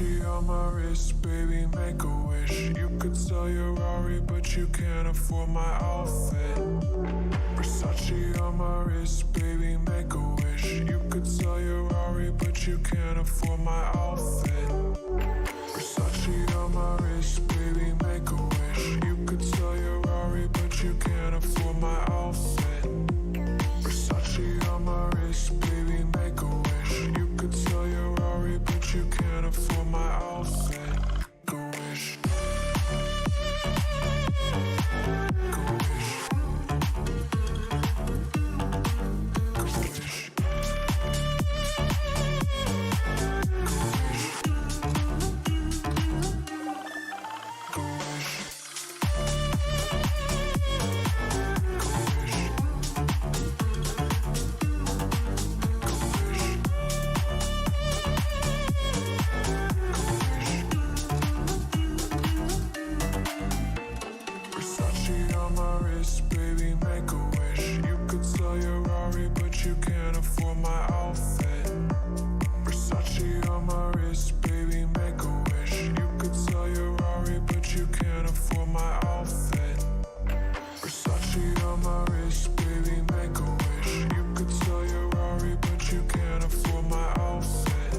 Versace on my wrist, baby, make a wish. You could sell your Rari, but you can't afford my outfit. Versace on my wrist, baby, make a wish. You could sell your Rari, but you can't afford my outfit. Versace on my wrist, baby, make a wish. You could sell your Rari, but you can't afford my outfit. Versace on my wrist, baby, make a wish. You could sell your Rari, but you can't afford my outfit. Go wish. Go wish. Go wish. Go wish. Versace on my wrist, baby, make a wish. You could sell your Rari, but you can't afford my outfit. Versace on my wrist, baby, make a wish. You could sell your Rari, but you can't afford my outfit. Versace on my wrist, baby, make a wish. You could sell your Rari, but you can't afford my outfit.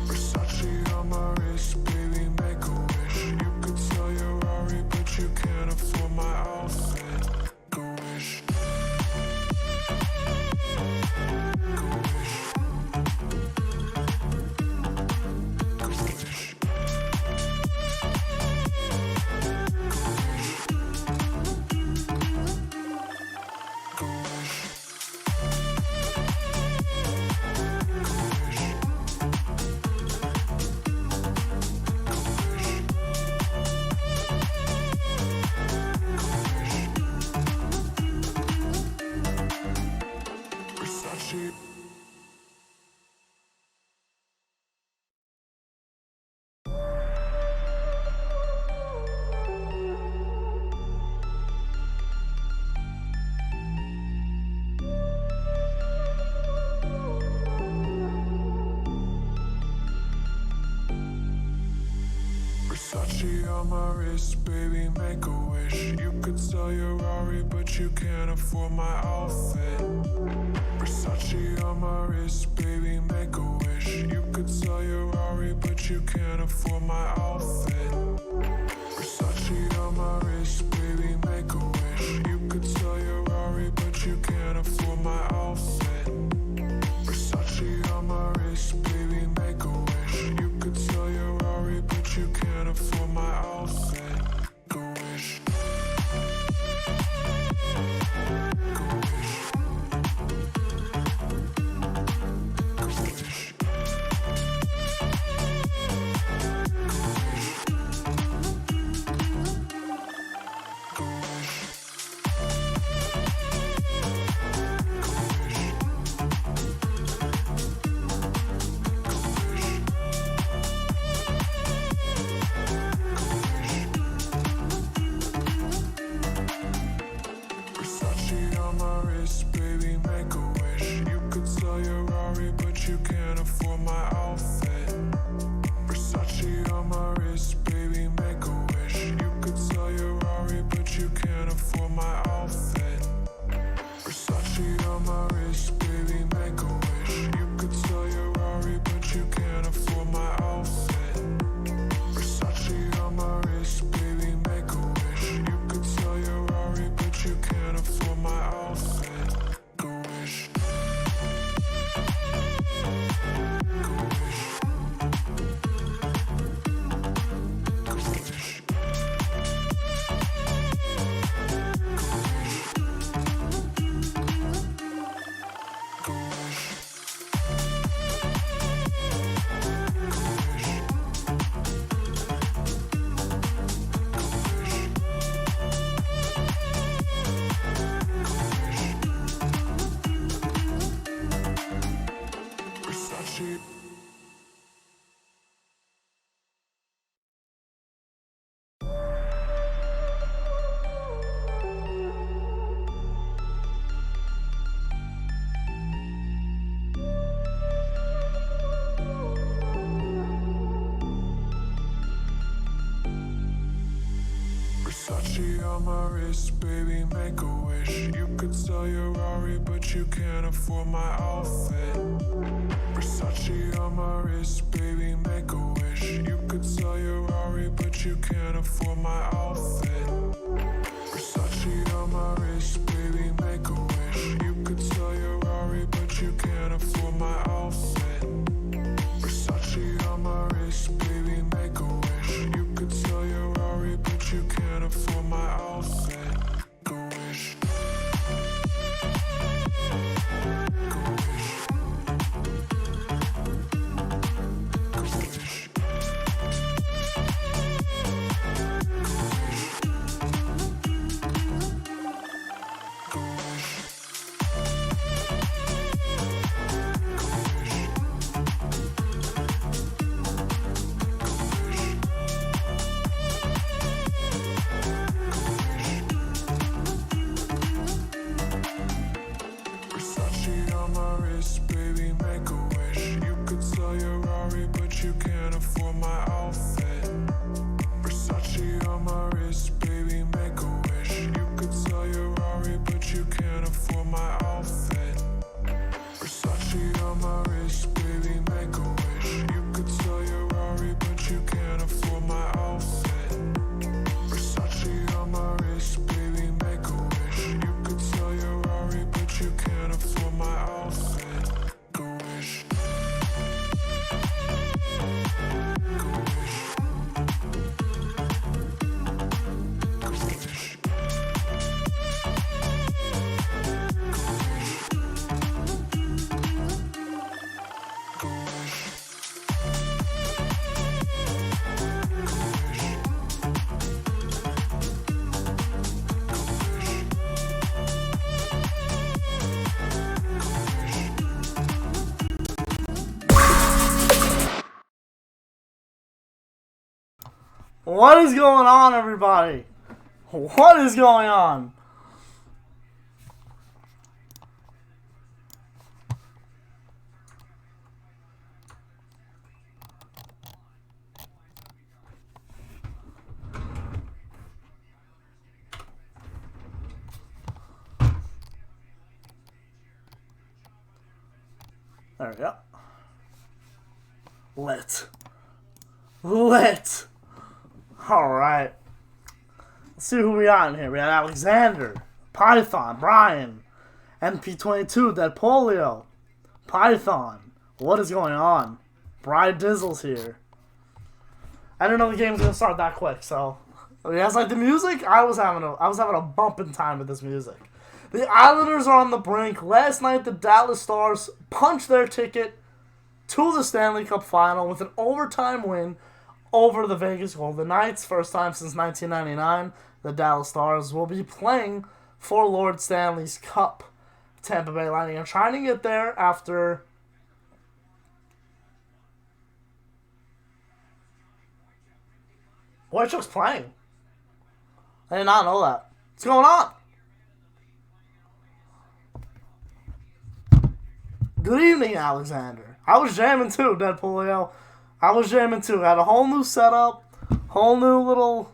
Versace on my wrist, baby, make a wish. You could sell your Rari, but you can't afford my outfit. Go wish. Go wish. Go wish. Go wish. Versace. Versace on my wrist, baby, make a wish. You could sell your Rari, but you can't afford my outfit. Versace on my wrist, baby, make a wish. You could sell your Rari, but you can't afford my outfit. Versace on my wrist, baby, make a wish. You could sell your Rari, but you can't afford my outfit. Versace on my wrist, baby, make a wish. You could sell your Rari, but you can't afford my outfit. Go wish. Go wish. Go wish. Go wish. Versace on my wrist, baby, make a wish. You could sell your Rari, but you can't afford my outfit. Versace on my wrist, baby, make a wish. You could sell your Rari, but you can't afford my outfit. Versace on my wrist, baby, make a wish. You could sell your Rari, but you can't afford my outfit. Versace on my wrist, baby, make a wish. You could sell your Rari, but you can't afford my outfit. Go wish. Go wish. Versace on my wrist, baby, make a wish. You could sell your Rari, but you can't afford my outfit. Versace on my wrist, baby, make a wish. You could sell your Rari, but you can't afford my outfit. Versace on my wrist, baby, make a wish. You could sell your Rari, but you can't afford my outfit. Versace on my wrist, baby, make a wish. You could sell your Rari, but you can't afford my outfit. Make a wish. Make a wish. Make a wish. Versace on my wrist, baby, make a wish. You could sell your Rari, but you can't afford my outfit. Versace on my wrist, baby, make a wish. You could sell your Rari, but you can't afford my outfit. Versace on my wrist, baby, make a wish. You could sell your Rari, but you can't afford my outfit. Versace on my wrist, baby, make a wish. You could sell your Rari, but you can't afford my outfit. Make a wish. Make a wish. Make a wish. What is going on, everybody? What is going on? There we go. Lit. Alright. Let's see who we got in here. We got Alexander, Python, Brian, MP22, Deadpolio, Python. What is going on? Bride Dizzle's here. I didn't know the game was gonna start that quick, so you guys like the music? I was having a bumping time with this music. The Islanders are on the brink. Last night the Dallas Stars punched their ticket to the Stanley Cup final with an overtime win over the Vegas Golden Knights. First time since 1999, the Dallas Stars will be playing for Lord Stanley's Cup. Tampa Bay Lightning are trying to get there after Wojciech's playing. I did not know that. What's going on? Good evening, Alexander. I was jamming too, Deadpoolio. I was jamming too. Had a whole new setup, whole new little,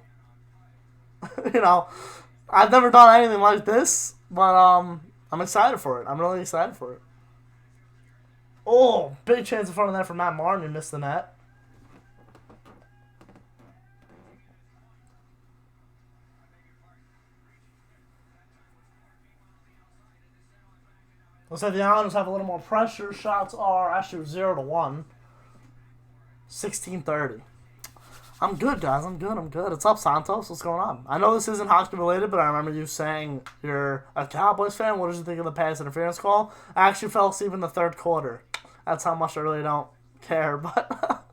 I've never done anything like this, but I'm excited for it. I'm really excited for it. Oh, big chance in front of that for Matt Martin, who missed the net. Looks like the Islanders have a little more pressure. Shots are actually 0-1. 16:30. I'm good, guys. I'm good. What's up, Santos? What's going on? I know this isn't hockey related, but I remember you saying you're a Cowboys fan. What did you think of the pass interference call? I actually fell asleep in the third quarter. That's how much I really don't care. But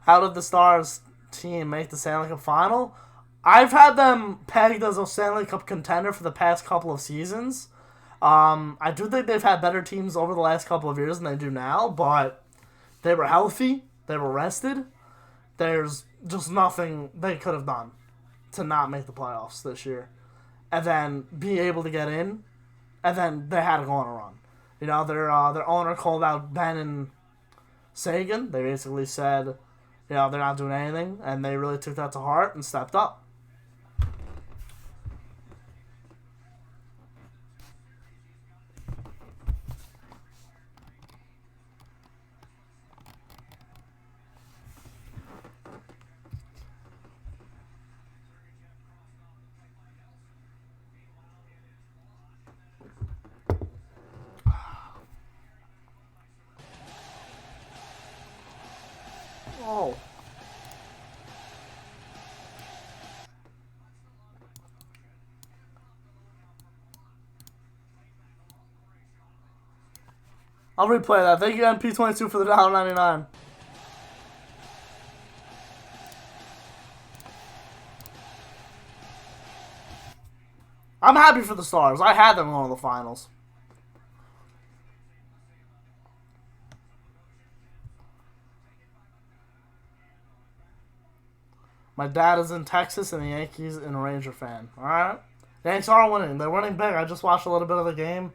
how did the Stars team make the Stanley Cup final? I've had them pegged as a Stanley Cup contender for the past couple of seasons. I do think they've had better teams over the last couple of years than they do now, but they were healthy. They were rested. There's just nothing they could have done to not make the playoffs this year. And then be able to get in. And then they had to go on a run. Their owner called out Ben and Sagan. They basically said, they're not doing anything. And they really took that to heart and stepped up. Oh. I'll replay that. Thank you, MP22, for the $1.99. I'm happy for the Stars. I had them going to the finals. My dad is in Texas and the Yankees and a Ranger fan. Alright? The Yankees are winning. They're winning big. I just watched a little bit of the game.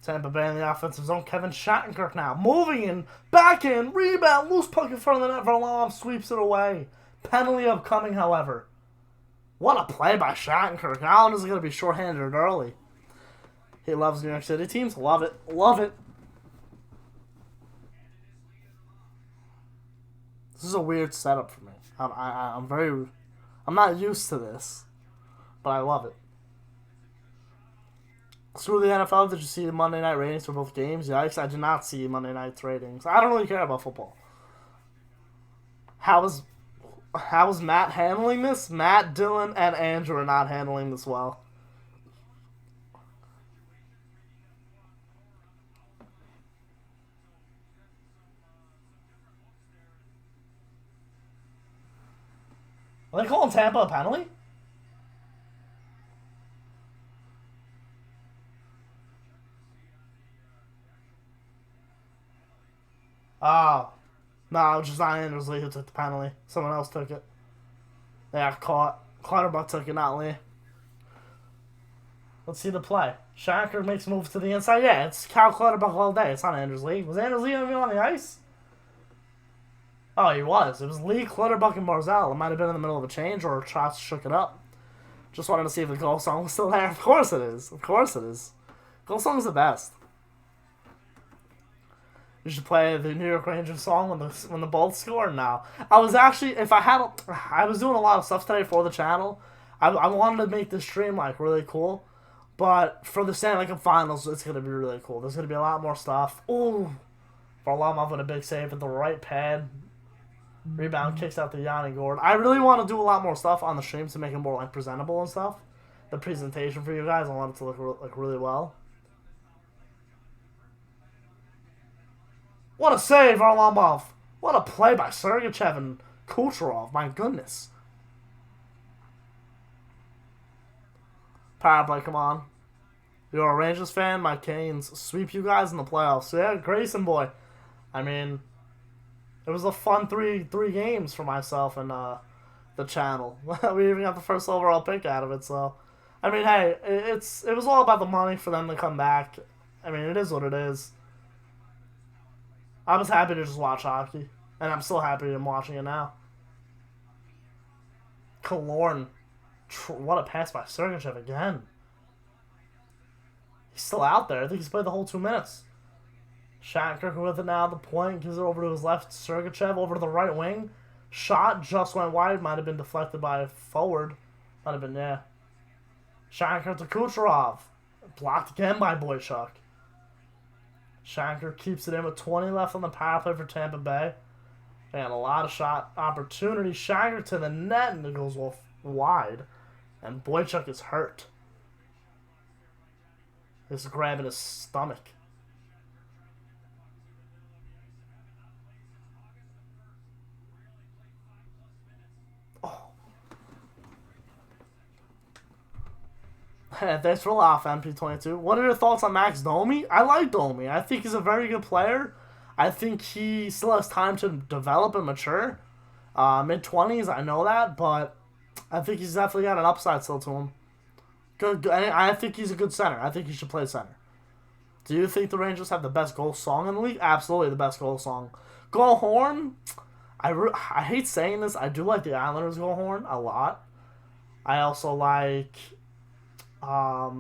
Tampa Bay in the offensive zone. Kevin Shattenkirk now. Moving in. Back in. Rebound. Loose puck in front of the net. Varlamov sweeps it away. Penalty upcoming, however. What a play by Shattenkirk. Allen is going to be shorthanded early. He loves New York City teams. Love it. Love it. This is a weird setup for me. I'm not used to this, but I love it. Screw the NFL. Did you see the Monday night ratings for both games? Yikes, I did not see Monday night's ratings. I don't really care about football. How is Matt handling this? Matt, Dylan, and Andrew are not handling this well. Are they calling Tampa a penalty? Oh. No, it was just not Andrews Lee who took the penalty. Someone else took it. They got caught. Clutterbuck took it, not Lee. Let's see the play. Shattenkirk makes moves to the inside. Yeah, it's Cal Clutterbuck all day. It's not Andrews Lee. Was Andrews Lee even on the ice? Oh, he was. It was Lee, Clutterbuck, and Barzal. It might have been in the middle of a change or Trotz shook it up. Just wanted to see if the goal song was still there. Of course it is. Of course it is. Goal song's the best. You should play the New York Rangers song when the Bolts score. No, I was actually I was doing a lot of stuff today for the channel. I wanted to make this stream like really cool, but for the Stanley Cup Finals, it's gonna be really cool. There's gonna be a lot more stuff. Ooh, Varlamov with a big save at the right pad. Rebound kicks out to Yanni Gord. I really want to do a lot more stuff on the stream to make it more like presentable and stuff. The presentation for you guys, I want it to look like really well. What a save, Varlamov. What a play by Sergachev and Kucherov. My goodness. Power play, come on. You're a Rangers fan. My Canes sweep you guys in the playoffs. Yeah, Grayson boy. I mean, it was a fun three games for myself and the channel. We even got the first overall pick out of it. So, I mean, hey, it was all about the money for them to come back. I mean, it is what it is. I was happy to just watch hockey, and I'm still happy I'm watching it now. Killorn, what a pass by Sergachev again. He's still out there. I think he's played the whole 2 minutes. Shattenkirk with it now. The point gives it over to his left. Sergachev over to the right wing. Shot just went wide. Might have been deflected by a forward. Might have been, yeah. Shattenkirk to Kucherov. Blocked again by Boychuk. Shattenkirk keeps it in with 20 left on the power play for Tampa Bay. And a lot of shot opportunity. Shattenkirk to the net, and it goes off wide. And Boychuk is hurt. He's grabbing his stomach. Thanks for the laugh, MP22. What are your thoughts on Max Domi? I like Domi. I think he's a very good player. I think he still has time to develop and mature. Mid-20s, I know that, but I think he's definitely got an upside still to him. Good. I think he's a good center. I think he should play center. Do you think the Rangers have the best goal song in the league? Absolutely the best goal song. Goal horn? I hate saying this. I do like the Islanders goal horn a lot. I also like... I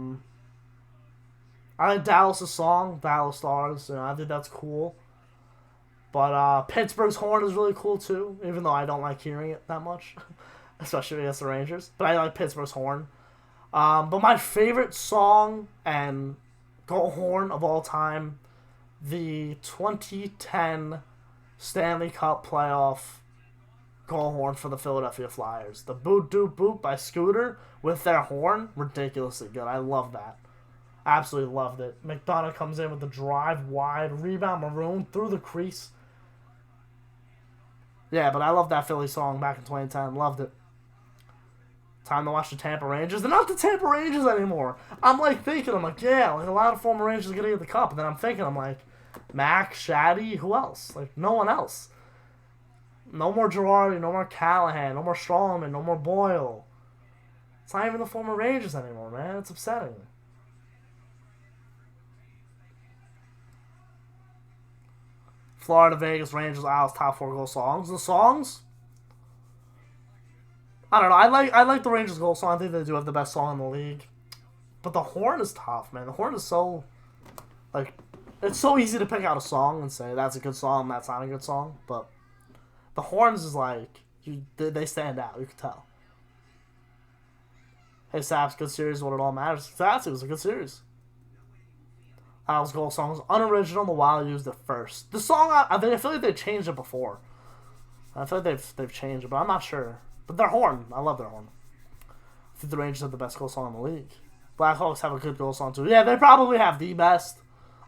like Dallas' song, Dallas Stars. You know, I think that's cool. But Pittsburgh's horn is really cool too, even though I don't like hearing it that much, especially against the Rangers. But I like Pittsburgh's horn. But my favorite song and goal horn of all time, the 2010 Stanley Cup playoff goal horn for the Philadelphia Flyers. The boot doot boot by Scooter with their horn, ridiculously good. I love that. Absolutely loved it. McDonough comes in with the drive wide, rebound maroon through the crease. Yeah, but I love that Philly song back in 2010. Loved it. Time to watch the Tampa Rangers. They're not the Tampa Rangers anymore. I'm thinking, yeah, a lot of former Rangers are gonna get the cup. And then I'm thinking, Mac, Shaddy, who else? No one else. No more Girardi, no more Callahan, no more Strawman, no more Boyle. It's not even the former Rangers anymore, man. It's upsetting. Florida, Vegas, Rangers, Isles, top 4 goal songs. The songs? I don't know. I like the Rangers goal song. I think they do have the best song in the league. But the horn is tough, man. The horn is so, it's so easy to pick out a song and say that's a good song, that's not a good song. But the horns is they stand out. You can tell. Hey, Saps, good series. What it all matters. Exactly, it was a good series. Al's goal song was unoriginal. The Wild used it first. The song, I feel like they changed it before. I feel like they've changed it, but I'm not sure. But their horn, I love their horn. I think the Rangers have the best goal song in the league. Blackhawks have a good goal song too. Yeah, they probably have the best.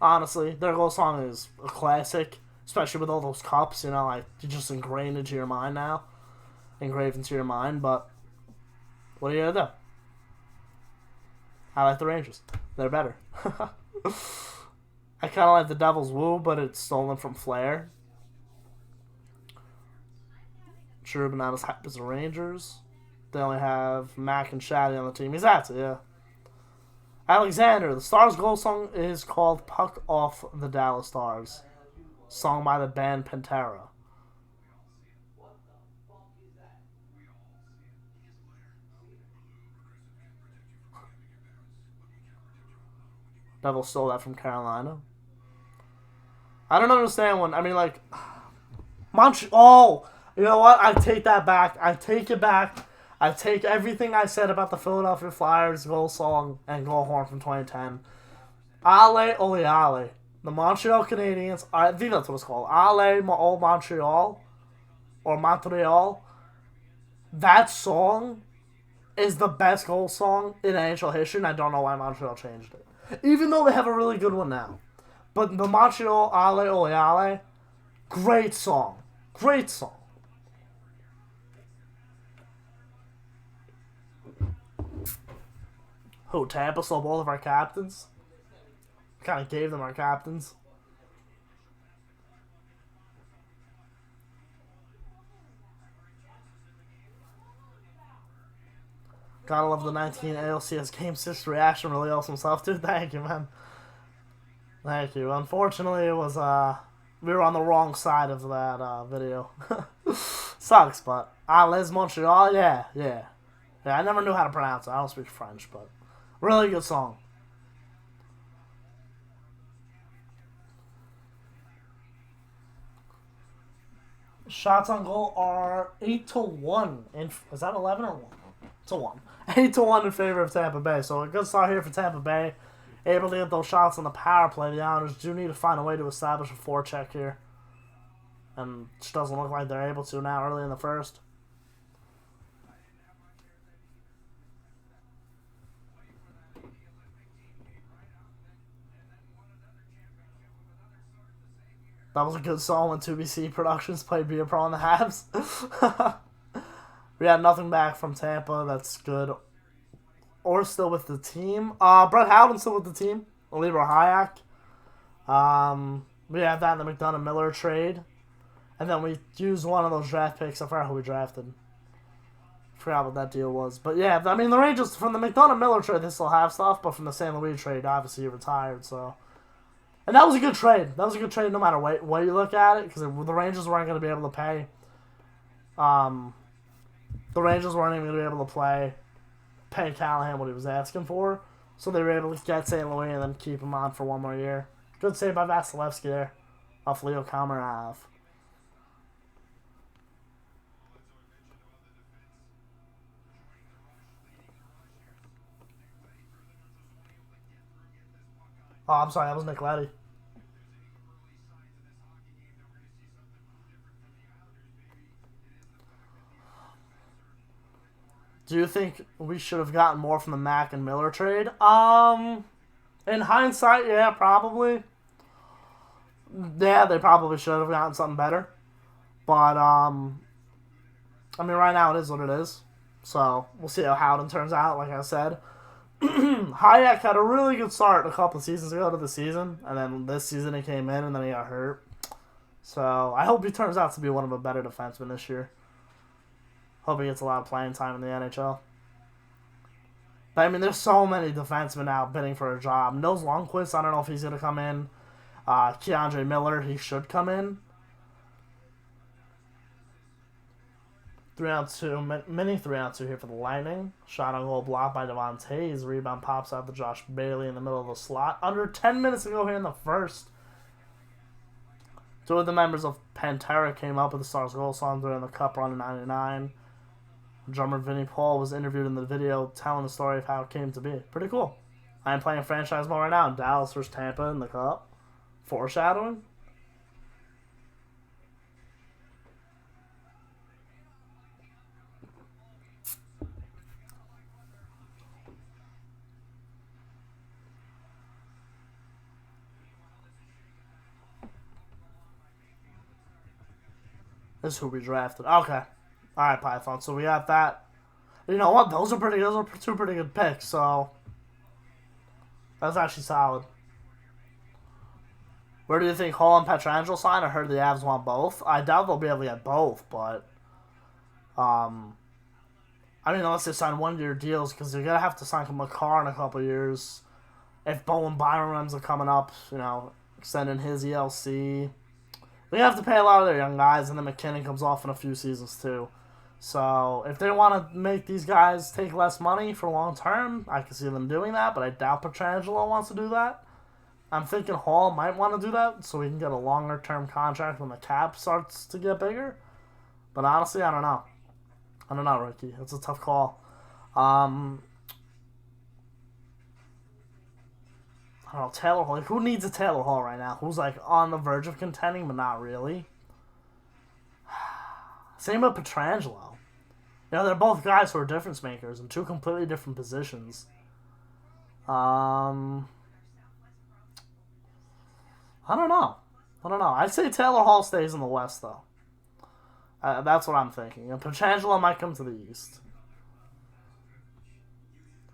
Honestly, their goal song is a classic, especially with all those cups. You just ingrained into your mind now, engraved into your mind. But what are you gonna do? I like the Rangers. They're better. I kind of like the Devils' woo, but it's stolen from Flair. Sure, but not as hype as the Rangers. They only have Mac and Shaddy on the team. Exactly, yeah. Alexander, the Stars' goal song is called Puck Off the Dallas Stars. Sung by the band Pantera. Devils stole that from Carolina. I don't understand when, Montreal. You know what? I take that back. I take it back. I take everything I said about the Philadelphia Flyers goal song and goal horn from 2010. Ale Ole Ale. The Montreal Canadiens, I think that's what it's called. Ale Montreal. Or Montreal. That song is the best goal song in NHL history, and I don't know why Montreal changed it. Even though they have a really good one now. But the Montreal Ale Ole Ale, great song. Great song. Who, Tampa stole both of our captains? Kind of gave them our captains. Gotta love the 19 ALCS Game 6 reaction. Really awesome stuff, dude. Thank you, man. Thank you. Unfortunately, it was, we were on the wrong side of that video. Sucks, but Les Montreal, yeah. I never knew how to pronounce it. I don't speak French, but really good song. Shots on goal are 8-1. Is that 11 or 1? It's a 1. 8-1 in favor of Tampa Bay. So a good start here for Tampa Bay. Able to get those shots on the power play. The Islanders do need to find a way to establish a forecheck here. And it doesn't look like they're able to now early in the first. That was a good song when 2BC Productions played Beer Pro on the Habs. We had nothing back from Tampa. That's good. Or still with the team. Brett Howden's still with the team. Oliver Hayek. We have that in the McDonough Miller trade. And then we used one of those draft picks. I forgot who we drafted. Forgot what that deal was. But yeah, the Rangers, from the McDonough Miller trade, they still have stuff. But from the St. Louis trade, obviously he retired. So. And that was a good trade. That was a good trade no matter what you look at it. Because the Rangers weren't going to be able to pay. The Rangers weren't even going to be able to pay Callahan what he was asking for. So they were able to get St. Louis and then keep him on for one more year. Good save by Vasilevsky there. Off Leo Komarov. Oh, I'm sorry. That was Nick Leddy. Do you think we should have gotten more from the Mack and Miller trade? In hindsight, yeah, probably. Yeah, they probably should have gotten something better. But, I mean, right now it is what it is. So, we'll see how Howden turns out, like I said. Hayek had a really good start a couple seasons ago to the season, and then this season he came in and then he got hurt. So, I hope he turns out to be one of the better defensemen this year. Hope he gets a lot of playing time in the NHL. But, I mean, there's so many defensemen now bidding for a job. Nils Lundqvist, I don't know if he's going to come in. Keandre Miller, he should come in. 3-on-2, mini 3-on-2 here for the Lightning. Shot on goal blocked by Devon Tays. Rebound pops out to Josh Bailey in the middle of the slot. Under 10 minutes to go here in the first. Two of the members of Pantera came up with the Stars goal song during the Cup run in '99. Drummer Vinnie Paul was interviewed in the video telling the story of how it came to be. Pretty cool. I am playing franchise mode right now. Dallas versus Tampa in the Cup. Foreshadowing. This is who we drafted. Okay. Alright, Python. So we got that. You know what? Those are two pretty good picks, so that's actually solid. Where do you think Hall and Pietrangelo sign? I heard the Avs want both. I doubt they'll be able to get both, but I mean, unless they sign 1-year deals, because they're gonna have to sign McCarr in a couple years. If Bowen Byram ends up coming up, extending his ELC. They have to pay a lot of their young guys, and then McKinnon comes off in a few seasons too. So if they want to make these guys take less money for long term, I can see them doing that, but I doubt Pietrangelo wants to do that. I'm thinking Hall might want to do that so we can get a longer term contract when the cap starts to get bigger. But honestly, I don't know. I don't know, Ricky. It's a tough call. I don't know, Taylor Hall. Who needs a Taylor Hall right now? Who's on the verge of contending, but not really? Same with Pietrangelo. They're both guys who are difference makers in two completely different positions. I don't know. I'd say Taylor Hall stays in the West, though. That's what I'm thinking. And Pietrangelo might come to the East.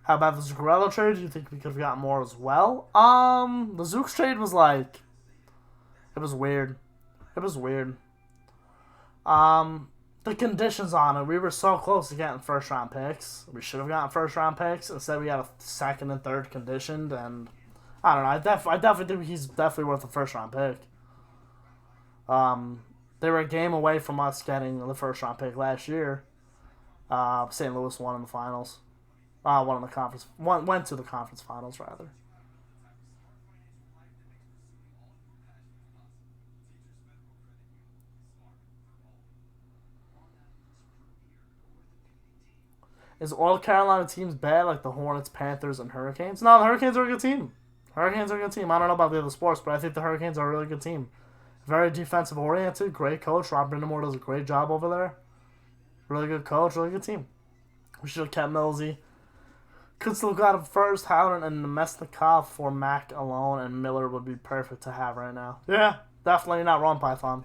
How about the Zuccarello trade? Do you think we could have gotten more as well? The Zooks trade was it was weird. The conditions on it, we were so close to getting first-round picks. We should have gotten first-round picks. Instead, we got a second and third conditioned, and I don't know. I definitely think he's definitely worth a first-round pick. They were a game away from us getting the first-round pick last year. St. Louis won in the finals. Won in the conference. Went to the conference finals, rather. Is all Carolina teams bad like the Hornets, Panthers, and Hurricanes? No, the Hurricanes are a good team. I don't know about the other sports, but I think the Hurricanes are a really good team. Very defensive oriented, great coach. Rob Brindamore does a great job over there. Really good coach, really good team. We should have kept Millsy. Could still got him first. Howden and Nemesnikov for Mac alone, and Miller would be perfect to have right now. Yeah, definitely not wrong, Python.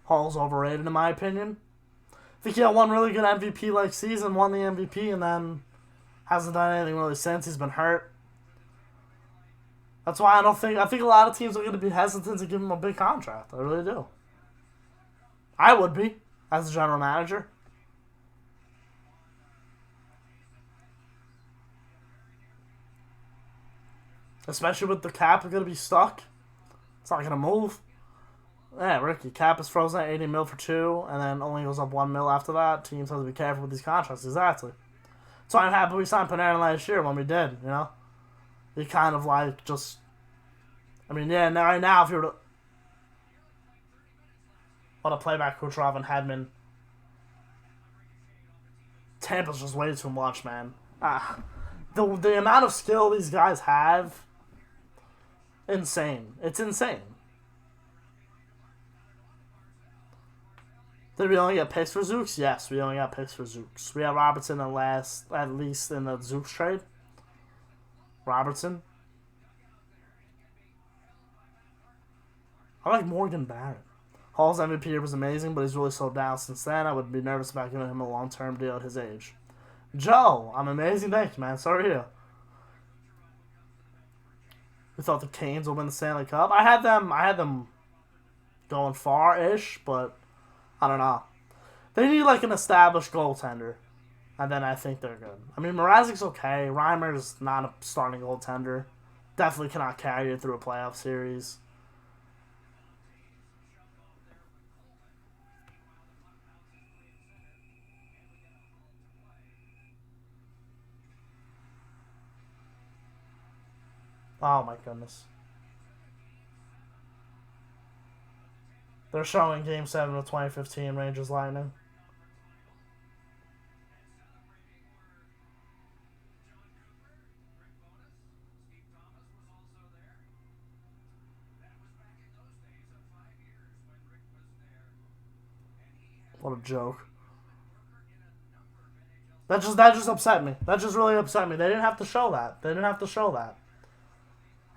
Hall's overrated in my opinion. I think he had one really good MVP season, won the MVP, and then hasn't done anything really since. He's been hurt. That's why I think a lot of teams are going to be hesitant to give him a big contract. I really do. I would be, as a general manager. Especially with the cap going to be stuck. It's not going to move. Yeah, Ricky, cap is frozen at 80 mil for 2, and then only goes up 1 mil after that. Teams have to be careful with these contracts, exactly. So I'm happy we signed Panarin last year when we did, He kind of right now, if you were to... on a playback Kucherov and Hedman. Tampa's just way too much, man. The amount of skill these guys have, insane. It's insane. Did we only get picks for Zooks? Yes, we only got picks for Zooks. We have Robertson at least in the Zooks trade. Robertson. I like Morgan Barrett. Hall's MVP was amazing, but he's really slowed down since then. I would be nervous about giving him a long-term deal at his age. Joe, I'm amazing. Thank you, man. So are you. We thought the Canes would win the Stanley Cup. I had them going far-ish, but I don't know. They need like an established goaltender, and then I think they're good. I mean, Mrazek's okay. Reimer's not a starting goaltender. Definitely cannot carry it through a playoff series. Oh my goodness. They're showing Game 7 of 2015 Rangers Lightning. What a joke. That just upset me. That just really upset me. They didn't have to show that. They didn't have to show that.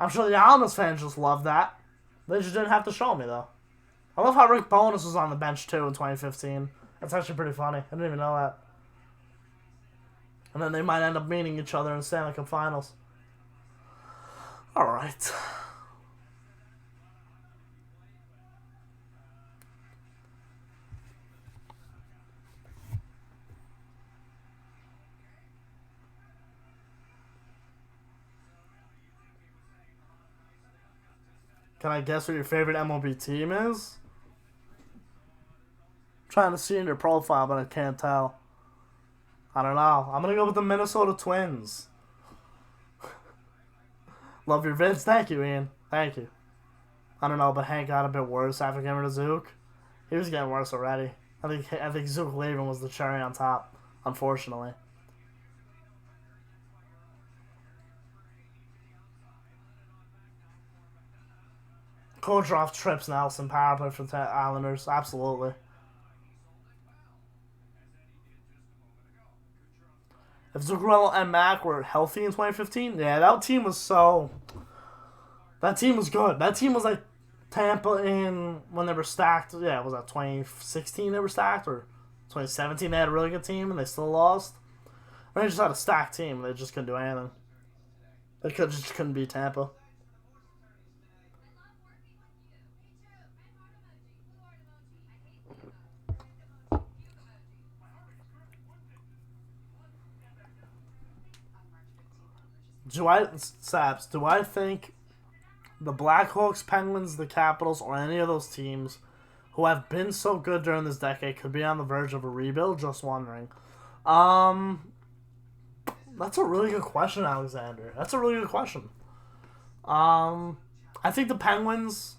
I'm sure the Islanders fans just love that. They just didn't have to show me, though. I love how Rick Bowness was on the bench, too, in 2015. That's actually pretty funny. I didn't even know that. And then they might end up meeting each other in the Stanley Cup Finals. Alright. Can I guess what your favorite MLB team is? I'm trying to see in your profile, but I can't tell. I don't know. I'm going to go with the Minnesota Twins. Love your vids. Thank you, Ian. Thank you. I don't know, but Hank got a bit worse after getting rid of Zook. He was getting worse already. I think Zook leaving was the cherry on top, unfortunately. Kucherov trips Nelson, power play for the Islanders. Absolutely. If Zuccarello and Mac were healthy in 2015, yeah, that team was so... That team was good. That team was like Tampa in when they were stacked. Yeah, was that 2016 they were stacked? Or 2017 they had a really good team and they still lost? They just had a stacked team. They just couldn't do anything. They just couldn't beat Tampa. Do I think the Blackhawks, Penguins, the Capitals, or any of those teams who have been so good during this decade could be on the verge of a rebuild? Just wondering. That's a really good question, Alexander. That's a really good question. I think the Penguins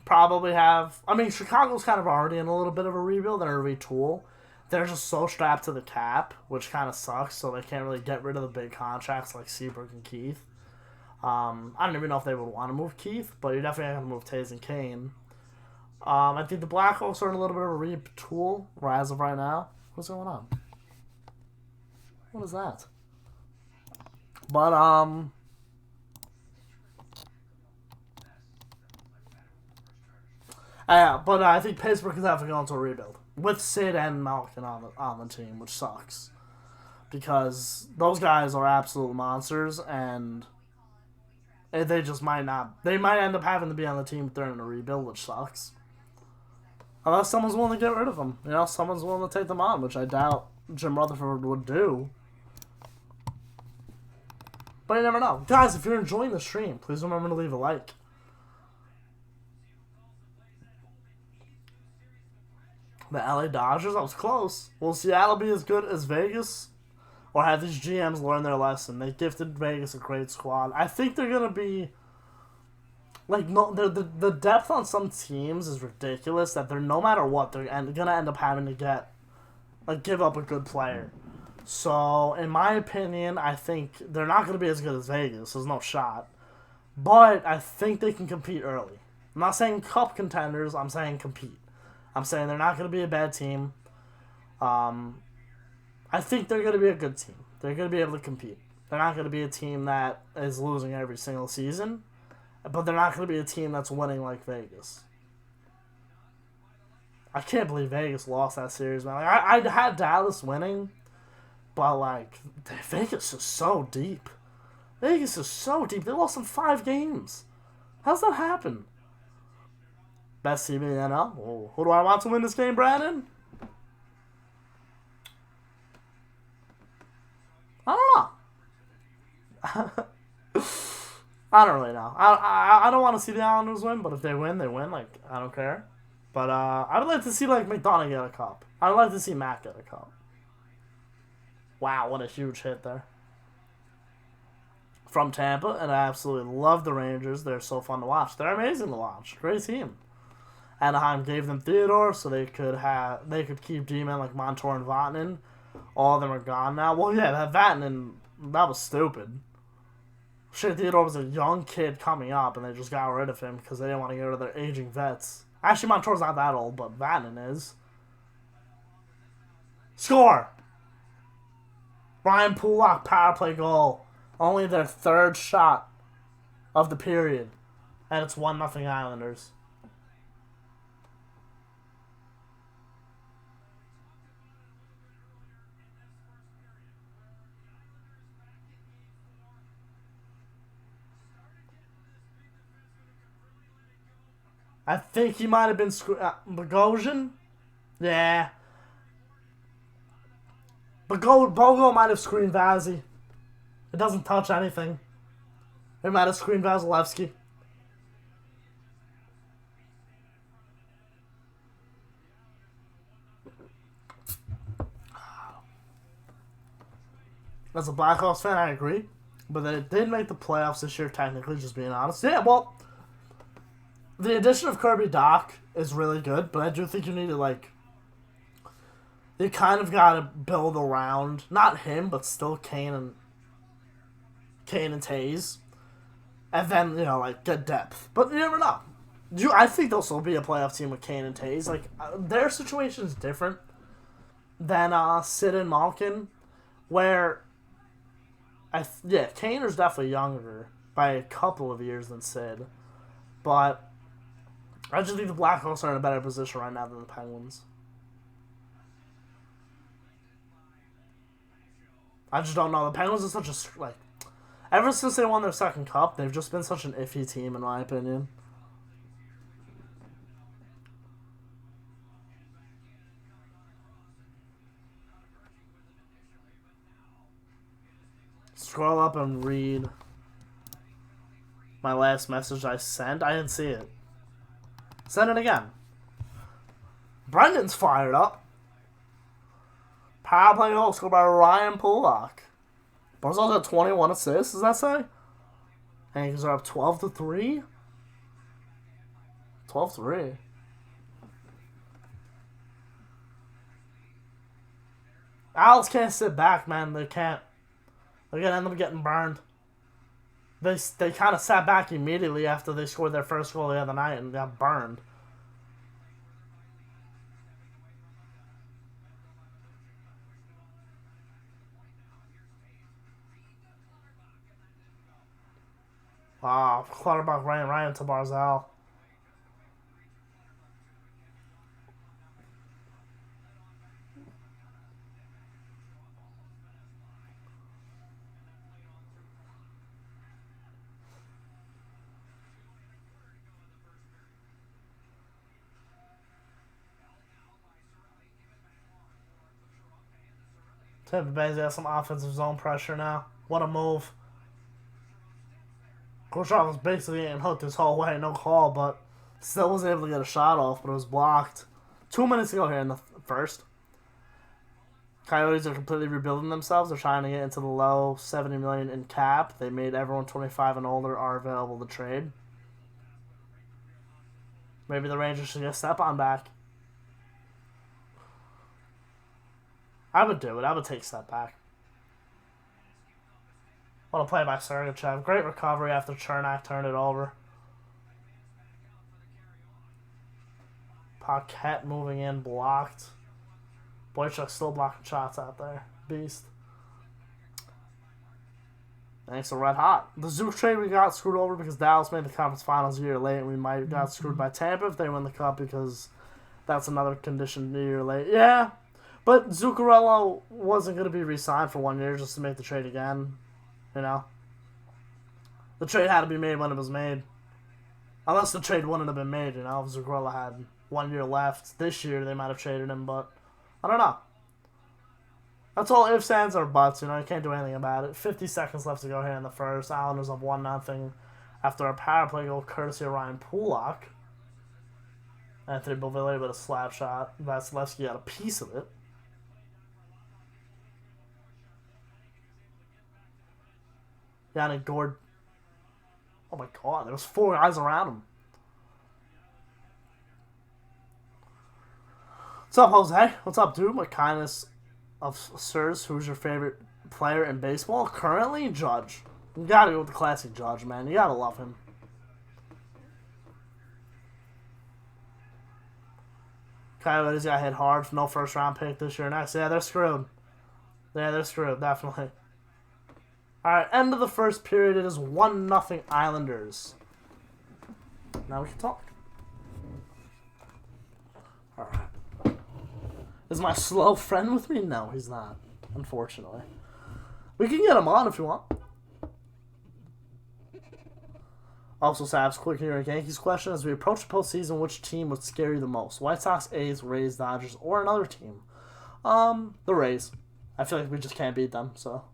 probably have... I mean, Chicago's kind of already in a little bit of a rebuild and a retool. They're just so strapped to the cap, which kind of sucks, so they can't really get rid of the big contracts like Seabrook and Keith. I don't even know if they would want to move Keith, but you're definitely going to move Taves and Kane. I think the Blackhawks are in a little bit of a retool, as of right now. What's going on? What is that? But, I think Pittsburgh is definitely going to a rebuild. With Sid and Malkin on the team, which sucks. Because those guys are absolute monsters, and they just might not... They might end up having to be on the team during a rebuild, which sucks. Unless someone's willing to get rid of them. You know, someone's willing to take them on, which I doubt Jim Rutherford would do. But you never know. Guys, if you're enjoying the stream, please remember to leave a like. The LA Dodgers? That was close. Will Seattle be as good as Vegas? Or have these GMs learned their lesson? They gifted Vegas a great squad. I think they're going to be Like, no, the depth on some teams is ridiculous that they're, no matter what, they're gonna end up having to give up a good player. So, in my opinion, I think they're not gonna be as good as Vegas. There's no shot. But I think they can compete early. I'm not saying cup contenders, I'm saying compete. I'm saying they're not gonna be a bad team. I think they're gonna be a good team. They're gonna be able to compete. They're not gonna be a team that is losing every single season. But they're not going to be a team that's winning like Vegas. I can't believe Vegas lost that series, man. Like, I had Dallas winning, but, like, Vegas is so deep. Vegas is so deep. They lost in 5 games. How's that happen? Best team in the NL? Oh, who do I want to win this game, Brandon? I don't know. I don't really know. I don't want to see the Islanders win, but if they win, they win. Like, I don't care. But I would like to see, like, McDonough get a cup. I would like to see Matt get a cup. Wow, what a huge hit there. From Tampa, and I absolutely love the Rangers. They're so fun to watch. They're amazing to watch. Great team. Anaheim gave them Theodore so they could keep D-men like Montour and Vatanen. All of them are gone now. Well, yeah, that Vatanen, that was stupid. Shit, Theodore was a young kid coming up, and they just got rid of him because they didn't want to get rid of their aging vets. Actually, Montour's not that old, but Vatanen is. Score! Ryan Pulock power play goal. Only their 3rd shot of the period. And it's 1-0 Islanders. I think he might have been Bogosian? Yeah. Bogo might have screened Vazzy. It doesn't touch anything. It might have screened Vasilevsky. As a Blackhawks fan, I agree. But that it did make the playoffs this year, technically, just being honest. Yeah, well, the addition of Kirby Doc is really good, but I do think you need to, like, you kind of got to build around, not him, but still Kane and Taze. And then, like, get depth. But you never know. I think they'll still be a playoff team with Kane and Taze. Like, their situation is different than Sid and Malkin, where, Kane is definitely younger by a couple of years than Sid. But I just think the Blackhawks are in a better position right now than the Penguins. I just don't know. The Penguins are such a, like, ever since they won their 2nd cup, they've just been such an iffy team, in my opinion. Scroll up and read my last message I sent. I didn't see it. Send it again. Brendan's fired up. Power play goal scored by Ryan Pulock. Barzal's got 21 assists, does that say? Yankees are up 12-3? 12-3. Owls can't sit back, man. They can't. They're going to end up getting burned. They kind of sat back immediately after they scored their first goal the other night and got burned. Wow, Clutterbuck ran right into Barzal. Tampa Bay's got some offensive zone pressure now. What a move. Kucherov was basically getting hooked his whole way, no call, but still was able to get a shot off, but it was blocked. 2 minutes ago here in the first. Coyotes are completely rebuilding themselves. They're trying to get into the low $70 million in cap. They made everyone 25 and older are available to trade. Maybe the Rangers should get Stepan back. I would do it. I would take Step back. What a play by Sergachev. Great recovery after Chernak turned it over. Paquette moving in, blocked. Boychuk still blocking shots out there. Beast. Thanks to Red Hot. The Zook trade, we got screwed over because Dallas made the conference finals a year late, and we might have got screwed by Tampa if they win the cup because that's another condition a year late. Yeah, but Zuccarello wasn't going to be re-signed for 1 year just to make the trade again. You know? The trade had to be made when it was made. Unless the trade wouldn't have been made, you know? If Zuccarello had 1 year left this year, they might have traded him, but I don't know. That's all ifs, ands, or buts. You know, you can't do anything about it. 50 seconds left to go here in the first. Islanders up 1-0 after a power play goal courtesy of Ryan Pulock. Anthony Beauvillier with a slap shot. Vasilevsky got a piece of it. Yannick Gord. Oh my god, there was 4 guys around him. What's up, Jose? What's up, dude? My kindness of sirs, who's your favorite player in baseball? Currently, Judge. You gotta go with the classic Judge, man. You gotta love him. Coyotes got hit hard for no first round pick this year. Next, yeah, they're screwed. Yeah, they're screwed, definitely. Alright, end of the first period. It is 1-0 Islanders. Now we can talk. Alright. Is my slow friend with me? No, he's not. Unfortunately. We can get him on if you want. Also, Sav's quick here Yankees question. As we approach the postseason, which team would scare you the most? White Sox, A's, Rays, Dodgers, or another team? The Rays. I feel like we just can't beat them, so.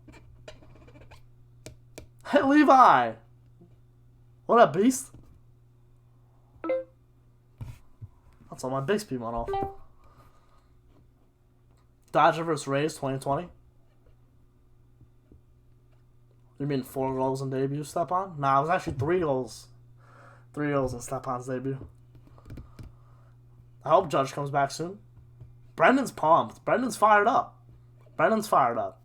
Hey, Levi! What up, beast? That's all my Bixby went off. Dodger vs. Rays 2020. You mean 4 goals in debut, Stepan? Nah, it was actually 3 goals. 3 goals in Stepan's debut. I hope Judge comes back soon. Brendan's pumped. Brendan's fired up. Brendan's fired up.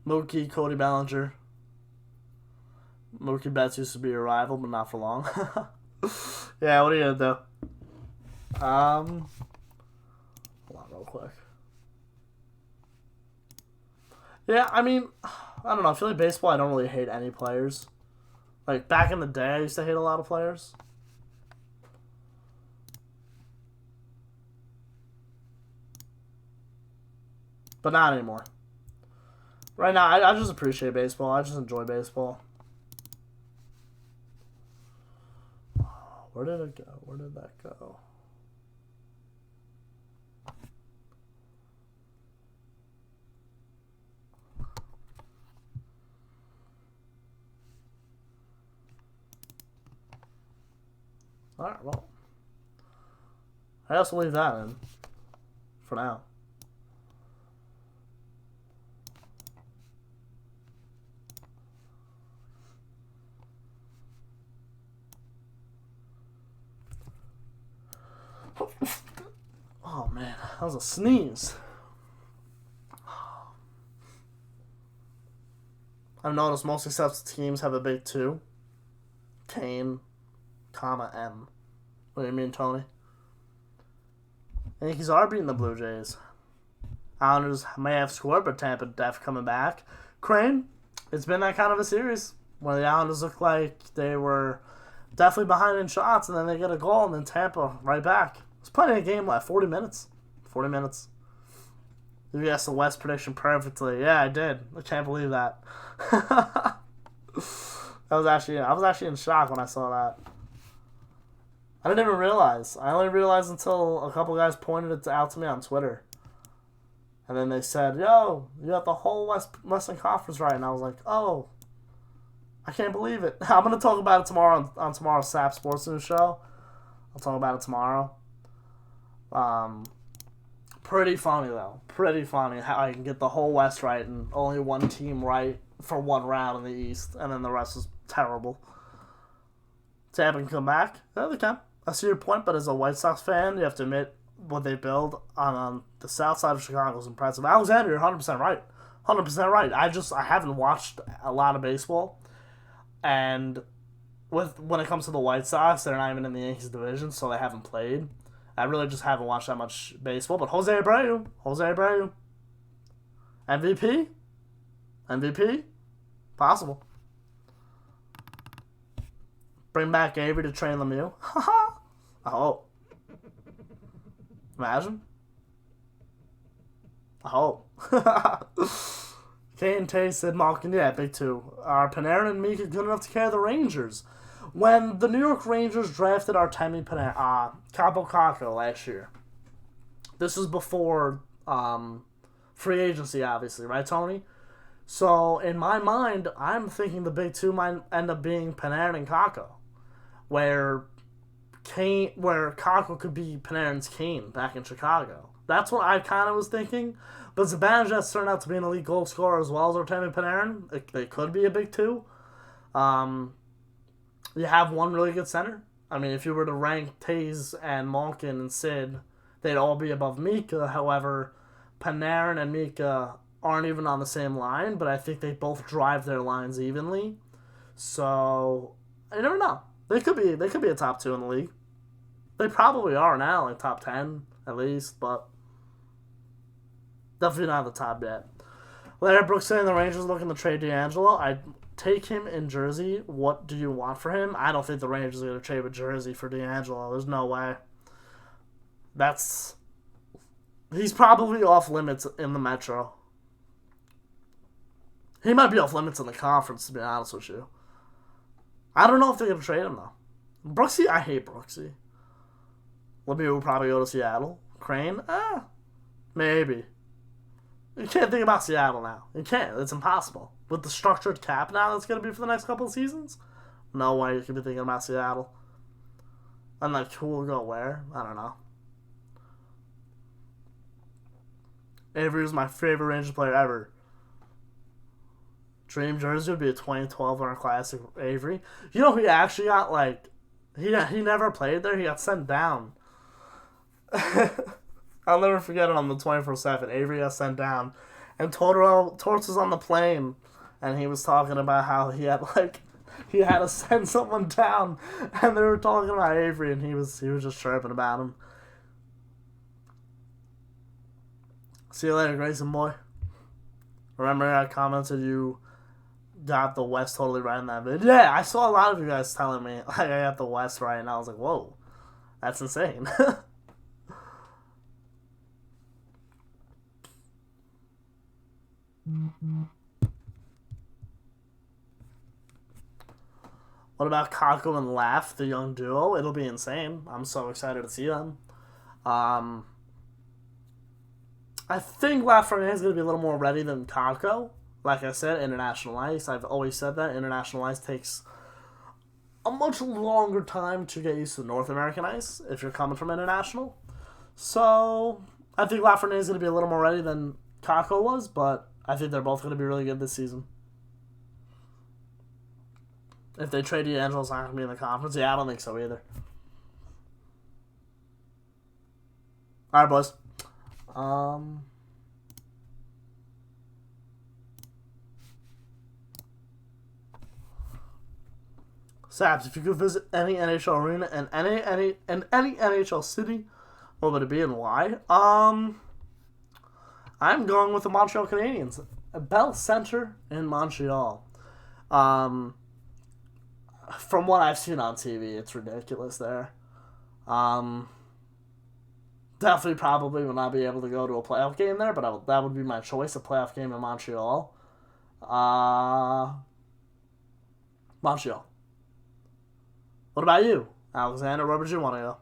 Mookie, Cody Bellinger. Mookie Betts used to be a rival, but not for long. Yeah, what are you gonna do? Hold on real quick. Yeah, I mean, I don't know. I feel like baseball, I don't really hate any players. Like, back in the day, I used to hate a lot of players. But not anymore. Right now, I just appreciate baseball. I just enjoy baseball. Where did it go? Where did that go? Alright, well. I also leave that in. For now. Oh man, that was a sneeze. I've noticed most successful teams have a big 2. Kane, comma, M. What do you mean, Tony? Yankees are beating the Blue Jays. Islanders may have scored, but Tampa def coming back. Crane, it's been that kind of a series where the Islanders look like they were definitely behind in shots, and then they get a goal, and then Tampa right back. There's plenty of game left. 40 minutes. 40 minutes. You guessed the West prediction perfectly. Yeah, I did. I can't believe that. I was actually in shock when I saw that. I didn't even realize. I only realized until a couple guys pointed it out to me on Twitter. And then they said, yo, you got the whole Western Conference right. And I was like, oh, I can't believe it. I'm going to talk about it tomorrow on tomorrow's SAP Sports News show. I'll talk about it tomorrow. Pretty funny, though. Pretty funny how I can get the whole West right and only one team right for one round in the East, and then the rest is terrible. Tampa can come back. Yeah, they can. I see your point, but as a White Sox fan, you have to admit what they build on the south side of Chicago is impressive. Alexander, you're 100% right. 100% right. I haven't watched a lot of baseball, and when it comes to the White Sox, they're not even in the Yankees division, so they haven't played. I really just haven't watched that much baseball. But Jose Abreu, MVP, possible. Bring back Avery to train Lemieux. I hope. Imagine. I hope. Kane, Tay, Sid, Malkin, yeah, big two. Are Panarin and Mika good enough to carry the Rangers? When the New York Rangers drafted Artemi Capo Caco last year, this was before free agency, obviously, right, Tony? So, in my mind, I'm thinking the big two might end up being Panarin and Caco, where Caco could be Panarin's Kane back in Chicago. That's what I kind of was thinking. But Zibanejad turned out to be an elite goal scorer as well as Artemi Panarin. They could be a big two. You have one really good center. I mean, if you were to rank Taze and Malkin and Sid, they'd all be above Mika. However, Panarin and Mika aren't even on the same line, but I think they both drive their lines evenly. So, you never know. They could be a top two in the league. They probably are now, like top 10 at least, but definitely not the top yet. Larry Brooks saying the Rangers looking to trade D'Angelo. I'd take him in Jersey. What do you want for him? I don't think the Rangers are going to trade with Jersey for D'Angelo. There's no way. He's probably off limits in the Metro. He might be off limits in the conference, to be honest with you. I don't know if they're going to trade him, though. Brooksy, I hate Brooksy. Lemieux will probably go to Seattle. Crane, maybe. You can't think about Seattle now. You can't. It's impossible. With the structured cap now that's going to be for the next couple of seasons, no way you can be thinking about Seattle. And like, who will go where? I don't know. Avery was my favorite Rangers player ever. Dream jersey would be a 2012 Winter Classic Avery. You know, he actually got, like, he never played there. He got sent down. I'll never forget it on the 24/7. Avery got sent down. And Torts was on the plane, and he was talking about how he had to send someone down, and they were talking about Avery, and he was just chirping about him. See you later, Grayson boy. Remember I commented you got the West totally right in that video? Yeah, I saw a lot of you guys telling me like I got the West right, and I was like, whoa, that's insane. What about Kako and Laugh, the young duo? It'll be insane. I'm so excited to see them. I think Lafreniere is going to be a little more ready than Kako. Like I said, international ice. I've always said that. International ice takes a much longer time to get used to North American ice if you're coming from international. So, I think Lafreniere is going to be a little more ready than Kako was, but I think they're both going to be really good this season. If they trade D'Angelo's not going to be in the conference. Yeah, I don't think so either. Alright, boys. Saps, if you could visit any NHL arena and any NHL city, what would it be and why? I'm going with the Montreal Canadiens. Bell Center in Montreal. From what I've seen on TV, it's ridiculous there. Definitely probably will not be able to go to a playoff game there, but that would be my choice, a playoff game in Montreal. Montreal. What about you, Alexander? Where would you want to go?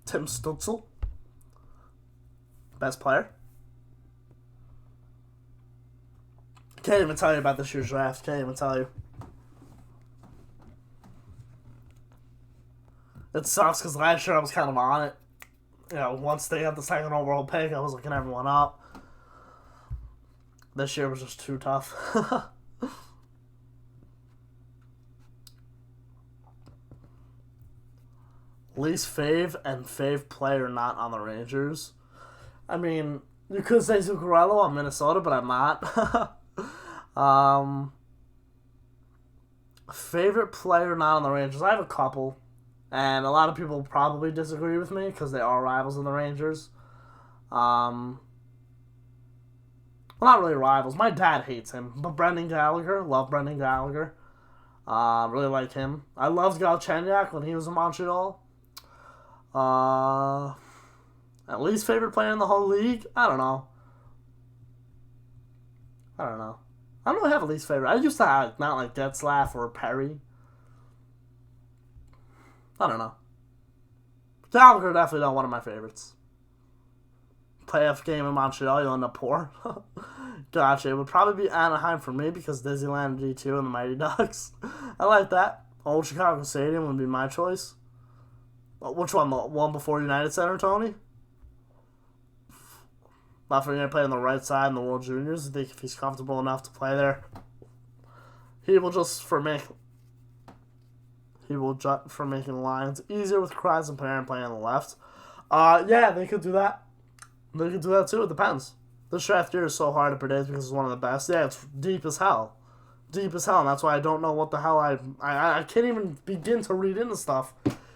Tim Stutzel. Best player? Can't even tell you about this year's draft. Can't even tell you. It sucks because last year I was kind of on it. You know, once they got the second overall pick, I was looking everyone up. This year was just too tough. Least fave and fave player not on the Rangers. I mean, you could say Zuccarello on Minnesota, but I'm not. Favorite player not on the Rangers. I have a couple. And a lot of people probably disagree with me because they are rivals in the Rangers. Well, not really rivals. My dad hates him. But Brendan Gallagher. Love Brendan Gallagher. Really like him. I loved Galchenyuk when he was in Montreal. At least favorite player in the whole league? I don't know. I don't really have a least favorite. I used to have not like Getzlaff or Perry. I don't know. Gallagher definitely not one of my favorites. Playoff game in Montreal, you'll end up poor. Gotcha. It would probably be Anaheim for me because Disneyland D2 and the Mighty Ducks. I like that. Old Chicago Stadium would be my choice. Which one? The one before United Center, Tony? Not for going to play on the right side in the World Juniors. I think if he's comfortable enough to play there, he will just for making lines easier with Kreiz and Perrin playing on the left. Yeah, they could do that. They could do that too. It depends. This draft year is so hard to predict because it's one of the best. Yeah, it's deep as hell. Deep as hell, and that's why I don't know what the hell I can't even begin to read into stuff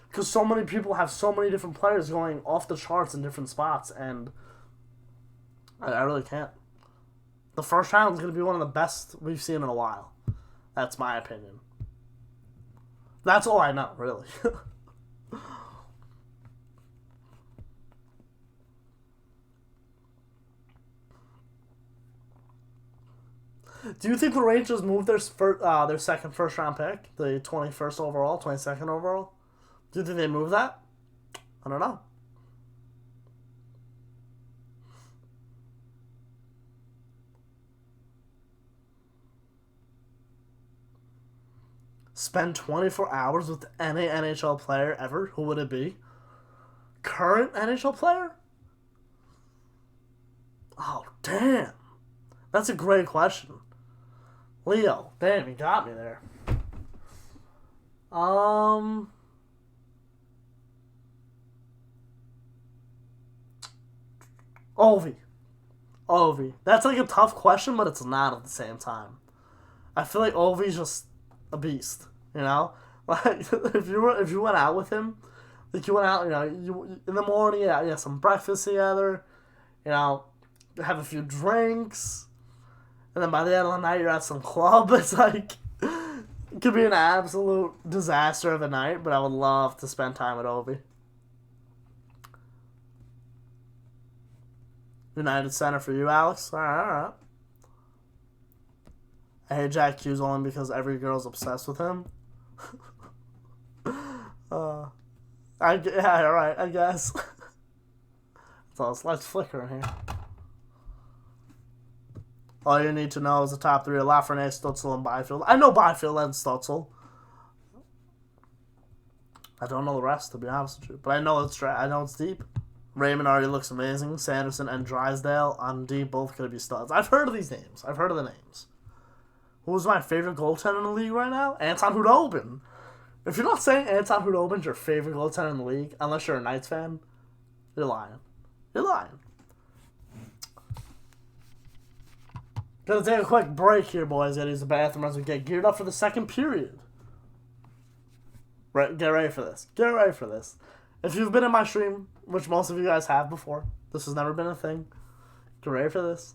because so many people have so many different players going off the charts in different spots, and I really can't. The first round is going to be one of the best we've seen in a while. That's my opinion. That's all I know, really. Do you think the Rangers moved their second first round pick, the 21st overall, 22nd overall? Do you think they moved that? I don't know. Spend 24 hours with any NHL player ever? Who would it be? Current NHL player? Oh, damn. That's a great question. Leo. Damn, you got me there. Ovi. That's like a tough question, but it's not at the same time. I feel like Ovi's just a beast, you know? Like, if you went out with him, like you went out, you know, you in the morning, yeah, some breakfast together, you know, have a few drinks, and then by the end of the night, you're at some club. It's like, it could be an absolute disaster of a night, but I would love to spend time with Ovi. United Center for you, Alex? Alright. I hate Jack Hughes only because every girl's obsessed with him. I guess. So let's flicker in here. All you need to know is the top three: Lafreniere, Stutzel, and Byfield. I know Byfield and Stutzel. I don't know the rest, to be honest with you, but I know it's deep. Raymond already looks amazing. Sanderson and Drysdale on D both could be studs. I've heard of these names. I've heard of the names. Who's my favorite goaltender in the league right now? Anton Khudobin. If you're not saying Anton Khudobin's your favorite goaltender in the league, unless you're a Knights fan, you're lying. You're lying. Gonna take a quick break here, boys. Gotta use the bathroom as we get geared up for the second period. Right, get ready for this. Get ready for this. If you've been in my stream, which most of you guys have before, this has never been a thing. Get ready for this.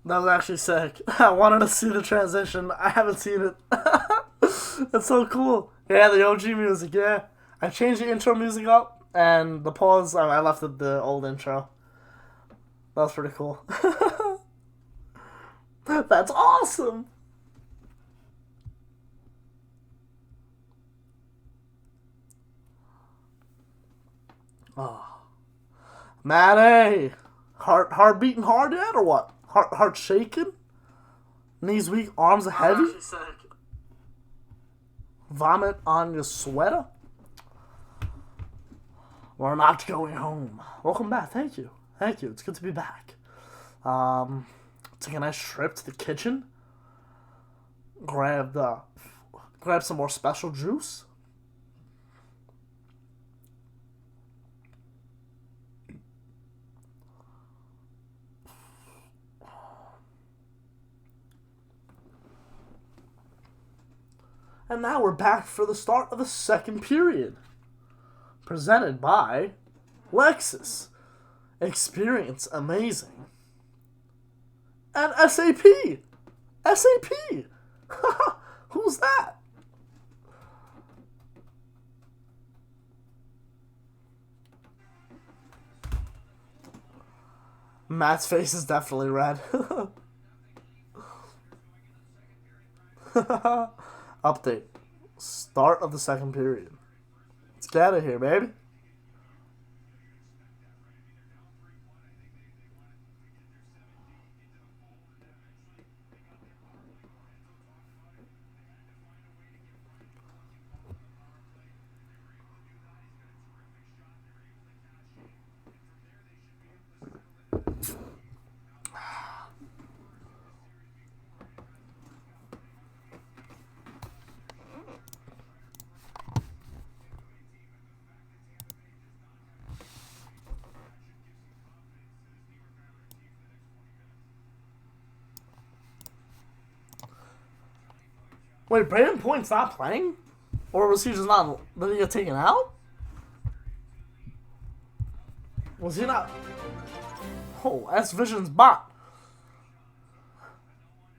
That was actually sick. I wanted to see the transition. I haven't seen it. That's so cool. Yeah, the OG music, yeah. I changed the intro music up, and the pause, I left it the old intro. That was pretty cool. That's awesome! Oh. Maddie! Heart beating hard yet, or what? Heart shaking? Knees weak, arms heavy? Vomit on your sweater? We're not going home. Welcome back. Thank you. Thank you. It's good to be back. Take a nice trip to the kitchen. Grab some more special juice. And now we're back for the start of the second period. Presented by Lexus. Experience amazing. And SAP. SAP. Who's that? Matt's face is definitely red. Update. Start of the second period. Let's get out of here, baby. Wait, Brandon Point's not playing? Or was he just not... Did he get taken out? Was he not... Oh, S-Vision's bot.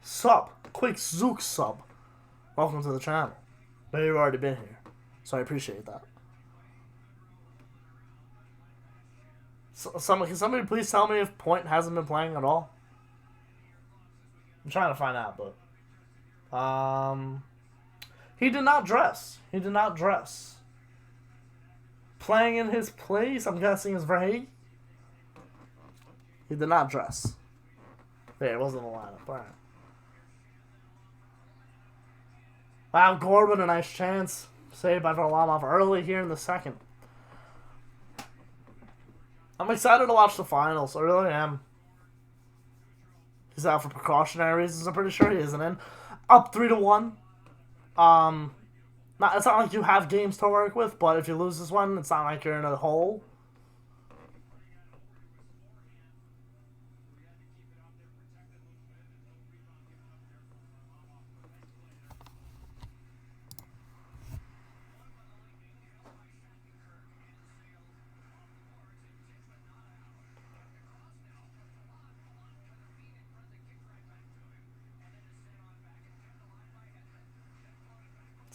Sub. Quick Zook sub. Welcome to the channel. But you've already been here. So I appreciate that. Can somebody please tell me if Point hasn't been playing at all? I'm trying to find out, but... He did not dress. He did not dress. Playing in his place, I'm guessing, is Verhey. He did not dress. Yeah, it wasn't a lineup. Alright. Wow, Gore with a nice chance. Saved by Varlamov early here in the second. I'm excited to watch the finals. I really am. He's out for precautionary reasons. I'm pretty sure he isn't in. Up 3-1. It's not like you have games to work with, but if you lose this one, it's not like you're in a hole.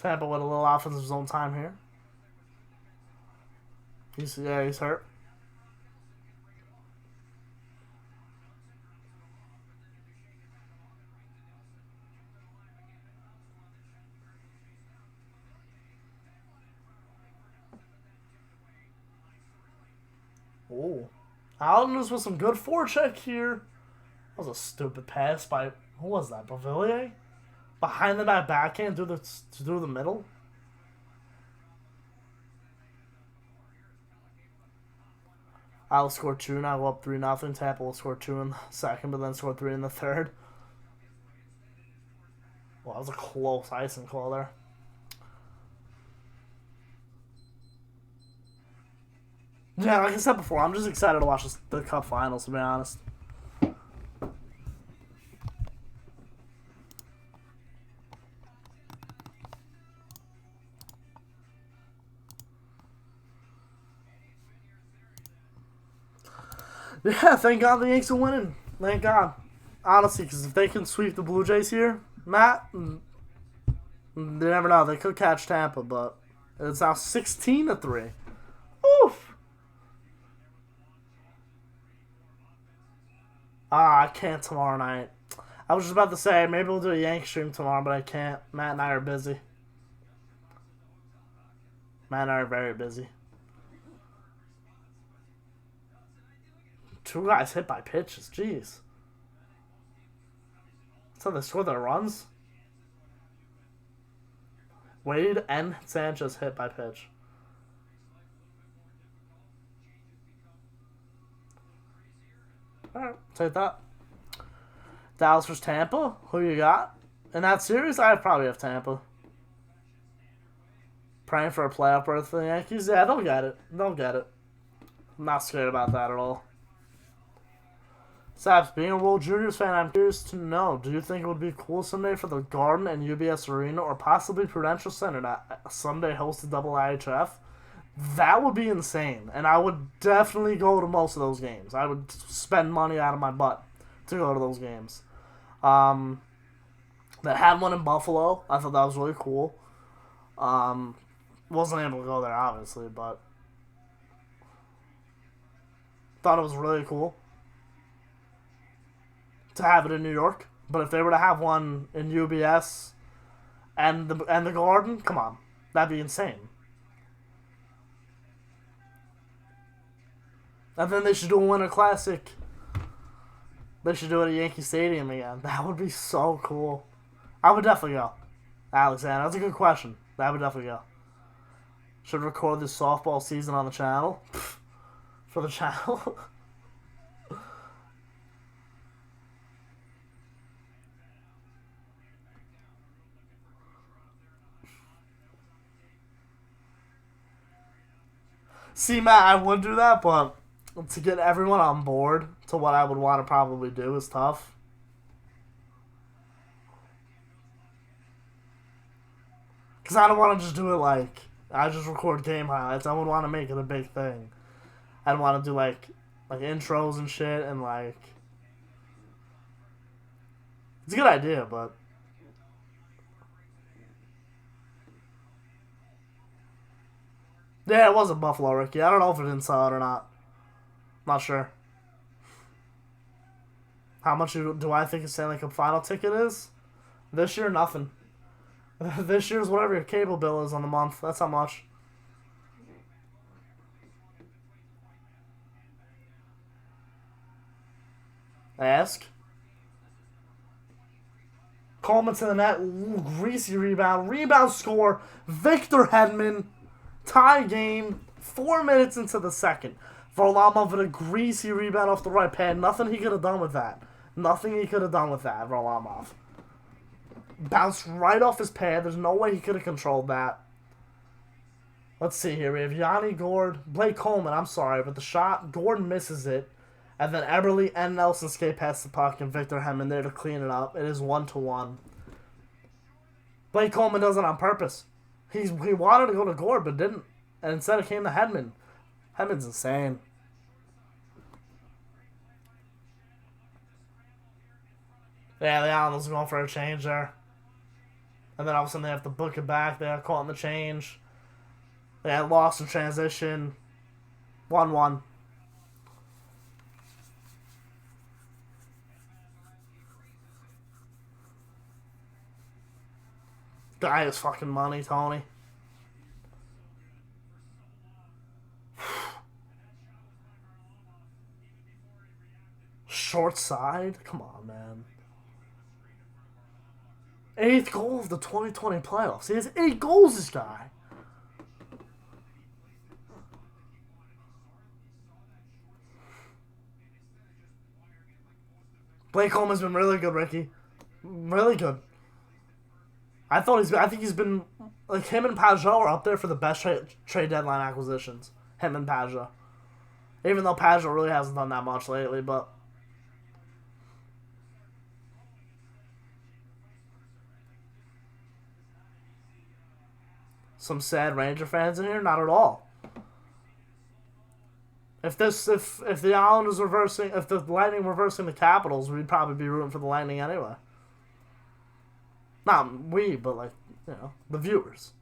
Tampa with a little offensive zone time here. He's hurt. Oh. Islanders with some good forecheck here. That was a stupid pass by... Who was that? Bavillier? Behind the net backhand through the middle. I'll score 2 now, go up 3-0. Tampa will score 2 in the second, but then score 3 in the third. Well, that was a close icing call there. Yeah, like I said before, I'm just excited to watch the Cup Finals, to be honest. Yeah, thank God the Yanks are winning. Thank God. Honestly, because if they can sweep the Blue Jays here, Matt, they never know. They could catch Tampa, but it's now 16-3. Oof. I can't tomorrow night. I was just about to say, maybe we'll do a Yankee stream tomorrow, but I can't. Matt and I are busy. Matt and I are very busy. Two guys hit by pitches. Jeez. So they score their runs? Wade and Sanchez hit by pitch. Alright, take that. Dallas vs. Tampa. Who you got? In that series, I'd probably have Tampa. Praying for a playoff berth for the Yankees? Yeah, they'll get it. They'll get it. I'm not scared about that at all. Saps, being a World Juniors fan, I'm curious to know, do you think it would be cool someday for the Garden and UBS Arena or possibly Prudential Center to someday host a double IHF? That would be insane, and I would definitely go to most of those games. I would spend money out of my butt to go to those games. They had one in Buffalo. I thought that was really cool. Wasn't able to go there, obviously, but thought it was really cool to have it in New York. But if they were to have one in UBS and the Garden, come on, that'd be insane. And then they should do a Winter Classic. They should do it at Yankee Stadium again. That would be so cool. I would definitely go. Alexander, that's a good question. I would definitely go. Should record this softball season on the channel. For the channel. See, Matt, I would do that, but to get everyone on board to what I would want to probably do is tough. Because I don't want to just do it like, I just record game highlights. I would want to make it a big thing. I'd want to do like intros and shit, and like, it's a good idea, but yeah, it was a Buffalo Ricky. I don't know if it didn't sell it or not. Not sure. How much do I think a Stanley Cup final ticket is? This year, nothing. This year's whatever your cable bill is on the month. That's how much. Ask. Coleman to the net. Ooh, greasy rebound. Rebound score. Victor Hedman. Tie game. 4 minutes into the second. Varlamov with a greasy rebound off the right pad. Nothing he could have done with that. Nothing he could have done with that, Varlamov. Bounced right off his pad. There's no way he could have controlled that. Let's see here. We have Yanni Gord. Blake Coleman, I'm sorry, but the shot, Gord misses it. And then Eberle and Nelson skate past the puck, and Victor Hedman there to clean it up. It is 1-1. Blake Coleman does it on purpose. He wanted to go to Gord, but didn't. And instead it came to Hedman. Hedman's insane. Yeah, the Islanders are going for a change there. And then all of a sudden they have to book it back. They got caught in the change. They had lost in transition. 1-1. Guy is fucking money, Tony. Short side? Come on, man. 8th goal of the 2020 playoffs. He has 8 goals, this guy. Blake Coleman's been really good, Ricky. Really good. I think he's been, like, him and Pajot are up there for the best trade deadline acquisitions. Him and Pajot. Even though Pajot really hasn't done that much lately, but some sad Ranger fans in here? Not at all. If the Islanders reversing, if the Lightning reversing the Capitals, we'd probably be rooting for the Lightning anyway. Not we, but like, the viewers.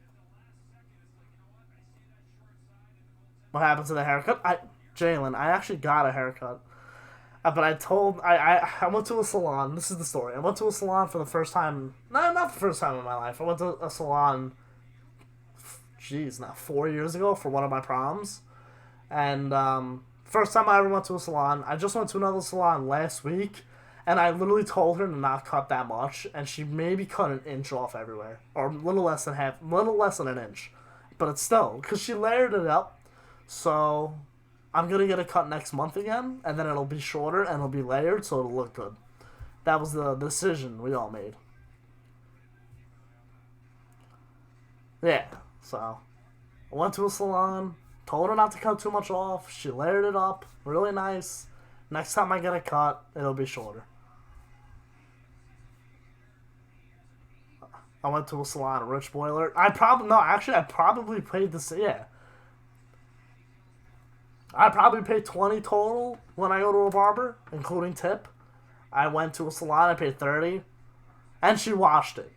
What happened to the haircut? Jalen, I actually got a haircut. But I went to a salon. This is the story. I went to a salon for the first time. No, not the first time in my life. I went to a salon, not 4 years ago for one of my proms. And first time I ever went to a salon. I just went to another salon last week. And I literally told her to not cut that much. And she maybe cut an inch off everywhere. Or a little less than an inch. But it's still, because she layered it up. So I'm going to get a cut next month again, and then it'll be shorter and it'll be layered, so it'll look good. That was the decision we all made. Yeah, so I went to a salon, told her not to cut too much off. She layered it up, really nice. Next time I get a cut, it'll be shorter. I went to a salon, Rich Boiler. I probably paid the same. Yeah. I probably paid $20 total when I go to a barber, including tip. I went to a salon, I paid $30, and she washed it.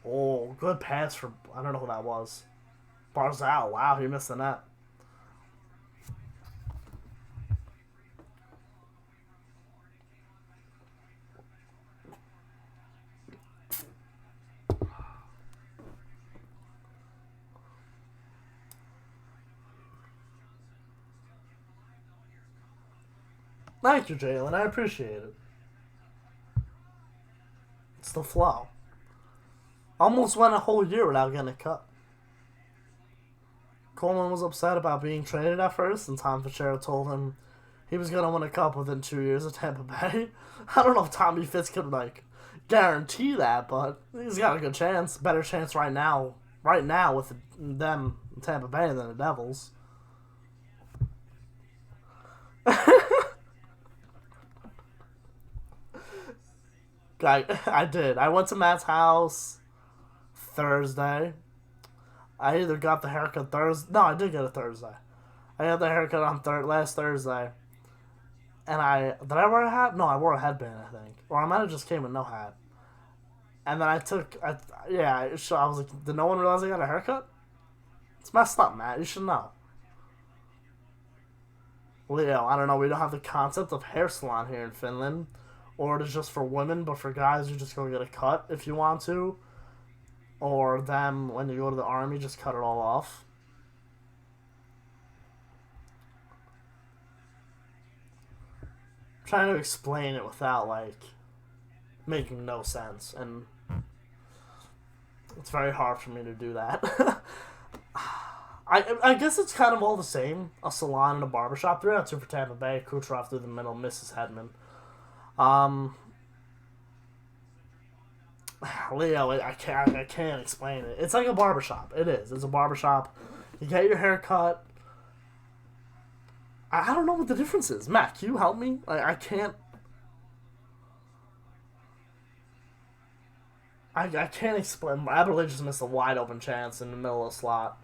Oh, good pass for, I don't know who that was. Barzal, wow, he missed the net. Thank you, Jalen. I appreciate it. It's the flow. Almost went a whole year without getting a cut. Coleman was upset about being traded at first, and Tom Fitzgerald told him he was going to win a cup within 2 years of Tampa Bay. I don't know if Tommy Fitz could, guarantee that, but he's got a good chance. Better chance right now with them in Tampa Bay than the Devils. I did. I went to Matt's house Thursday. I either got the haircut Thursday. No, I did get it Thursday. I got the haircut on last Thursday. And did I wear a hat? No, I wore a headband, I think. Or I might have just came with no hat. And then I was like, did no one realize I got a haircut? It's messed up, Matt. You should know. Leo, I don't know. We don't have the concept of hair salon here in Finland. Or it is just for women, but for guys, you just go get a cut if you want to. Or them, when you go to the army, just cut it all off. I'm trying to explain it without, making no sense. And it's very hard for me to do that. I guess it's kind of all the same. A salon and a barbershop. 3-2 for Tampa Bay. Kucherov through the middle, misses Hedman. Leo, I can't explain it. It's like a barbershop. It is. It's a barbershop. You get your hair cut. I don't know what the difference is. Matt, can you help me? I can't. I can't explain. Aberley just missed a wide open chance in the middle of the slot.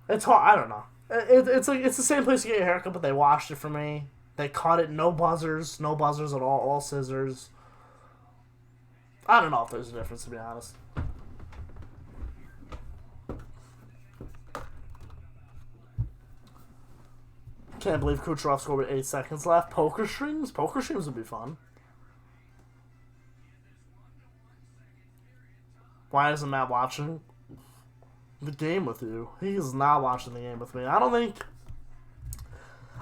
It's hard. I don't know. It's the same place to get your haircut, but they washed it for me. They caught it, no buzzers at all scissors. I don't know if there's a difference, to be honest. Can't believe Kucherov scored with 8 seconds left. Poker streams? Poker streams would be fun. Why isn't Matt watching the game with you? He is not watching the game with me. I don't think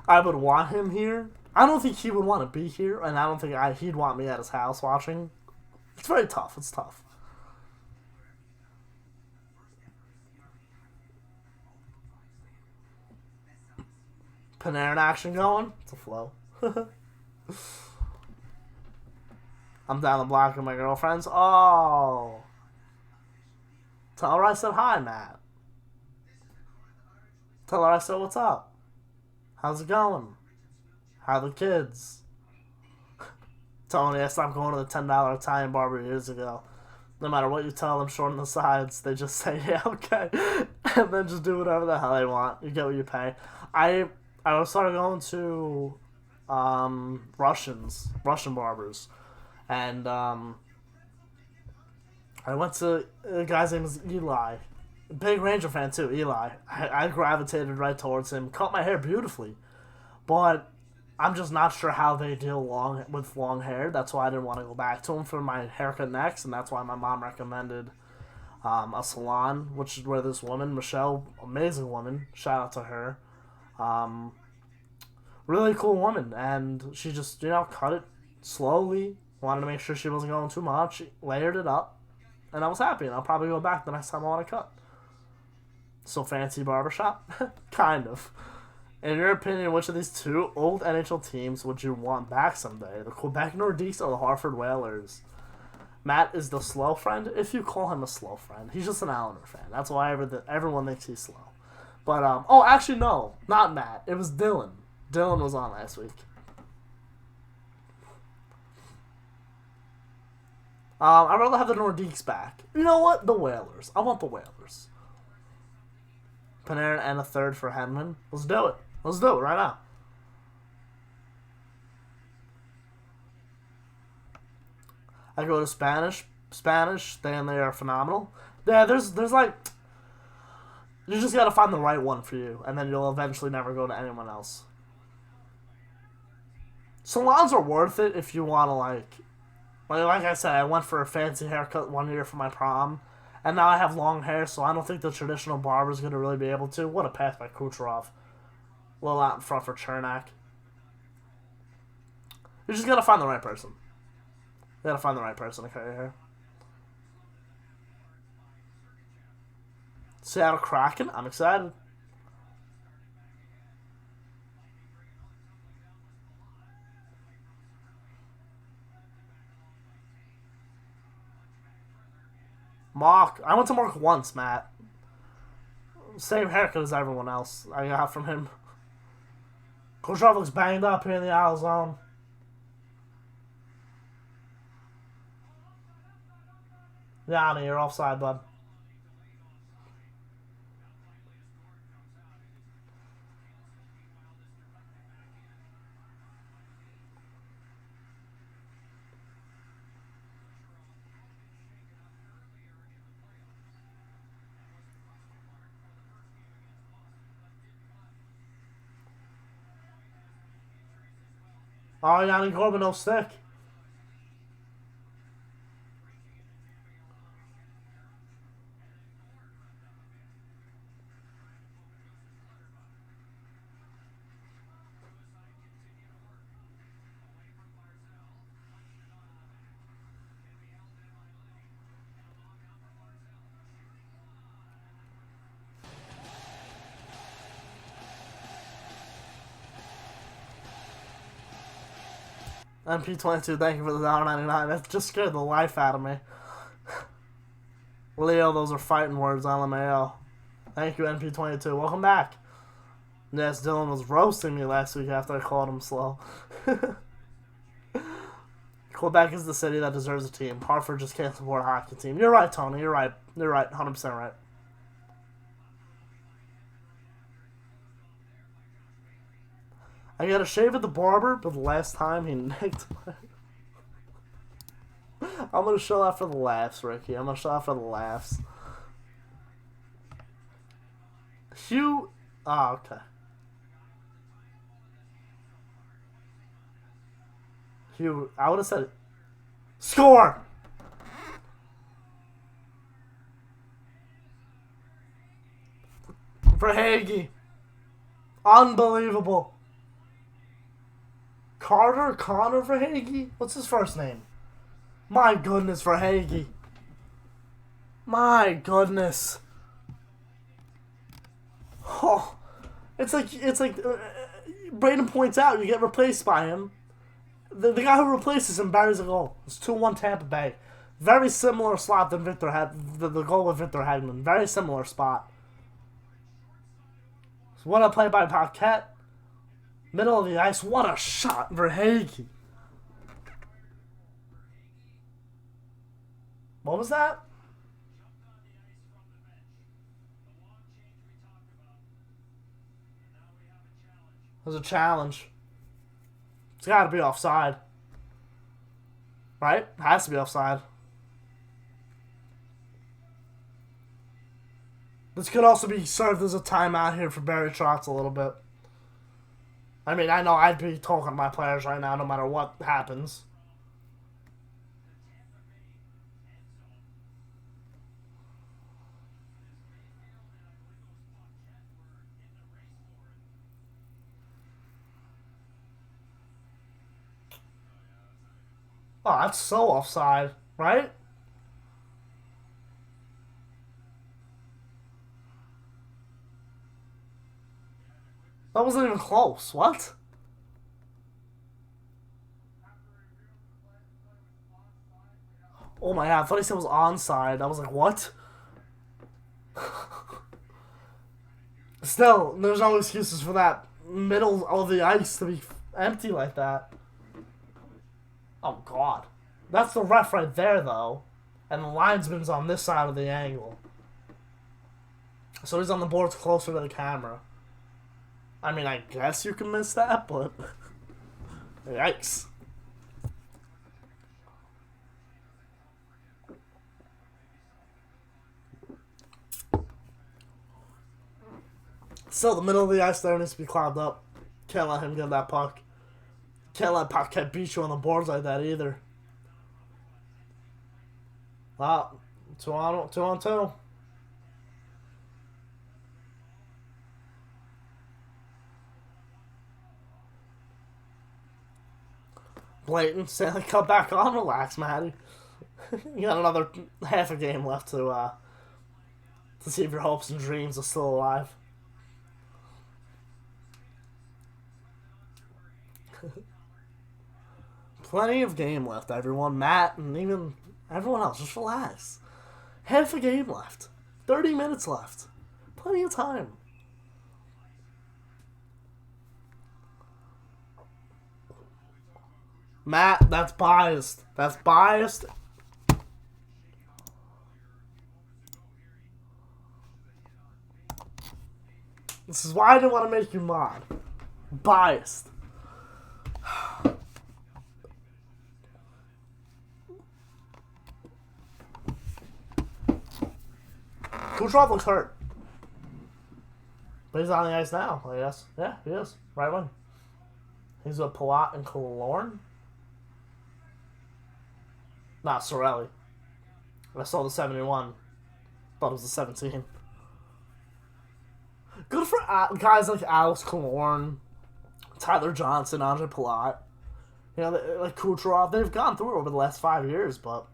I would want him here. I don't think he would want to be here, and I don't think he'd want me at his house watching. It's very tough. It's tough. Panarin action going. It's a flow. I'm down the block with my girlfriends. Oh. Tell her I said hi, Matt. Tell her I said what's up. How's it going? How are the kids? Tony, I stopped going to the $10 Italian barber years ago. No matter what you tell them, shorten the sides, they just say, yeah, okay. And then just do whatever the hell they want. You get what you pay. I started going to Russian barbers. And I went to a guy's name is Eli. Big Ranger fan too, Eli. I gravitated right towards him. Cut my hair beautifully. But I'm just not sure how they deal with long hair. That's why I didn't want to go back to him for my haircut next, and that's why my mom recommended a salon, which is where this woman, Michelle, amazing woman, shout out to her, really cool woman, and she just, cut it slowly, wanted to make sure she wasn't going too much, layered it up, and I was happy, and I'll probably go back the next time I want to cut. So fancy barbershop? Kind of. In your opinion, which of these two old NHL teams would you want back someday? The Quebec Nordiques or the Hartford Whalers? Matt is the slow friend, if you call him a slow friend. He's just an Islander fan. That's why everyone thinks he's slow. But, actually, no. Not Matt. It was Dylan. Dylan was on last week. I'd rather have the Nordiques back. You know what? The Whalers. I want the Whalers. Panarin and a third for Hedman. Let's do it. Let's do it right now. I go to Spanish. They are phenomenal. Yeah, there's like, you just gotta find the right one for you, and then you'll eventually never go to anyone else. Salons are worth it if you want to like I said, I went for a fancy haircut one year for my prom, and now I have long hair, so I don't think the traditional barber's gonna really be able to. What a pass by Kucherov. A little out in front for Chernak. You just gotta find the right person. You gotta find the right person to cut your hair. Seattle Kraken? I'm excited. Mark. I went to Mark once, Matt. Same haircut as everyone else I got from him. Kucherov looks banged up here in the aisle zone. Yanni, you're offside, bud. Oh, Yanni Corbin, no stick. MP22, thank you for the $1.99. That just scared the life out of me. Leo, those are fighting words, LMAO. Thank you, MP22. Welcome back. Yes, Dylan was roasting me last week after I called him slow. Quebec is the city that deserves a team. Hartford just can't support a hockey team. You're right, Tony. You're right. You're right. 100% right. I got a shave at the barber, but the last time he nicked my... I'm going to show that for the laughs, Ricky. I'm going to show that for the laughs. Hugh... Oh, okay. Hugh... I would have said... Score! For Hagee. Unbelievable. Connor for Hagee? What's his first name? My goodness, for Hagee. My goodness. Oh, it's like Braden points out, you get replaced by him. The guy who replaces him buries a goal. It's 2-1 Tampa Bay. Very similar slot than Victor had the goal with Victor Hagman. Very similar spot. So what a play by Paquette. Middle of the ice. What a shot for Hagee. What was that? There's a challenge. It's got to be offside. Right? Has to be offside. This could also be served as a timeout here for Barry Trotz a little bit. I mean, I know I'd be talking to my players right now no matter what happens. Oh, that's so offside, right? That wasn't even close. What? Oh my god, I thought he said it was onside. I was like, what? Still, there's no excuses for that middle of the ice to be empty like that. Oh god. That's the ref right there, though. And the linesman's on this side of the angle. So he's on the boards closer to the camera. I mean, I guess you can miss that, but... Yikes. Still, the middle of the ice there needs to be clogged up. Can't let him get that puck. Can't let Paquette beat you on the boards like that either. Ah, 2-on-2. Blatant Stanley Cup back on. Relax, Matty. You got another half a game left to see if your hopes and dreams are still alive. Plenty of game left, everyone. Matt and even everyone else, just relax. Half a game left. 30 minutes left. Plenty of time. Matt, that's biased. That's biased. This is why I didn't want to make you mod. Biased. Kucherov looks hurt. But he's on the ice now, I guess. Yeah, he is. Right wing. He's with Palat and Killorn. Not Sorelli. I saw the 71. Thought it was the 17. Good for guys like Alex Killorn, Tyler Johnson, Andre Palat. You know, like Kucherov. They've gone through it over the last 5 years, but...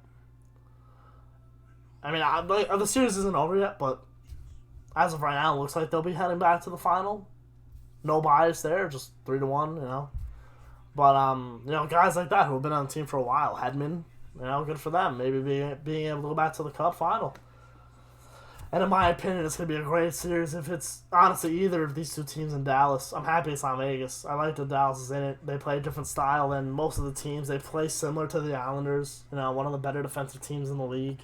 I mean, the series isn't over yet, but as of right now, it looks like they'll be heading back to the final. No bias there, just 3-1, you know. But, you know, guys like that who have been on the team for a while, Hedman, you know, good for them. Maybe being able to go back to the Cup final. And in my opinion, it's going to be a great series if it's, honestly, either of these two teams in Dallas. I'm happy it's not Vegas. I like that Dallas is in it. They play a different style than most of the teams. They play similar to the Islanders, you know, one of the better defensive teams in the league.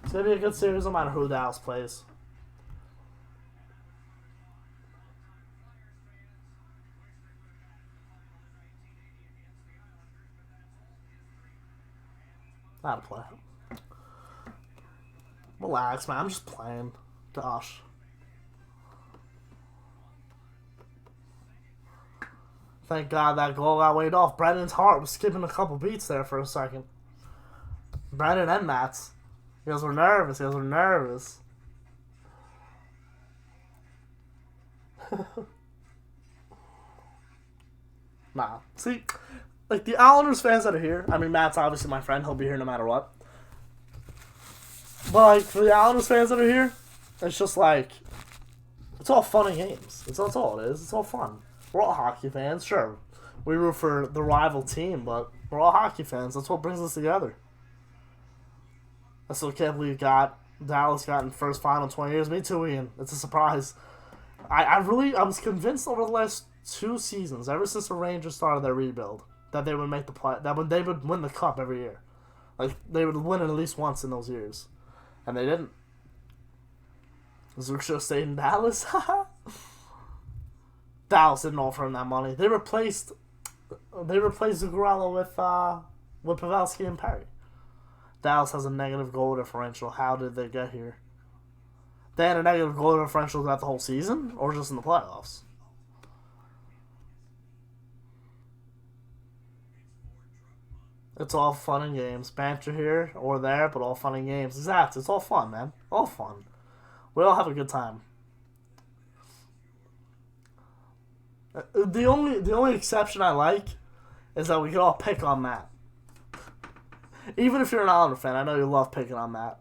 It's going to be a good series no matter who Dallas plays. Not a play. Relax, man. I'm just playing. Gosh. Thank God that goal got weighed off. Brendan's heart was skipping a couple beats there for a second. Brendan and Matt's. You guys were nervous. You guys were nervous. Nah. See, like the Islanders fans that are here, I mean, Matt's obviously my friend. He'll be here no matter what. But, like, for the Islanders fans that are here, it's just like, it's all fun and games. That's all it is. It's all fun. We're all hockey fans, sure. We root for the rival team, but we're all hockey fans. That's what brings us together. I still can't believe Dallas got in first final in 20 years. Me too, Ian. It's a surprise. I was convinced over the last 2 seasons, ever since the Rangers started their rebuild, that they would make the play, that they would win the Cup every year. Like, they would win it at least once in those years. And they didn't. Zook should have stayed in Dallas. Dallas didn't offer him that money. They replaced Zuccarello with Pavelski and Perry. Dallas has a negative goal differential. How did they get here? They had a negative goal differential throughout the whole season, or just in the playoffs? It's all fun and games. Banter here or there, but all fun and games. Exactly. It's all fun, man. All fun. We all have a good time. The only exception I like is that we can all pick on Matt. Even if you're an Islander fan, I know you love picking on Matt.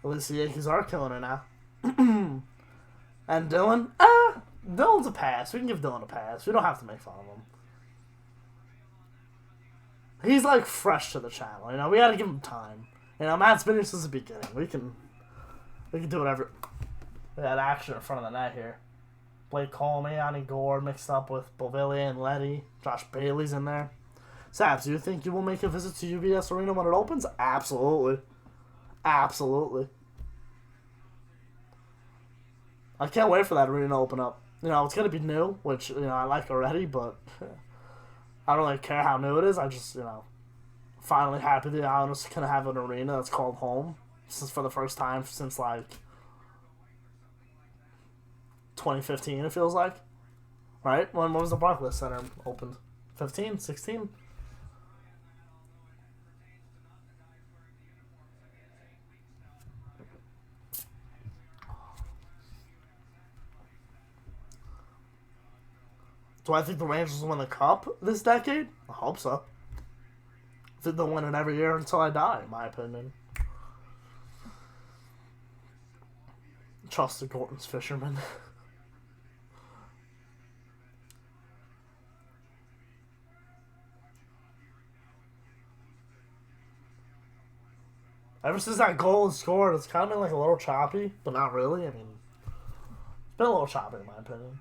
At least the Yankees are killing it now. And Dylan? Dylan's a pass. We can give Dylan a pass. We don't have to make fun of him. He's like fresh to the channel, you know. We gotta give him time. You know, Matt's been here since the beginning. We can do whatever. We had action in front of the net here. Blake Coleman, Yanni Gore mixed up with Bovillier and Letty. Josh Bailey's in there. Saps, do you think you will make a visit to UBS Arena when it opens? Absolutely. Absolutely. I can't wait for that arena to open up. You know, it's going to be new, which, you know, I like already, but I don't really care how new it is. I just, you know, finally happy the Islanders can have an arena that's called home. Since for the first time since, like, 2015, it feels like. Right? When was the Barclays Center opened? 15? 16? Do I think the Rangers will win the Cup this decade? I hope so. I think they'll win it every year until I die, in my opinion. Trust the Gorton's fisherman. Ever since that goal was scored, it's kind of been like a little choppy, but not really. I mean, it's been a little choppy in my opinion.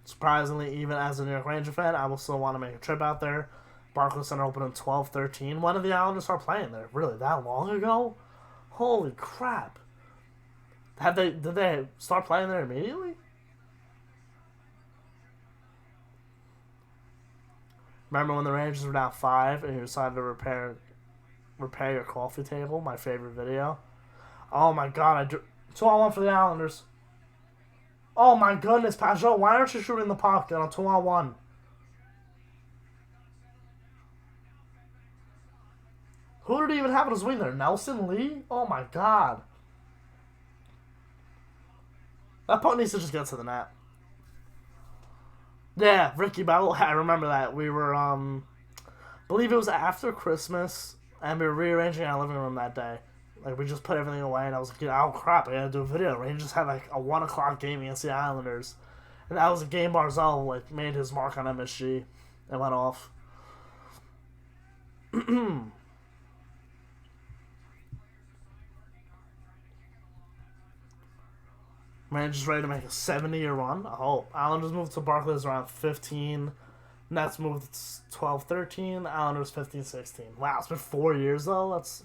Surprisingly, even as a New York Ranger fan, I will still want to make a trip out there. Barclays Center opened in 12-13. When did the Islanders start playing there? Really, that long ago? Holy crap. Did they start playing there immediately? Remember when the Rangers were down 5 and you decided to repair your coffee table? My favorite video. Oh my god, 2-on-1 for the Islanders. Oh my goodness, Pajot, why aren't you shooting the puck on a 2-on-1? Who did he even have in his wing there? Nelson Lee? Oh my god. That puck needs to just get to the net. Yeah, Ricky Bell, I remember that. We were, I believe it was after Christmas, and we were rearranging our living room that day. Like, we just put everything away, and I was like, oh crap, I gotta do a video. Rangers had like a 1 o'clock game against the Islanders. And that was a game Barzal, like, made his mark on MSG and went off. Rangers ready to make a 70-year run. Oh, Islanders moved to Barclays around 15. Nets moved to 12-13. Islanders 15-16. Wow, it's been 4 years, though. That's...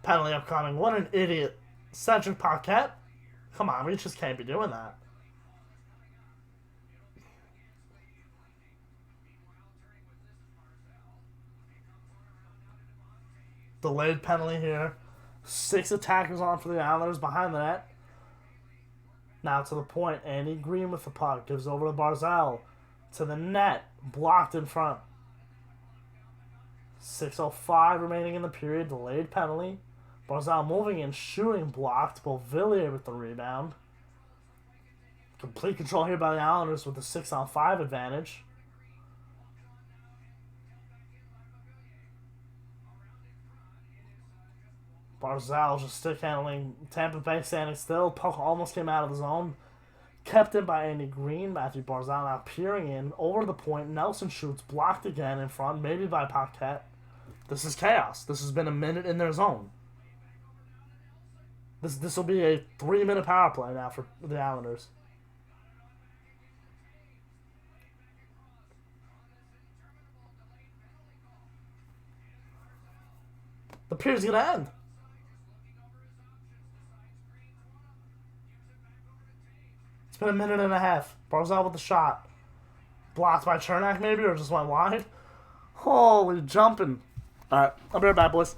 Penalty upcoming. What an idiot. Cedric Paquette? Come on, we just can't be doing that. Delayed penalty here. 6 attackers on for the Islanders behind the net. Now to the point. Andy Green with the puck. Gives over to Barzal. to the net, blocked in front. 6:05 remaining in the period, delayed penalty. Barzal moving in, shooting, blocked. Beauvillier with the rebound. Complete control here by the Islanders with the 6-on-5 advantage. Barzal just stick handling. Tampa Bay standing still. Puck almost came out of the zone. Kept in by Andy Green. Matthew Barzal now peering in. Over the point. Nelson shoots. Blocked again in front. Maybe by Paquette. This is chaos. This has been a minute in their zone. This will be a 3-minute power play now for the Islanders. The period's going to end. It's been a minute and a half. Barzal with the shot. Blocked by Chernak maybe, or just went wide. Holy jumping. Alright, I'll be right back, boys.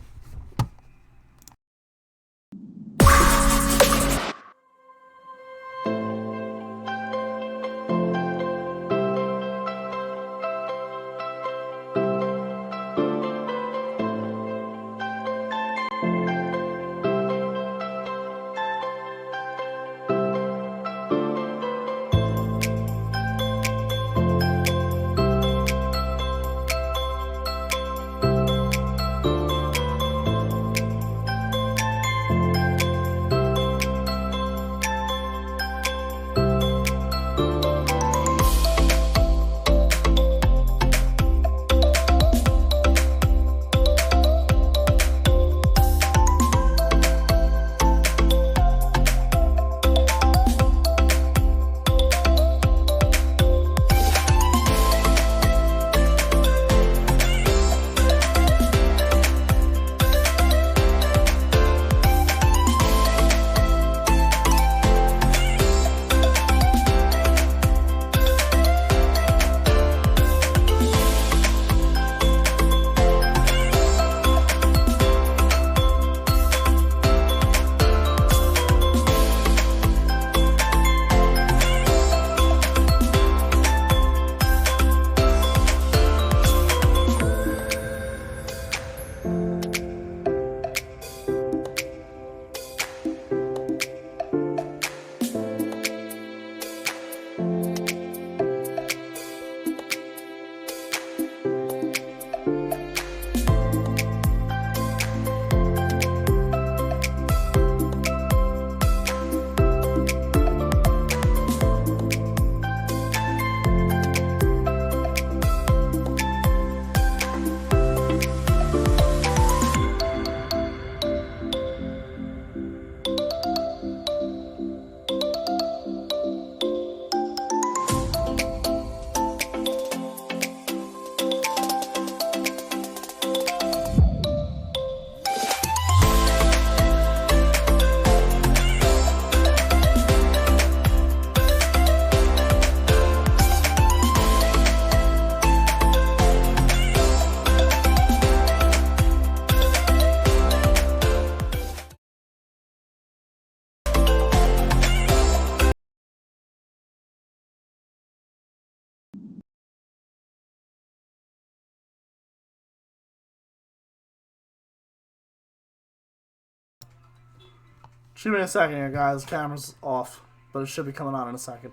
Shoot me a second here, guys. Camera's off, but it should be coming on in a second.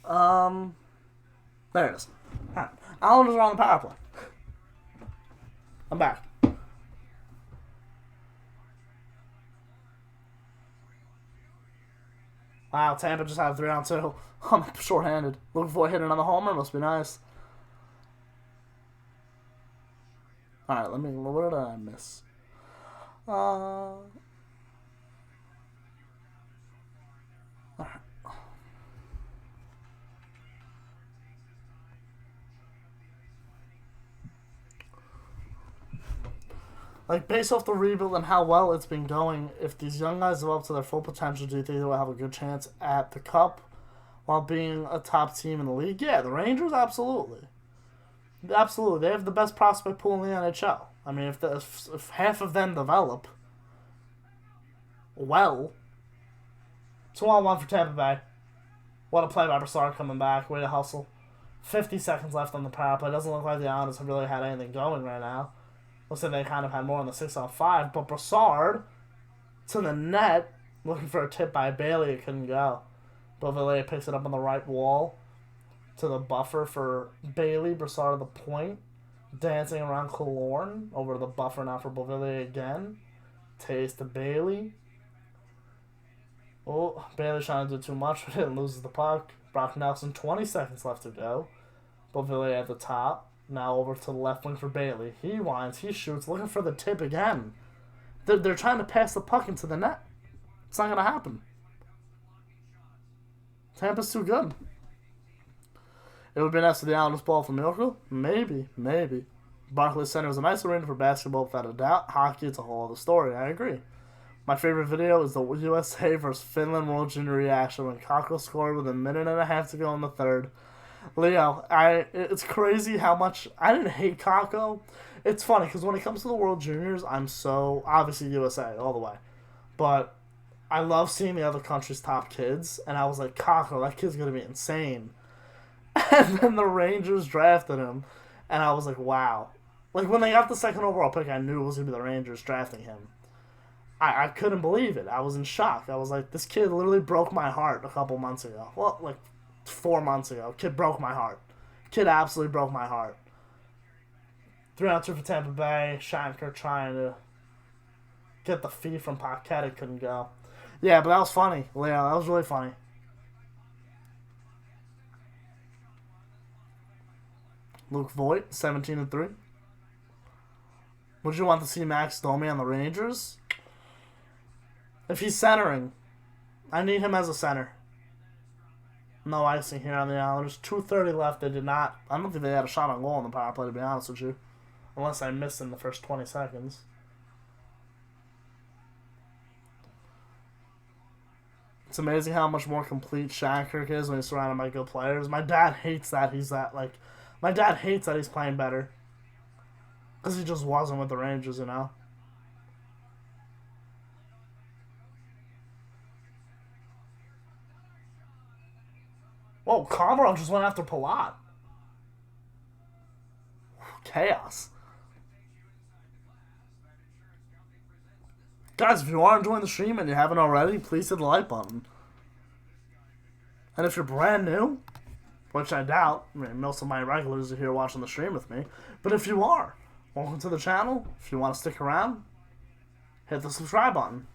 There it is. Right. Islanders are on the power play. I'm back. Wow, Tampa just had a 3-on-2. I'm short-handed. Looking for a hit another homer. Must be nice. Alright, let me... What did I miss? Like, based off the rebuild and how well it's been going, if these young guys live up to their full potential, do you think they will have a good chance at the Cup while being a top team in the league? Yeah, the Rangers, absolutely. Absolutely. They have the best prospect pool in the NHL. I mean, if half of them develop well, 2-on-1 for Tampa Bay. What a play by Brassard coming back. Way to hustle. 50 seconds left on the power play. Doesn't look like the Islanders have really had anything going right now. Looks like they kind of had more on the 6-on-5. But Brassard to the net, looking for a tip by Bailey. It couldn't go. Beauvillier picks it up on the right wall to the buffer for Bailey. Brassard to the point. Dancing around Killorn. Over to the buffer now for Beauvillier again. Taste to Bailey. Oh, Bailey trying to do too much, but it loses the puck. Brock Nelson, 20 seconds left to go. Beauvillier at the top. Now over to the left wing for Bailey. He winds, he shoots, looking for the tip again. They're trying to pass the puck into the net. It's not going to happen. Tampa's too good. It would be nice for the Islanders ball for Miracle? Maybe. Barclays Center is a nice arena for basketball without a doubt. Hockey, it's a whole other story. I agree. My favorite video is the USA vs. Finland World Junior reaction when Kakko scored with a minute and a half to go in the third. Leo, it's crazy how much I didn't hate Kakko. It's funny because when it comes to the World Juniors, I'm so obviously USA all the way, but I love seeing the other country's top kids, and I was like, Kakko, that kid's gonna be insane. And then the Rangers drafted him, and I was like, wow. Like when they got the second overall pick, I knew it was gonna be the Rangers drafting him. I couldn't believe it. I was in shock. I was like, this kid literally broke my heart a couple months ago. Well, like 4 months ago. Kid broke my heart. Kid absolutely broke my heart. 3-2 for Tampa Bay. Shattenkirk trying to get the feed from Paquette. It couldn't go. Yeah, but that was funny, Leo. That was really funny. Luke Voigt, 17-3. Would you want to see Max Domi on the Rangers? If he's centering, I need him as a center. No icing here on the Islanders. 2:30 left. They did not. I don't think they had a shot on goal in the power play, to be honest with you. Unless I missed in the first 20 seconds. It's amazing how much more complete Shattenkirk is when he's surrounded by good players. My dad hates that he's that, like... My dad hates that he's playing better. Because he just wasn't with the Rangers, you know? Whoa, Comro just went after Palat. Chaos. Guys, if you are enjoying the stream and you haven't already, please hit the like button. And if you're brand new, which I doubt, I mean, most of my regulars are here watching the stream with me, but if you are, welcome to the channel. If you want to stick around, hit the subscribe button.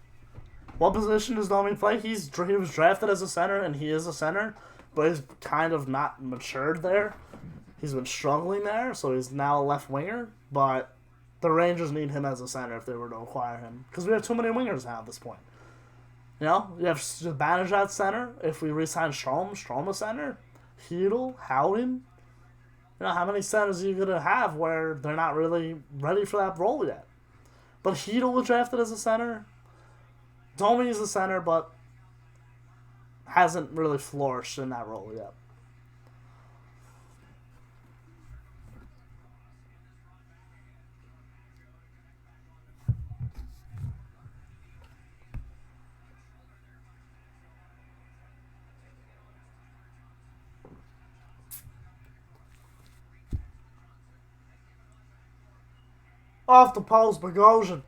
What position does Domi play? He was drafted as a center, and he is a center, but he's kind of not matured there. He's been struggling there, so he's now a left winger, but the Rangers need him as a center if they were to acquire him, because we have too many wingers now at this point. You know, you have Zibanejad center. If we re-sign Strome a center. Hedel, Howden. You know, how many centers are you going to have where they're not really ready for that role yet? But Hedel was drafted as a center. Domi is a center, but hasn't really flourished in that role yet. Off the post, Bogosian.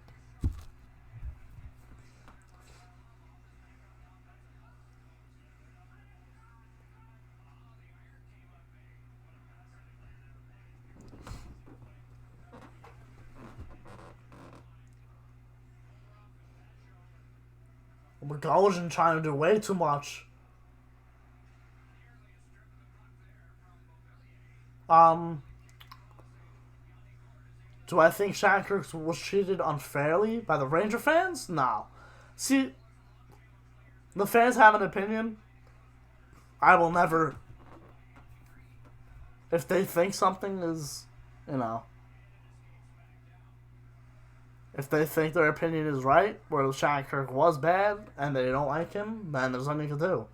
Bogosian trying to do way too much. Do I think Shattenkirk was treated unfairly by the Ranger fans? No. See, the fans have an opinion. I will never... If they think something is, you know... If they think their opinion is right, where Shattenkirk was bad, and they don't like him, then there's nothing to do.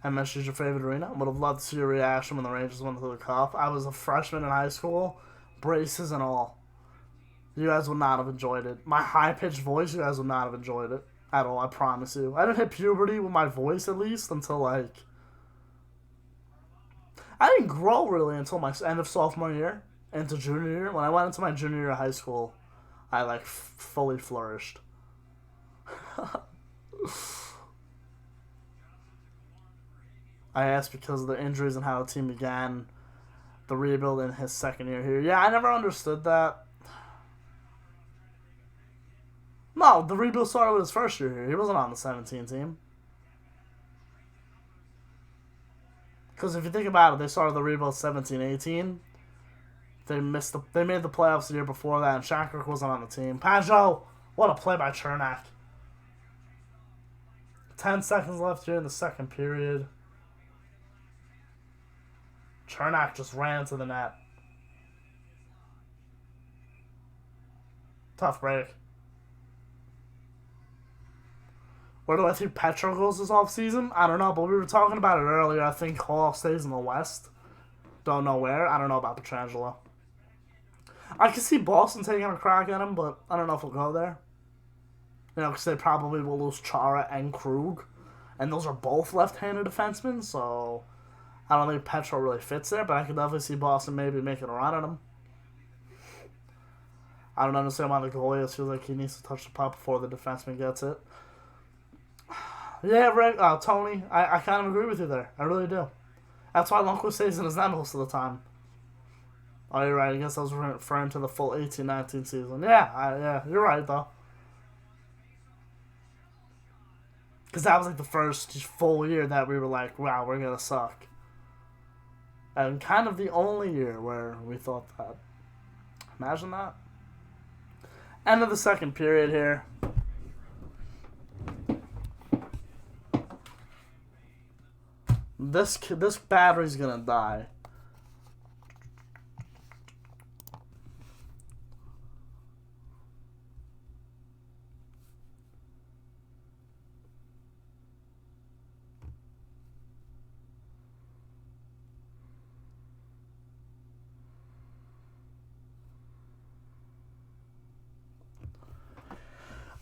MS is your favorite arena. Would have loved to see your reaction when the Rangers went to the Cup. I was a freshman in high school, braces and all. You guys would not have enjoyed it. My high-pitched voice, you guys would not have enjoyed it. at all, I promise you. I didn't hit puberty with my voice, at least, until, like... I didn't grow, really, until my end of sophomore year, into junior year. When I went into my junior year of high school, I, like, fully flourished. I asked because of the injuries and how the team began the rebuild in his second year here. Yeah, I never understood that. No, the rebuild started with his first year here. He wasn't on the 17 team. Because if you think about it, they started the rebuild 17-18. They made the playoffs the year before that, and Shankirk wasn't on the team. Pajot, what a play by Chernak. 10 seconds left here in the second period. Chernak just ran into the net. Tough break. Where do I think Petro goes this offseason? I don't know, but we were talking about it earlier. I think Hall stays in the West. Don't know where. I don't know about Pietrangelo. I could see Boston taking a crack at him, but I don't know if he'll go there. You know, because they probably will lose Chara and Krug. And those are both left-handed defensemen, so I don't think Petro really fits there, but I could definitely see Boston maybe making a run at him. I don't understand why the goalie feels like he needs to touch the puck before the defenseman gets it. Yeah, Rick, Tony, I kind of agree with you there. I really do. That's why Lundqvist stays in his net most of the time. Oh, you're right. I guess I was referring to the full 18-19 season. Yeah, you're right, though. Because that was like the first full year that we were like, wow, we're going to suck. And kind of the only year where we thought that. Imagine that. End of the second period here. This battery's gonna die.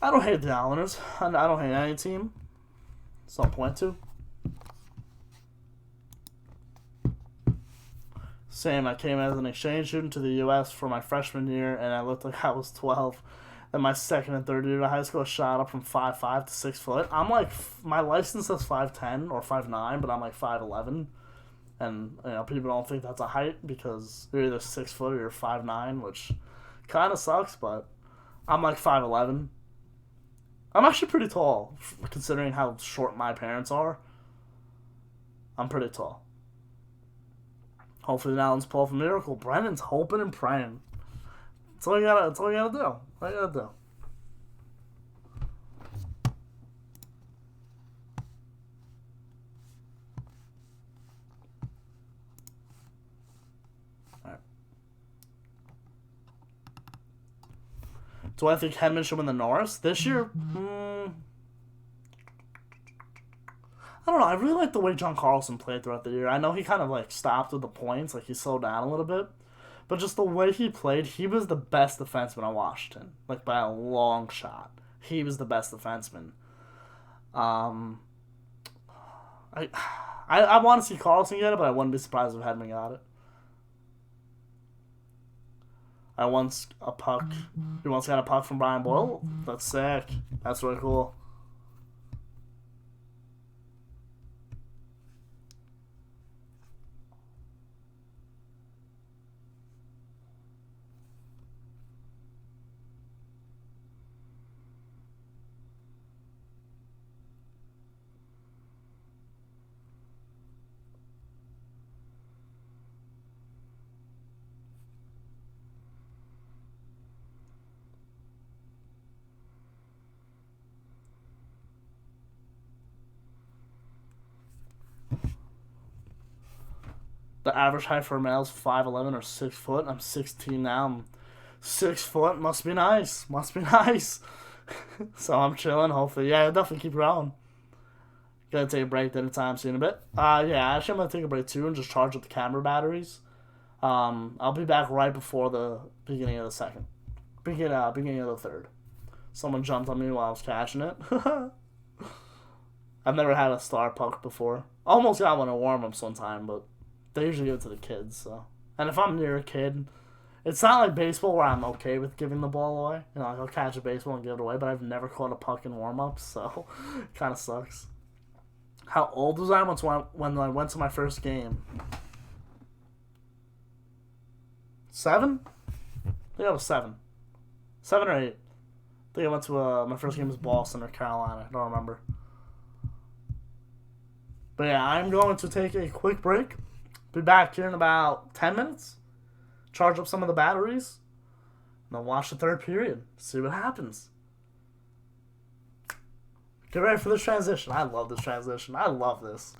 I don't hate the Islanders. I don't hate any team. There's no point to. Same, I came as an exchange student to the U.S. for my freshman year, and I looked like I was 12. Then my second and third year of high school, I shot up from 5'5" to 6 foot. I'm like, my license says 5'10" or 5'9", but I'm like 5'11". And, you know, people don't think that's a height because you're either 6 foot or you're 5'9", which kind of sucks, but I'm like 5'11". I'm actually pretty tall, considering how short my parents are. I'm pretty tall. Hopefully the Islanders pull off a miracle. Brennan's hoping and praying. That's all you gotta do. All you gotta do. Alright. Do I think Hedman should win the Norris this year? I don't know. I really like the way John Carlson played throughout the year. I know he kind of like stopped with the points, like he slowed down a little bit, but just the way he played, he was the best defenseman on Washington, like by a long shot. He was the best defenseman. I want to see Carlson get it, but I wouldn't be surprised if Hedman got it. He once got a puck from Brian Boyle. That's sick. That's really cool. The average height for a male is 5'11" or 6 foot. I'm 16 now. I'm 6 foot. Must be nice. So I'm chilling, hopefully. Yeah, I'll definitely keep growing. Gonna take a break anytime soon a bit. Yeah, actually I'm gonna take a break too and just charge up the camera batteries. I'll be back right before the beginning of the second. Beginning of the third. Someone jumped on me while I was catching it. I've never had a star puck before. Almost got one at warm-ups one time, but they usually give it to the kids, so. And if I'm near a kid, it's not like baseball where I'm okay with giving the ball away. You know, like I'll catch a baseball and give it away, but I've never caught a puck in warm-ups, so it kind of sucks. How old was I when I went to my first game? 7? I think I was 7. 7 or 8. I think I went to my first game was Boston or Carolina. I don't remember. But yeah, I'm going to take a quick break. Be back here in about 10 minutes. Charge up some of the batteries. And then watch the third period. See what happens. Get ready for this transition. I love this transition. I love this.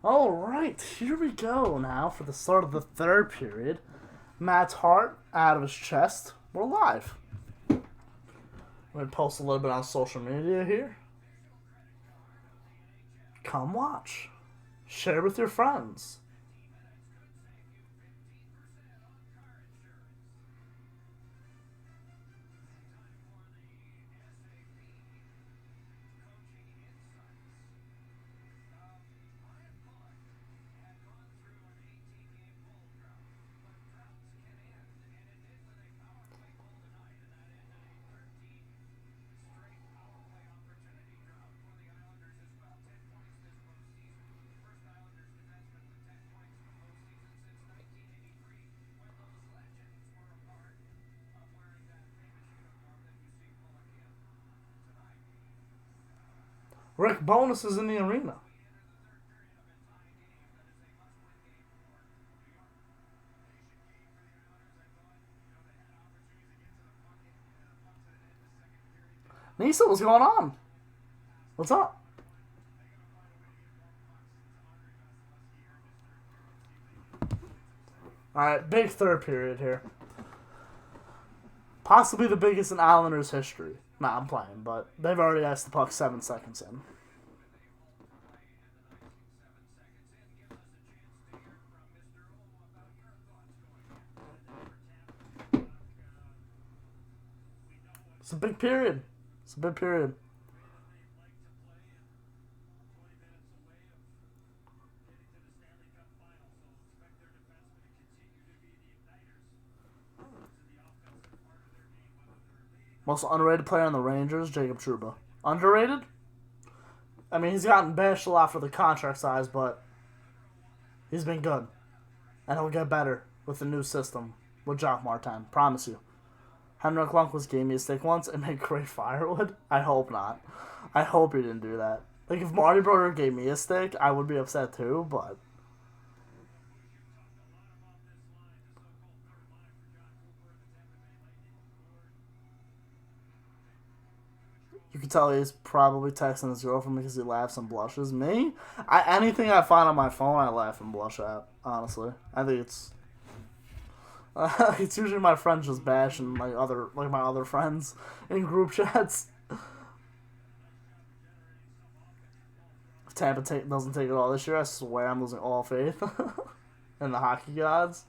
All right, here we go now for the start of the third period. Matt's heart out of his chest. We're live. I'm going to post a little bit on social media here. Come watch. Share with your friends. Rick Bonus is in the arena. Nisa, what's going on? What's up? Alright, big third period here. Possibly the biggest in Islanders history. Nah, I'm playing, but they've already asked the puck 7 seconds in. It's a big period. It's a big period. Most underrated player on the Rangers, Jacob Trouba. Underrated? I mean, he's gotten bashed a lot for the contract size, but he's been good. And he'll get better with the new system with Jacques Martin. Promise you. Henrik Lundqvist gave me a stick once and made great firewood. I hope not. I hope he didn't do that. Like, if Marty Brodeur gave me a stick, I would be upset too, but... You can tell he's probably texting his girlfriend because he laughs and blushes. Me? Anything I find on my phone, I laugh and blush at, honestly. I think it's... it's usually my friends just bashing my other friends in group chats. If Tampa doesn't take it all this year, I swear I'm losing all faith in the hockey gods.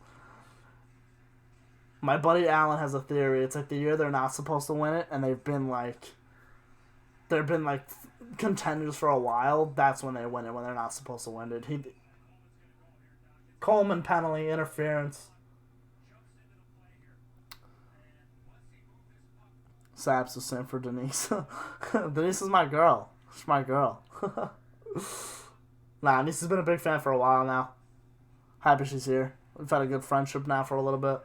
My buddy Alan has a theory. It's like the year they're not supposed to win it, and they've been like contenders for a while. That's when they win it, when they're not supposed to win it. Coleman penalty, interference. Saps the same for Denise. Denise is my girl. She's my girl. Nah, Denise has been a big fan for a while now. Happy she's here. We've had a good friendship now for a little bit.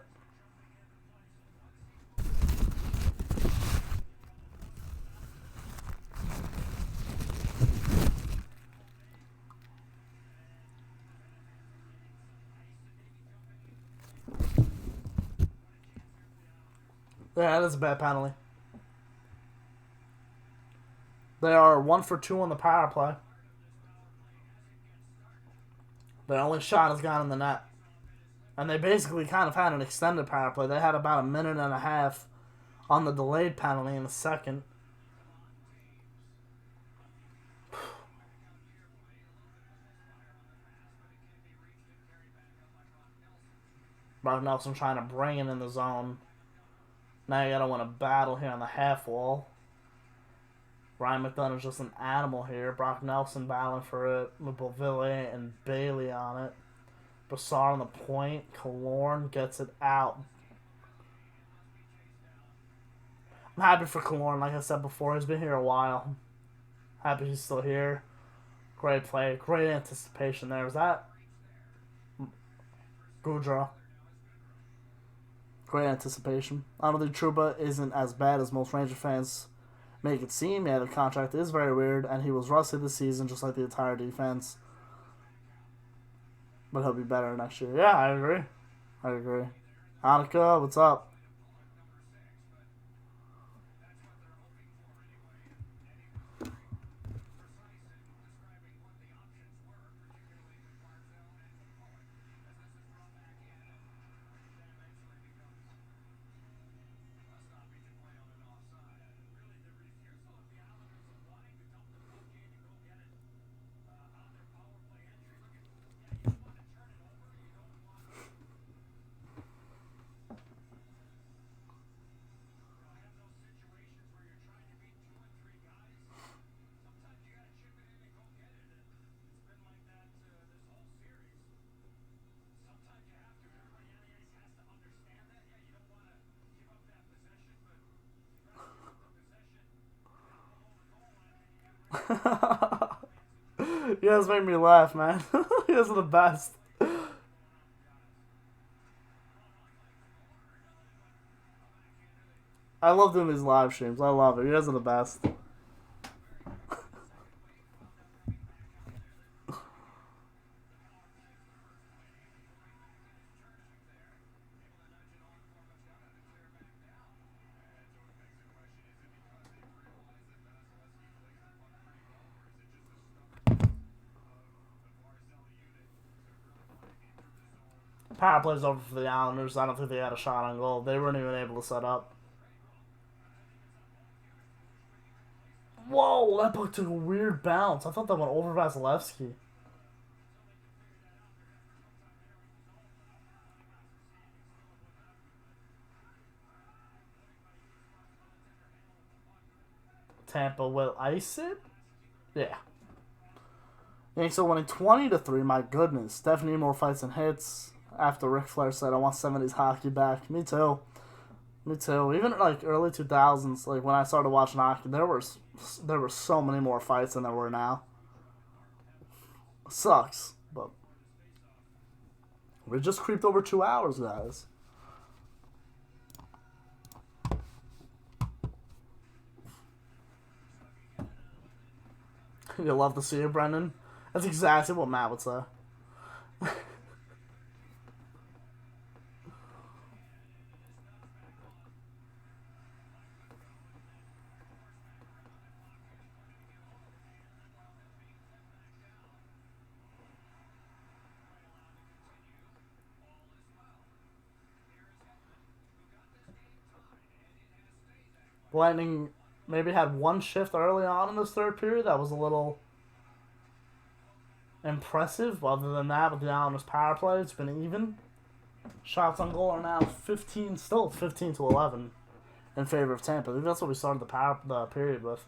Yeah, that is a bad penalty. They are 1 for 2 on the power play. Their only shot has gone in the net. And they basically kind of had an extended power play. They had about a minute and a half on the delayed penalty in the second. Brock Nelson trying to bring it in the zone. Now you gotta win a battle here on the half wall. Ryan McDonough's just an animal here. Brock Nelson battling for it with Beauvillier and Bailey on it. Brassard on the point. Killorn gets it out. I'm happy for Killorn, like I said before. He's been here a while. Happy he's still here. Great play. Great anticipation there. Was that Goudreau? Great anticipation. I don't think Trouba isn't as bad as most Ranger fans make it seem. Yeah, the contract is very weird, and he was rusty this season, just like the entire defense. But he'll be better next year. Yeah, I agree. I agree. Hanukkah, what's up? You guys make me laugh, man. You guys are the best. I love doing these live streams. I love it. You guys are the best. Power plays over for the Islanders. I don't think they had a shot on goal. They weren't even able to set up. Whoa, that puck took a weird bounce. I thought that went over Vasilevsky. Tampa will ice it? Yeah. Yanks are winning 20-3. My goodness. Definitely more fights and hits. After Ric Flair said, I want 70s hockey back. Me too. Me too. Even like early 2000s, like when I started watching hockey, there were so many more fights than there were now. Sucks, but we just creeped over 2 hours, guys. You'll love to see it, Brendan. That's exactly what Matt would say. Lightning maybe had one shift early on in this third period that was a little impressive. Other than that, with the Islanders' power play, it's been even. Shots on goal are now 15-11 in favor of Tampa. I think that's what we started the period with.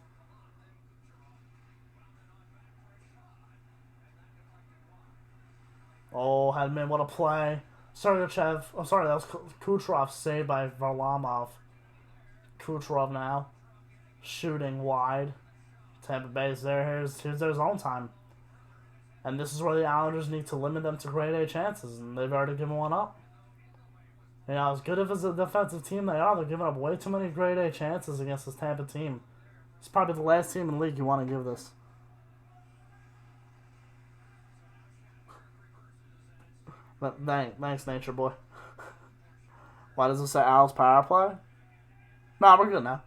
Oh, Hedman, what a play. Sergachev. I'm sorry, that was Kucherov saved by Varlamov. Kucherov now shooting wide. Tampa Bay is there. Here's their zone time. And this is where the Islanders need to limit them to grade A chances, and they've already given one up. You know, as good as a defensive team they are, they're giving up way too many grade A chances against this Tampa team. It's probably the last team in the league you want to give this. But thanks, Nature Boy. Why does it say Al's power play? Nah, we're good now.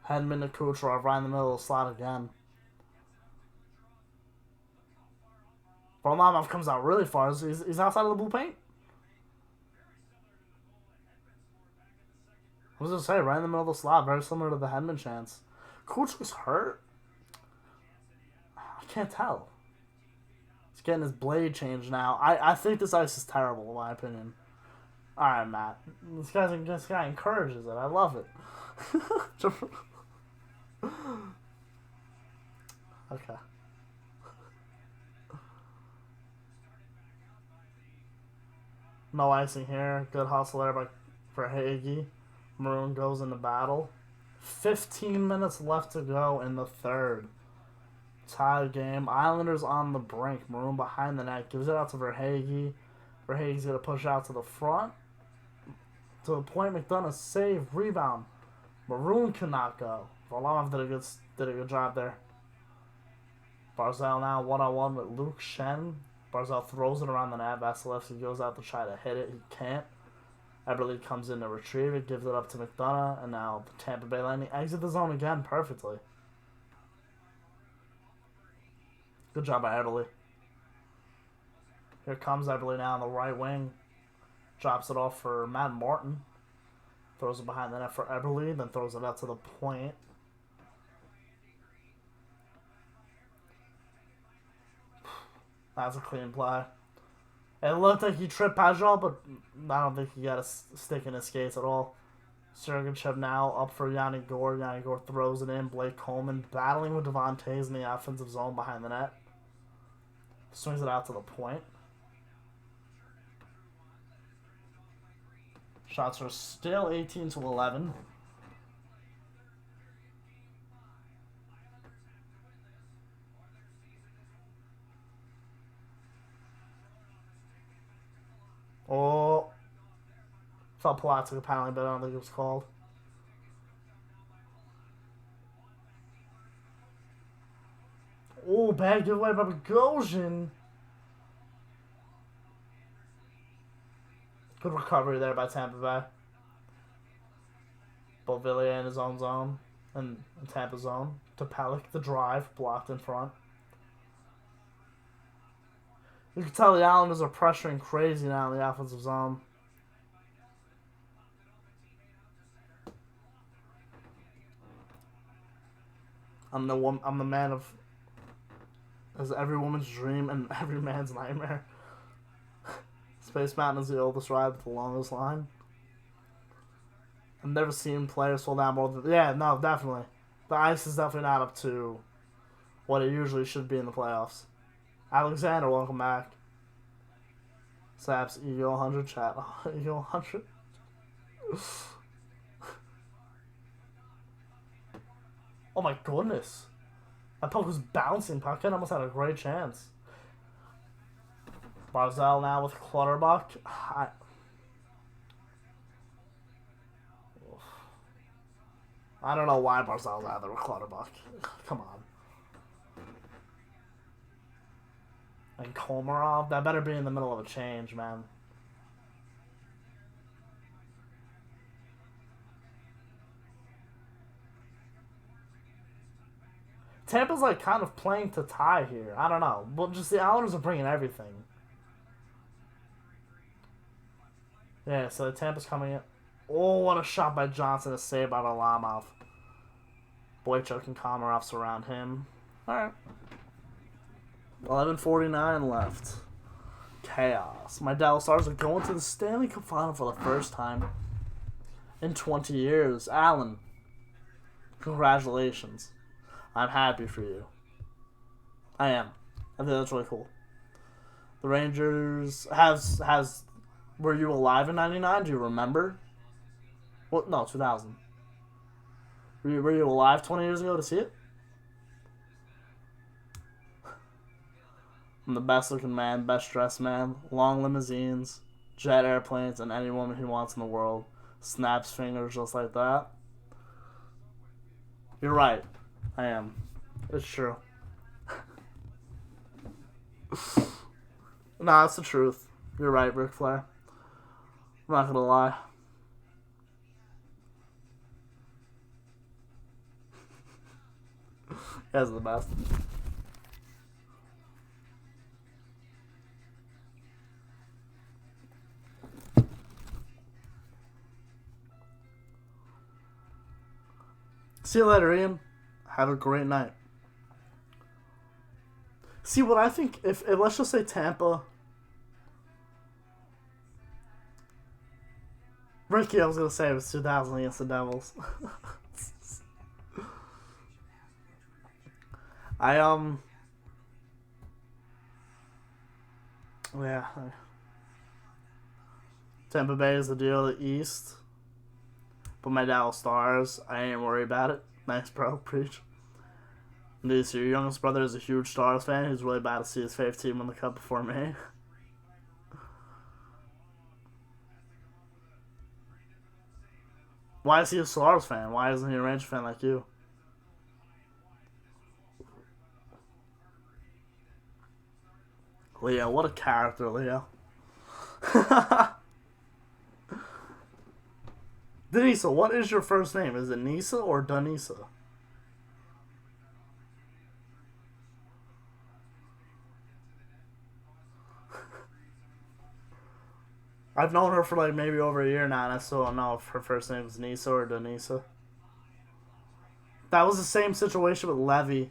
Hedman to Kucherov right in the middle of the slot again. Varlamov comes out really far. He's outside of the blue paint. I was going to say, right in the middle of the slot, very similar to the Hedman chance. Kucherov's hurt? I can't tell. He's getting his blade changed now. I think this ice is terrible, in my opinion. Alright, Matt. This guy encourages it. I love it. Okay. No icing here. Good hustle there for Hagee. Maroon goes into battle. 15 minutes left to go in the third. Tie game. Islanders on the brink. Maroon behind the net. Gives it out to Verhaeghe. Verhaeghe's going to push out to the front. To the point, McDonough save. Rebound. Maroon cannot go. Varlamov did a good job there. Barzal now one-on-one with Luke Shen. Barzal throws it around the net. Vasilevsky goes out to try to hit it. He can't. Eberle comes in to retrieve it, gives it up to McDonough, and now the Tampa Bay Lightning exit the zone again perfectly. Good job by Eberle. Here comes Eberle now on the right wing. Drops it off for Matt Martin. Throws it behind the net for Eberle, then throws it out to the point. That's a clean play. It looked like he tripped Pajot, but I don't think he got a stick in his skates at all. Sergachev now up for Yanni Gore. Yanni Gore throws it in. Blake Coleman battling with Devon Toews in the offensive zone behind the net. Swings it out to the point. Shots are still 18-11. Oh. Thought Palat took a penalty, but I don't think it was called. Oh, bad giveaway by Bogosian. Good recovery there by Tampa Bay. Bovillier in his own zone and Tampa zone. To Pellick, the drive, blocked in front. You can tell the Islanders are pressuring crazy now in the offensive zone. I'm the man of as every woman's dream and every man's nightmare. Space Mountain is the oldest ride with the longest line. I've never seen players slow down more than... Yeah, no, definitely. The ice is definitely not up to what it usually should be in the playoffs. Alexander, welcome back. Saps, Eagle 100 chat. Eagle 100. Oh my goodness. That puck was bouncing. Puckhead almost had a great chance. Barzal now with Clutterbuck. I don't know why Barzal's out there with Clutterbuck. Come on. And Komarov, that better be in the middle of a change, man. Tampa's like kind of playing to tie here. I don't know. But just the Islanders are bringing everything. Yeah, so Tampa's coming in. Oh, what a shot by Johnson. A save by Varlamov. Boychuk and Komarov surround him. Alright. 11:49 left. Chaos. My Dallas Stars are going to the Stanley Cup Final for the first time in 20 years. Alan, congratulations. I'm happy for you. I am. I think that's really cool. The Rangers has. Were you alive in '99? Do you remember? Well, no, 2000. Were you alive 20 years ago to see it? I'm the best looking man, best dressed man, long limousines, jet airplanes, and any woman he wants in the world. Snaps fingers just like that. You're right. I am. It's true. Nah, it's the truth. You're right, Ric Flair. I'm not gonna lie. You guys are the best. See you later, Ian. Have a great night. See, what I think, if let's just say Tampa... Ricky, I was going to say it was 2000 against the Devils. Yeah. Tampa Bay is the deal of the East. But my Dallas Stars, I ain't worried about it. Nice, bro. Preach. This, your youngest brother is a huge Stars fan. He's really bad to see his favorite team win the Cup before me. Why is he a Stars fan? Why isn't he a Ranger fan like you? Leo, what a character, Leo. Denisa, what is your first name? Is it Nisa or Danisa? I've known her for like maybe over a year now, and I still don't know if her first name is Nisa or Danisa. That was the same situation with Levy.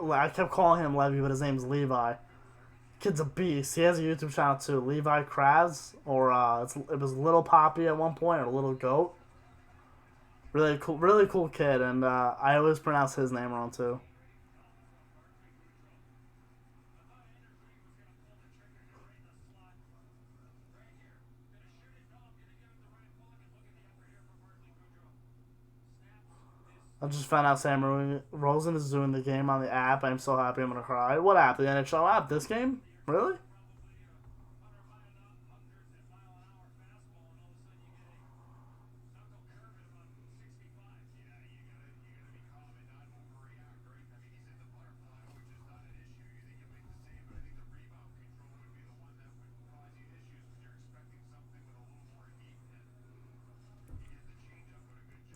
I kept calling him Levy, but his name's Levi. Kid's a beast. He has a YouTube channel too, Levi Kraz, or it was Little Poppy at one point, or Little Goat. Really cool kid, and I always pronounce his name wrong too. I just found out Sam Rosen is doing the game on the app. I'm so happy I'm gonna cry. What app? The NHL app? This game? Really?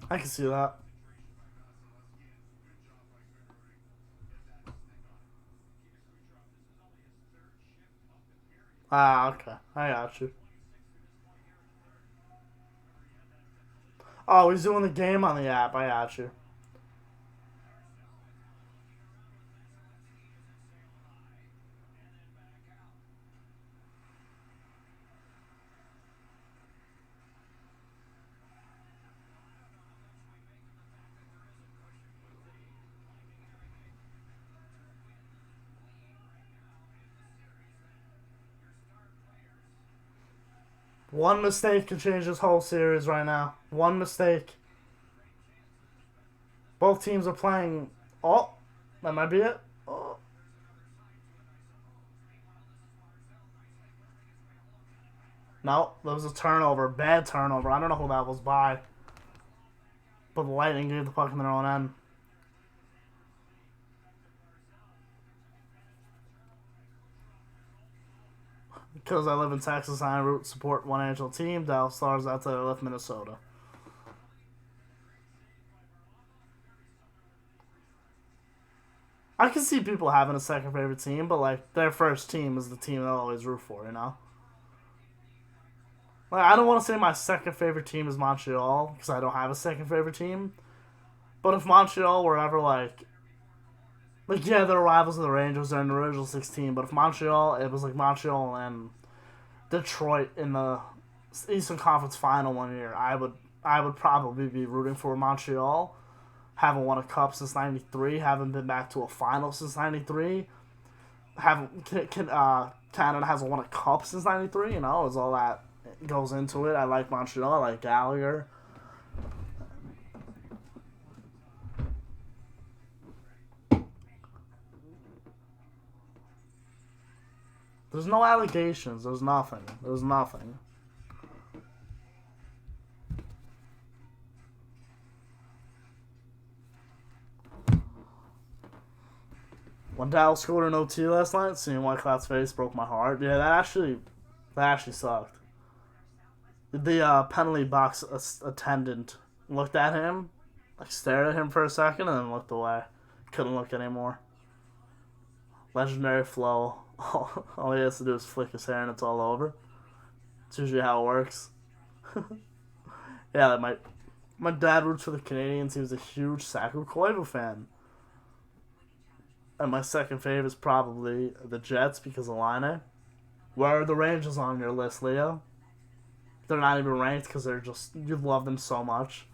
I can see that. Ah, okay. I got you. Oh, he's doing the game on the app. I got you. One mistake can change this whole series right now. One mistake. Both teams are playing. Oh, that might be it. Oh. No, that was a turnover. Bad turnover. I don't know who that was by. But the Lightning gave the puck in their own end. Because I live in Texas, I root support one NHL team. Dallas Stars. That's I left Minnesota. I can see people having a second favorite team, but like their first team is the team they'll always root for. You know. Like I don't want to say my second favorite team is Montreal because I don't have a second favorite team. But if Montreal were ever like yeah, they're rivals of the Rangers. They're in the original 16. But if Montreal, it was like Montreal and Detroit in the Eastern Conference Final one year, I would probably be rooting for Montreal. Haven't won a cup since '93. Haven't been back to a final since '93. Haven't Canada hasn't won a cup since '93. You know, is all that goes into it. I like Montreal. I like Gallagher. There's no allegations. There's nothing. There's nothing. When Dallas scored an OT last night, seeing Whitecloud's face broke my heart. Yeah, that actually sucked. The penalty box attendant looked at him, like stared at him for a second, and then looked away. Couldn't look anymore. Legendary flow. All he has to do is flick his hair and it's all over. It's usually how it works. Yeah, my dad roots for the Canadians. He was a huge Saku Koivu fan. And my second favorite is probably the Jets because of Line. Where are the Rangers on your list, Leo? They're not even ranked because they're just you love them so much.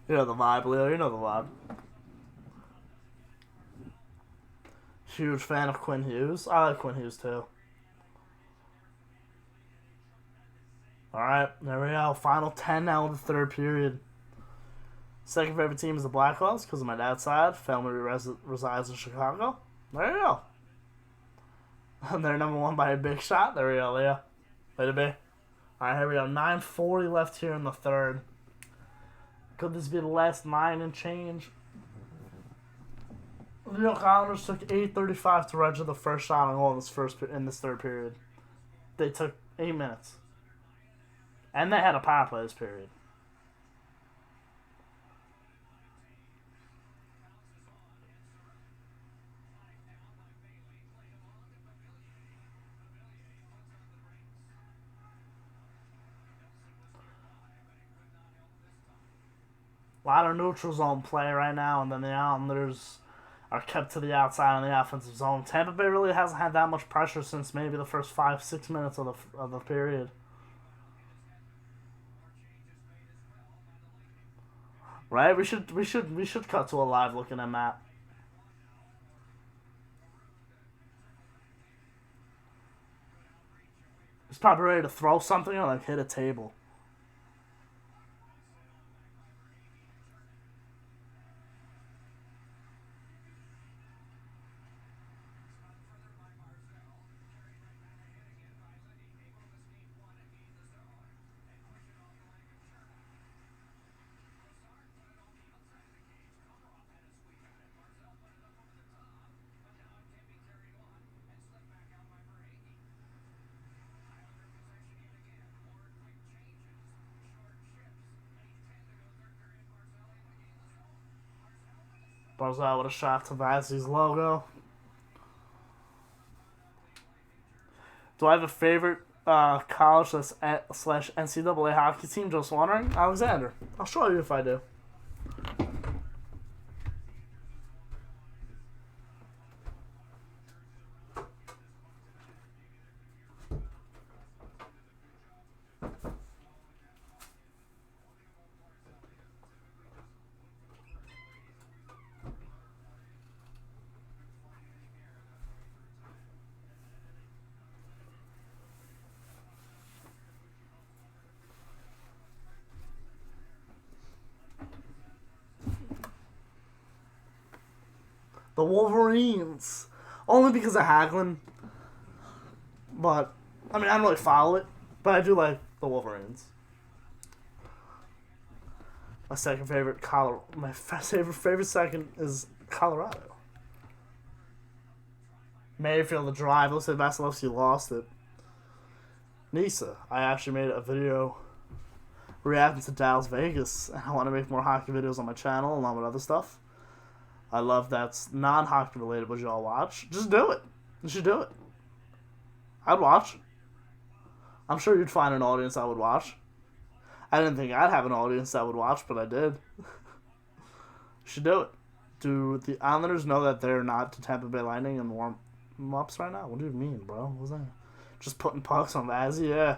You know the vibe, Leo. You know the vibe. Huge fan of Quinn Hughes. I like Quinn Hughes too. Alright, there we go. Final 10 now in the third period. Second favorite team is the Blackhawks because of my dad's side. Family resides in Chicago. There you go. And they're number one by a big shot. There we go, Leo. Way to be. Alright, here we go. 9:40 left here in the third. Could this be the last 9 and change? The New York Islanders took 8:35 to register the first shot on goal in this third period. They took 8 minutes. And they had a power play this period. A lot of neutral zone play right now, and then the Islanders are kept to the outside in the offensive zone. Tampa Bay really hasn't had that much pressure since maybe the first 5-6 minutes of the period. Right? We should cut to a live look at that map. He's probably ready to throw something or like hit a table. Barzal with a shot to Vazzy's logo. Do I have a favorite college slash NCAA hockey team? Just wondering. Alexander. I'll show you if I do. The Wolverines. Only because of Hagelin. But, I mean, I don't really follow it. But I do like the Wolverines. My second favorite, my favorite second is Colorado. Mayfield, the drive. Looks like Vasilevsky lost it. Nisa. I actually made a video reacting to Dallas Vegas. I want to make more hockey videos on my channel along with other stuff. I love that's non-hockey related, but y'all watch. Just do it. You should do it. I'd watch. I'm sure you'd find an audience that would watch. I didn't think I'd have an audience that would watch, but I did. You should do it. Do the Islanders know that they're not the Tampa Bay Lightning and warm-ups right now? What do you mean, bro? What's that? Just putting pucks on Vazzy? Yeah.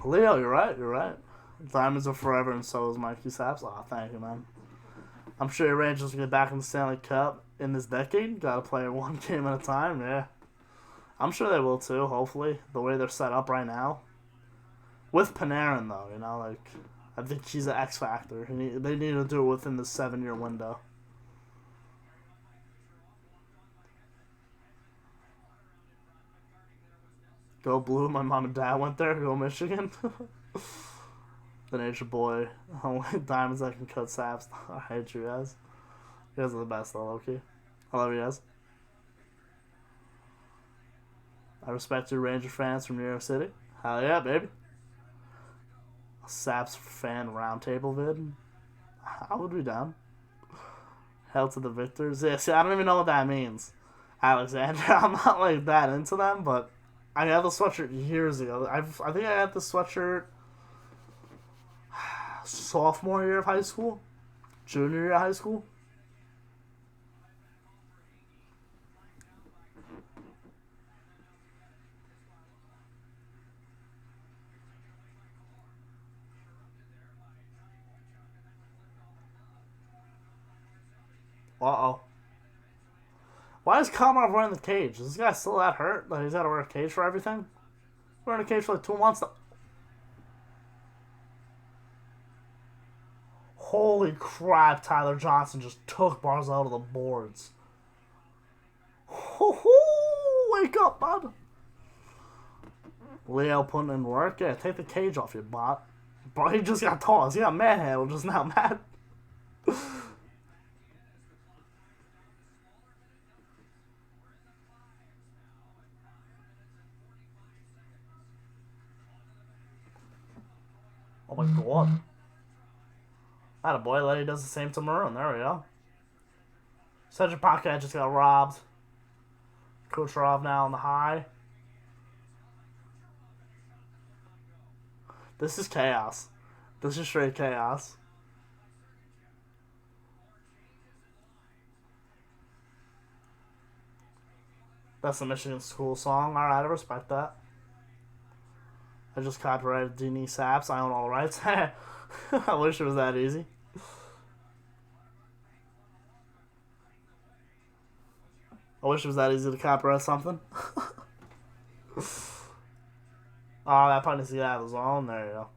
Leo, you're right. You're right. Diamonds are forever, and so is Mikey Saps. Aw, thank you, man. I'm sure your Rangers will get back in the Stanley Cup in this decade. Gotta play it one game at a time, yeah. I'm sure they will, too, hopefully. The way they're set up right now. With Panarin, though, you know, like, I think he's an X factor. They need to do it within the 7-year window. Go Blue, my mom and dad went there. Go Michigan. The Nature Boy. Only diamonds that can cut saps. I hate you guys. You guys are the best, though, low-key. I love you guys. I respect your Ranger fans from New York City. Hell yeah, baby. A Saps fan roundtable vid. I would be down. Hell to the victors. Yeah, see, I don't even know what that means. Alexander, I'm not like that into them, but I got the sweatshirt years ago. I think I got the sweatshirt sophomore year of high school, junior year of high school. Uh-oh. Why is Komarov wearing the cage? Is this guy still that hurt? Like, he's got to wear a cage for everything? He's wearing a cage for like 2 months. Holy crap, Tyler Johnson just took Barzal to the boards. Wake up, bud. Leo putting in work. Yeah, take the cage off your bot. Bro, he just got tossed. He got manhandled just now, man. Oh my god. Attaboy, Letty does the same to Maroon. There we go. Cedric Paquette just got robbed. Kucherov now on the high. This is chaos. This is straight chaos. That's a Michigan school song. Alright, I respect that. I just copyrighted D&E Saps. I own all the rights. I wish it was that easy. I wish it was that easy to copyright something. Oh, that part needs to get out of the zone. There you go.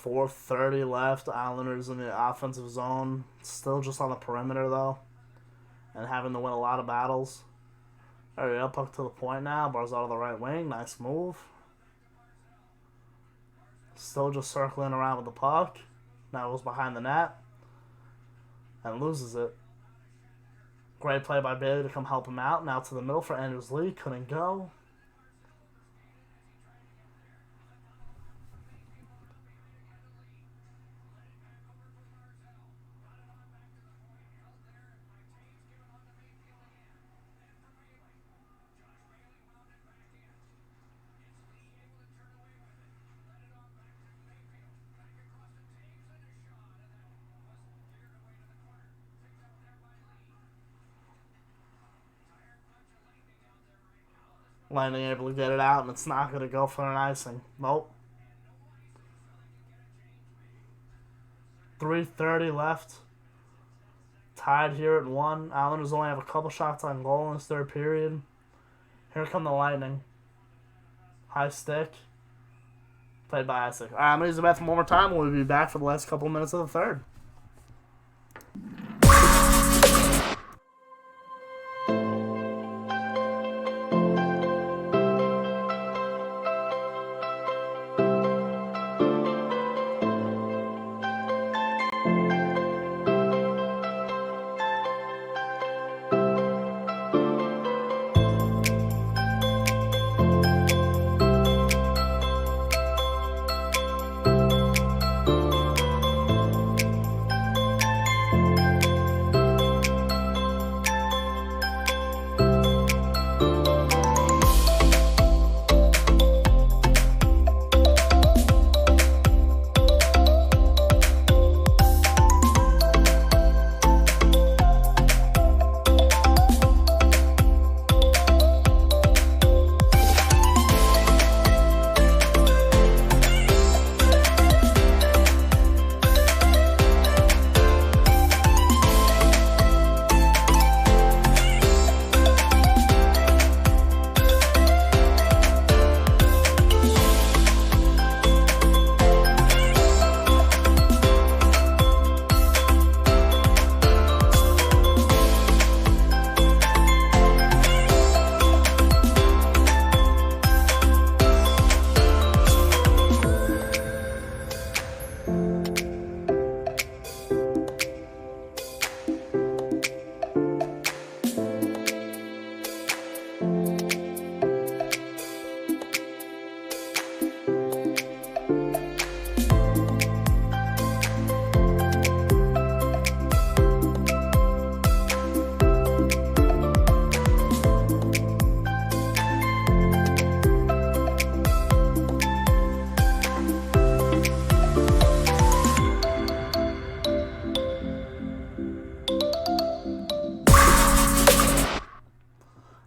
.430 left. Islanders in the offensive zone. Still just on the perimeter, though. And having to win a lot of battles. There we go. Puck to the point now. Barzal to the right wing. Nice move. Still just circling around with the puck. Now goes behind the net. And loses it. Great play by Bailey to come help him out. Now to the middle for Andrews Lee. Couldn't go. Lightning able to get it out, and it's not going to go for an icing. Nope. 3:30 left. Tied here at 1. Islanders only have a couple shots on goal in this third period. Here come the Lightning. High stick. Played by Isaac. Alright, I'm going to use the bathroom one more time, and we'll be back for the last couple minutes of the third.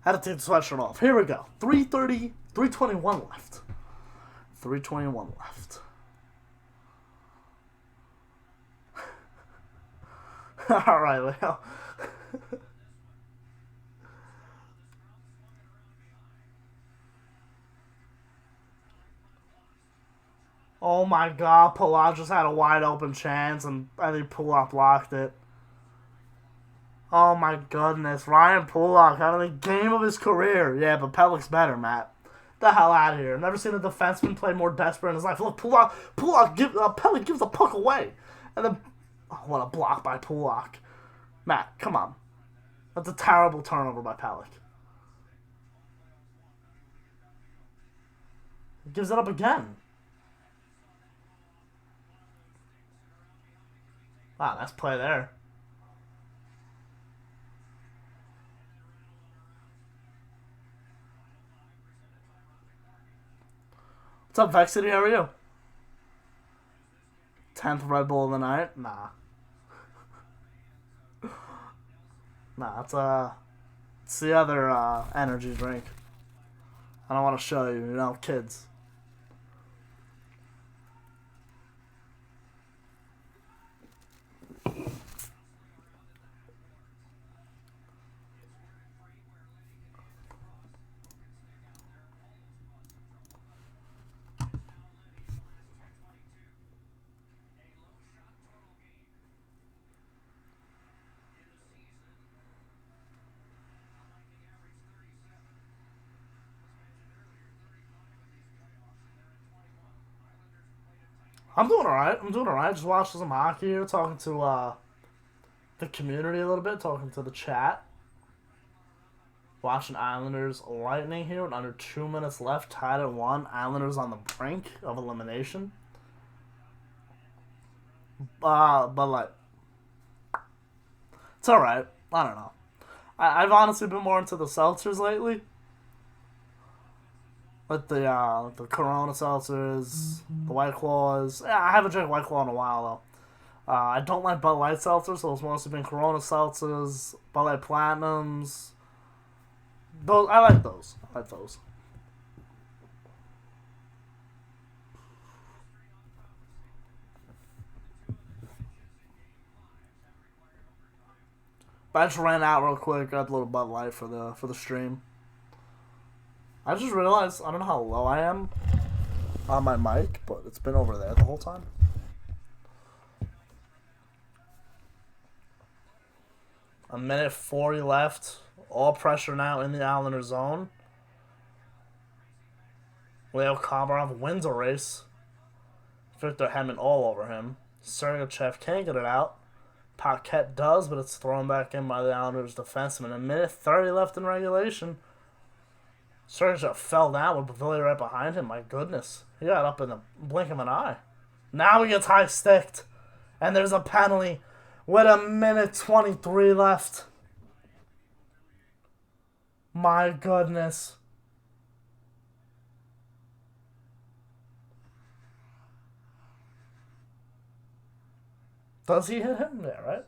Had to take the sweatshirt off. Here we go. 3:30, 3:21 left. 3:21 left. Alright, Leo. Oh my god, Pulak just had a wide open chance and I think Pulak blocked it. Oh my goodness, Ryan Pulak having the game of his career. Yeah, but Pellick's better, Matt. The hell out of here. Never seen a defenseman play more desperate in his life. Look, Pellick gives the puck away. And then, oh, what a block by Pulak. Matt, come on. That's a terrible turnover by Pellick. He gives it up again. Wow, nice play there. What's up, Vex City? How are you? 10th Red Bull of the night? Nah. Nah, it's the other energy drink. I don't want to show you, kids. I'm doing alright. Just watching some hockey here, talking to the community a little bit, talking to the chat. Watching Islanders Lightning here with under 2 minutes left, tied at 1. Islanders on the brink of elimination. But like, it's alright. I don't know. I've honestly been more into the seltzers lately. Like the Corona seltzers, the White Claws. Yeah, I haven't drank White Claw in a while though. I don't like Bud Light seltzers, so it's mostly been Corona seltzers, Bud Light Platinums. Those I like those. But I just ran out real quick, got a little Bud Light for the stream. I just realized I don't know how low I am on my mic, but it's been over there the whole time. A minute 40 left. All pressure now in the Islander zone. Leo Komarov wins a race. Victor Hedman all over him. Sergachev can't get it out. Paquette does, but it's thrown back in by the Islanders defenseman. A minute 30 left in regulation. Sergachev fell down with Pavilli right behind him. My goodness. He got up in the blink of an eye. Now he gets high-sticked. And there's a penalty with a minute 23 left. My goodness. Does he hit him? Yeah, right?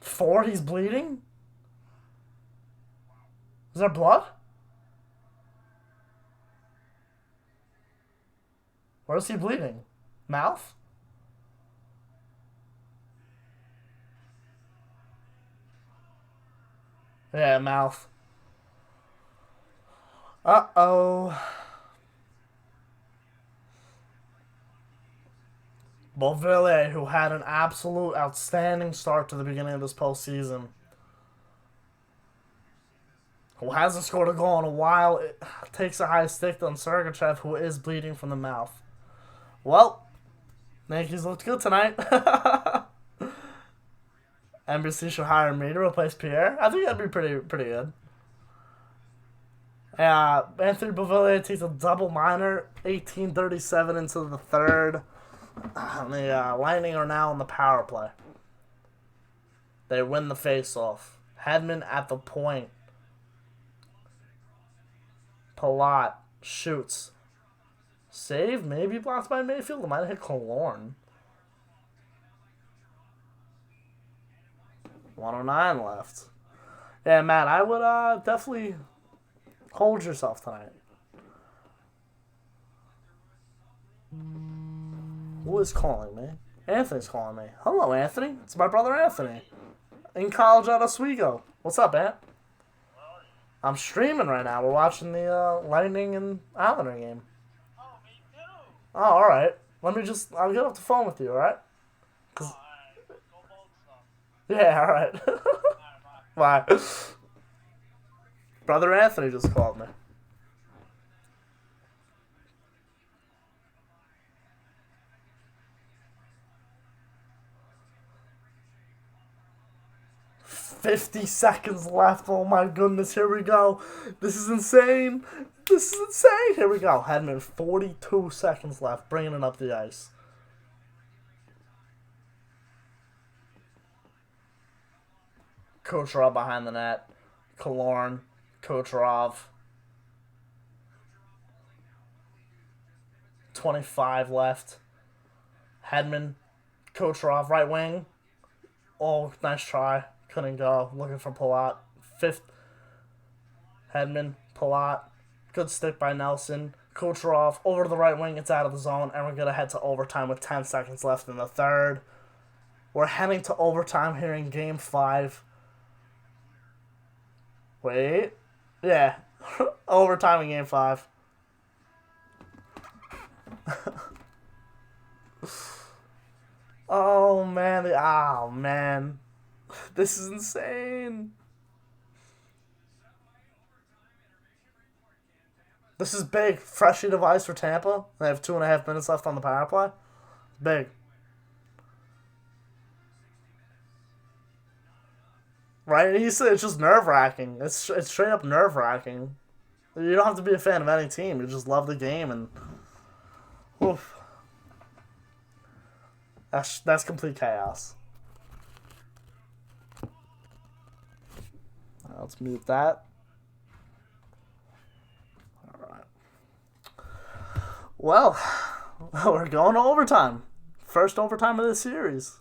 Four? He's bleeding? Is there blood? Where is he bleeding? Mouth? Yeah, mouth. Uh-oh. Beauvillier, who had an absolute outstanding start to the beginning of this postseason, who hasn't scored a goal in a while, it takes a high stick on Sergachev, who is bleeding from the mouth. Well, Yankees looked good tonight. NBC should hire me to replace Pierre. I think that'd be pretty good. Anthony Beauvillier takes a double minor, 18:37 into the third. The Lightning are now on the power play. They win the faceoff. Hedman at the point. Palat shoots. Save, maybe blocked by Mayfield. It might have hit Killorn. 109 left. Yeah, Matt, I would definitely hold yourself tonight. Who is calling me? Anthony's calling me. Hello, Anthony. It's my brother Anthony. In college at Oswego. What's up, Ant? I'm streaming right now. We're watching the Lightning and Islander game. Oh, me too. Oh, alright. I'll get off the phone with you, alright? Alright, go bold stuff. Yeah, alright. Alright, Bye. Brother Anthony just called me. 50 seconds left. Oh my goodness, here we go. This is insane. This is insane. Here we go. Hedman, 42 seconds left. Bringing it up the ice. Kucherov behind the net. Killorn. Kucherov. 25 left. Hedman. Kucherov, right wing. Oh, nice try. Couldn't go. Looking for Palat. Fifth. Hedman. Palat. Good stick by Nelson. Kucherov over to the right wing. It's out of the zone. And we're going to head to overtime with 10 seconds left in the third. We're heading to overtime here in Game 5. Wait. Yeah. Overtime in Game 5. Oh, man. Oh, man. This is insane. This is big. Fresh sheet of ice for Tampa. They have 2.5 minutes left on the power play. Big. Right? He said it's just nerve-wracking. It's straight up nerve-wracking. You don't have to be a fan of any team. You just love the game and... Oof. That's complete chaos. Let's mute that. Alright. Well, we're going to overtime. First overtime of this series.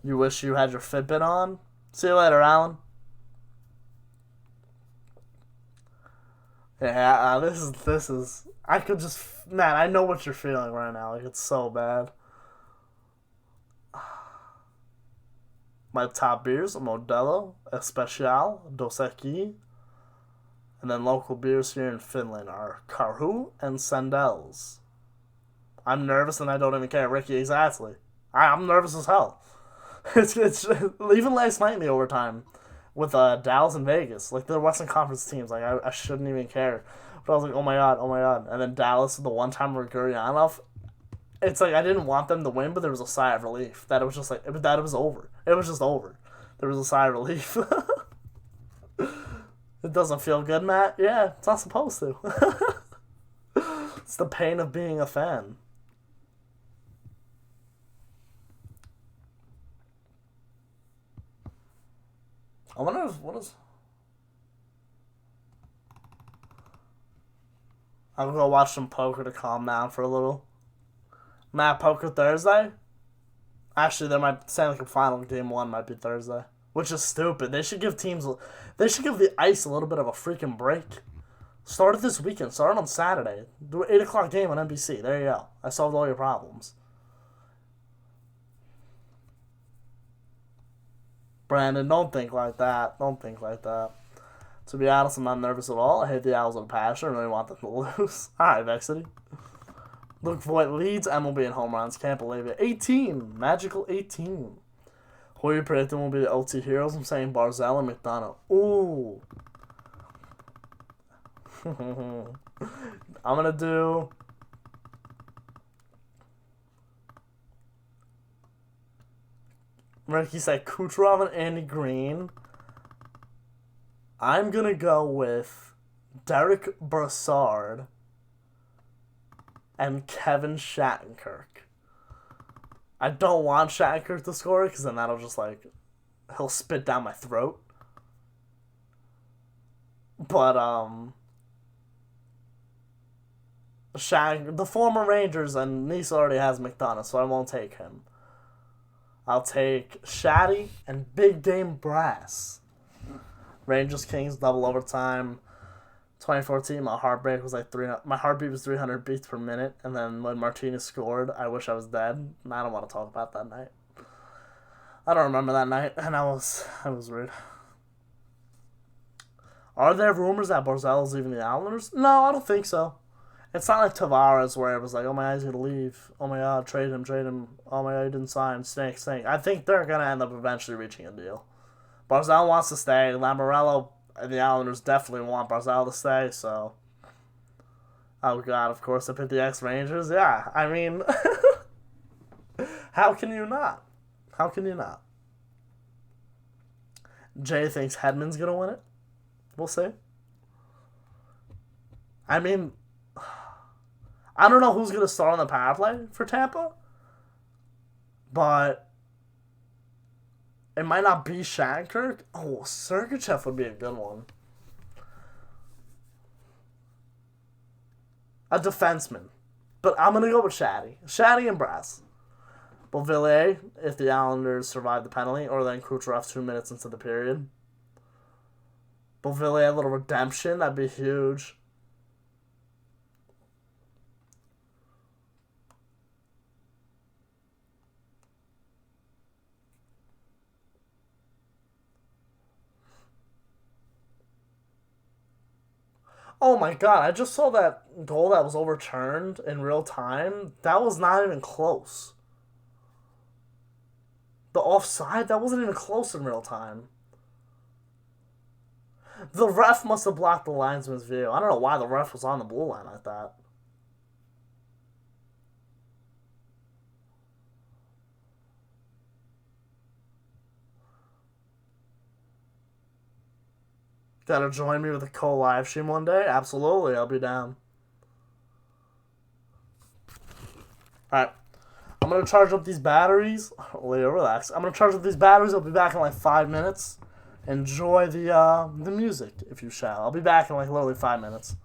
You wish you had your Fitbit on? See you later, Alan. Yeah, this is. I could just, man. I know what you're feeling right now. Like it's so bad. My top beers: Modelo, Especial, Dos Equis, and then local beers here in Finland are Karhu and Sandels. I'm nervous and I don't even care, Ricky. Exactly. I'm nervous as hell. It's even last night in the overtime with Dallas and Vegas, like the Western Conference teams, like I shouldn't even care, but I was like, oh my god, and then Dallas the one time with Guryanov, it's like I didn't want them to win, but there was a sigh of relief that it was just like that it was over. It was just over. There was a sigh of relief. It doesn't feel good, Matt. Yeah, it's not supposed to. It's the pain of being a fan. I wonder if, what is... I'm gonna go watch some poker to calm down for a little. Matt, poker Thursday? Actually, there might sound like a final game 1 might be Thursday. Which is stupid. They should give the ice a little bit of a freaking break. Start it this weekend. Start it on Saturday. Do an 8 o'clock game on NBC. There you go. I solved all your problems. Brandon, don't think like that. Don't think like that. To be honest, I'm not nervous at all. I hate the Owls with a passion. I really want them to lose. Alright, Vexity. Luke Voigt leads MLB in home runs. Can't believe it. 18. Magical 18. Who are you predicting will be the OT heroes? I'm saying Barzell and McDonough. Ooh. I'm going to do... Ricky said Kucherov and Andy Green. I'm going to go with Derek Brassard and Kevin Shattenkirk. I don't want Shattenkirk to score because then that'll just like, he'll spit down my throat. But, the former Rangers and Nice already has McDonough, so I won't take him. I'll take Shatty and Big Game Brass. Rangers Kings double overtime. 2014, my heartbreak was like my heartbeat was 300 beats per minute, and then when Martinez scored, I wish I was dead. I don't want to talk about that night. I don't remember that night, and I was rude. Are there rumors that Barzell is leaving the Islanders? No, I don't think so. It's not like Tavares where it was like, oh my god, he's going to leave. Oh my god, trade him. Oh my god, he didn't sign. Snake. I think they're going to end up eventually reaching a deal. Barzell wants to stay. Lamoriello and the Islanders definitely want Barzell to stay, so... Oh god, of course, I picked the ex-Rangers. Yeah, I mean... How can you not? How can you not? Jay thinks Hedman's going to win it. We'll see. I mean, I don't know who's going to start on the power play for Tampa, but it might not be Shattenkirk. Oh, Sergachev would be a good one. A defenseman. But I'm going to go with Shaddy. Shaddy and Brass. Beauvillier, if the Islanders survive the penalty, or then Kucherov 2 minutes into the period. Beauvillier, a little redemption, that'd be huge. Oh my god, I just saw that goal that was overturned in real time. That was not even close. The offside, that wasn't even close in real time. The ref must have blocked the linesman's view. I don't know why the ref was on the blue line like that. Gotta join me with a co-live stream one day? Absolutely, I'll be down. Alright. I'm gonna charge up these batteries. Leo, relax. I'm gonna charge up these batteries. I'll be back in like 5 minutes. Enjoy the music, if you shall. I'll be back in like literally 5 minutes.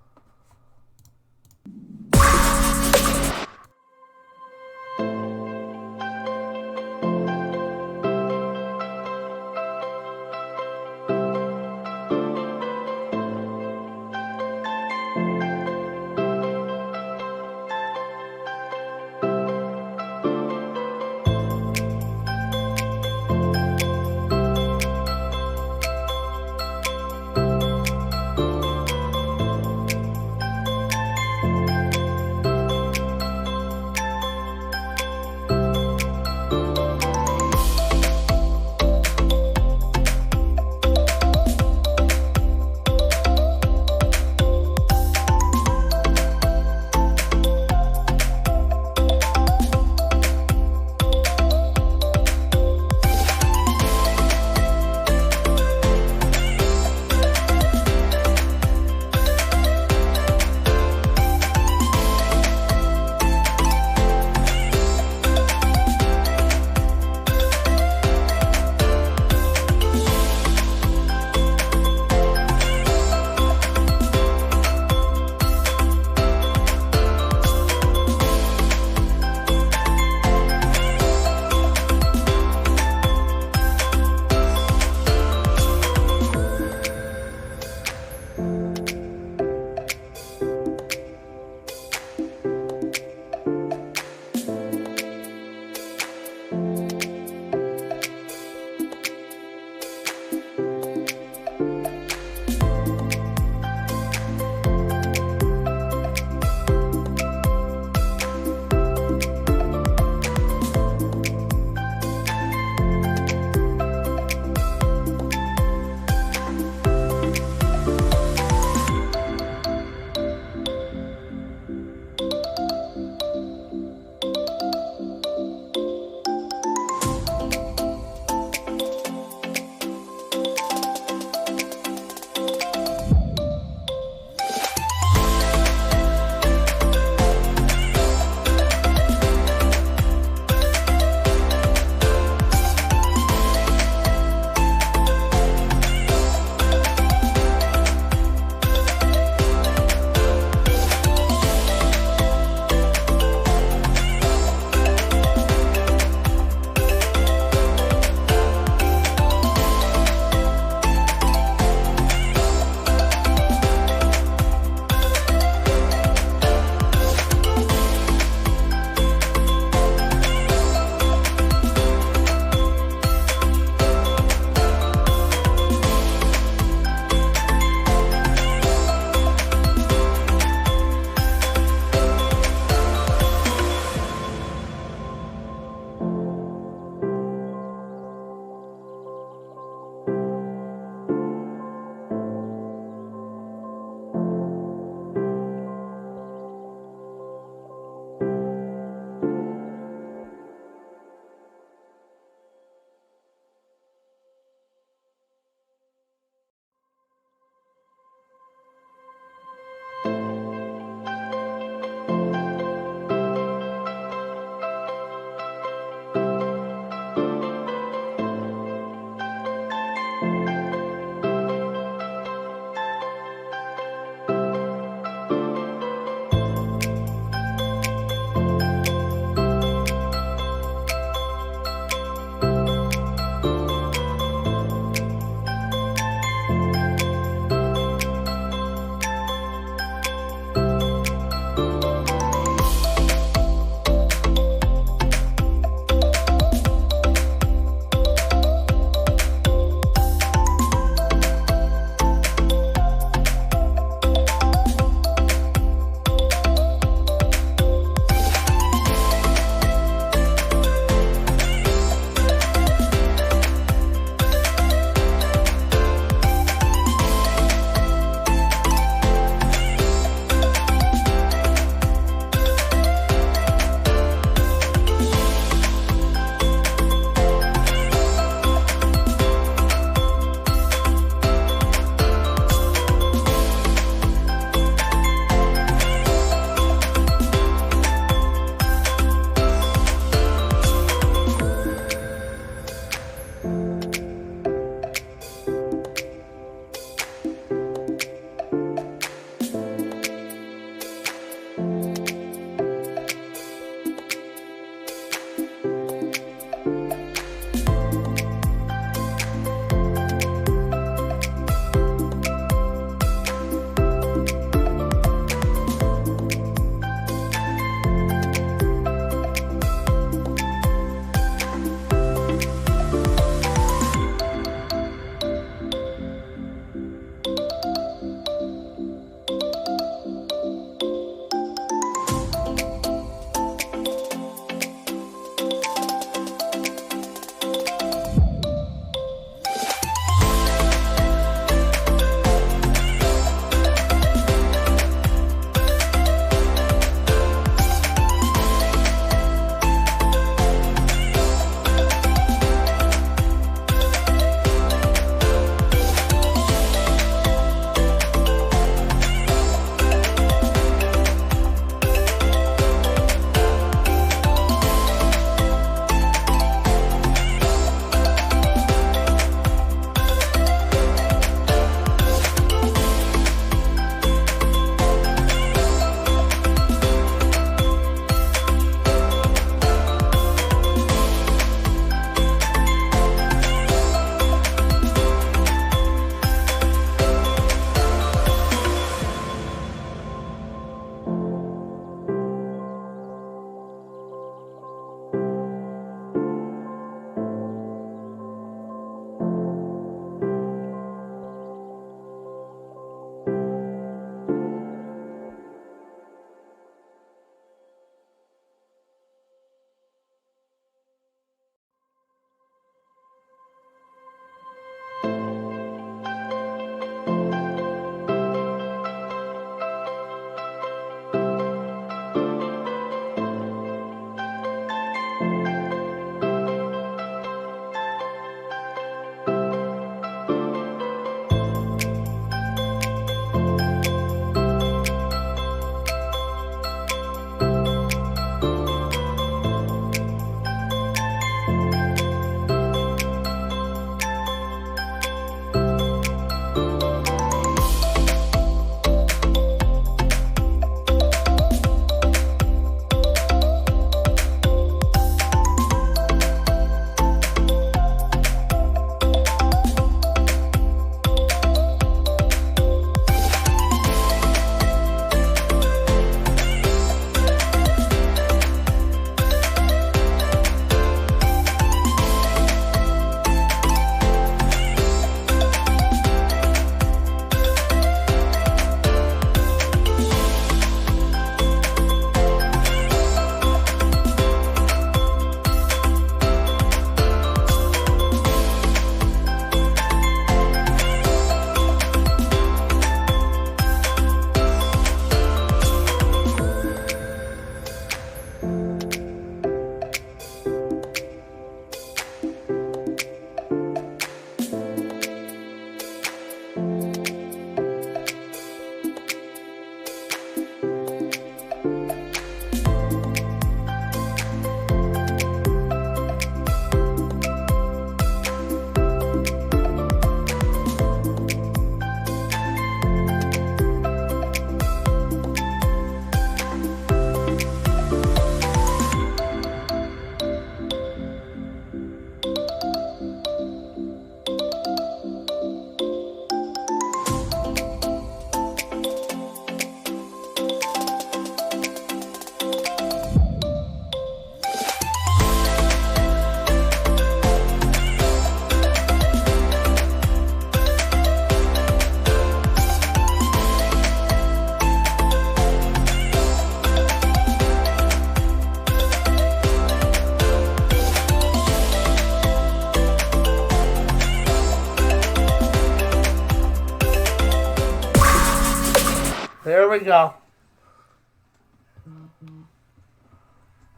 Here we go.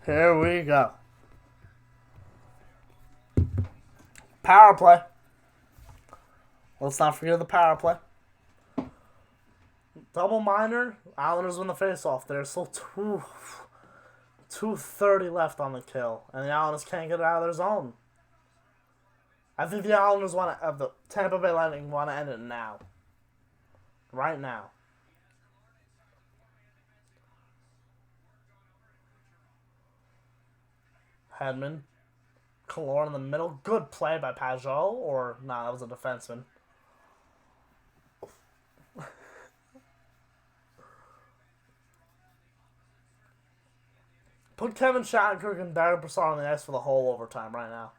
Here we go. Power play. Let's not forget the power play. Double minor. Islanders win the face-off. There's still 2:30 left on the kill, and the Islanders can't get it out of their zone. I think the Islanders the Tampa Bay Lightning want to end it now. Right now. Hedman. Killorn in the middle. Good play by Pajot, or nah, that was a defenseman. Put Kevin Shattenkirk and Darren Brassard on the ice for the whole overtime right now.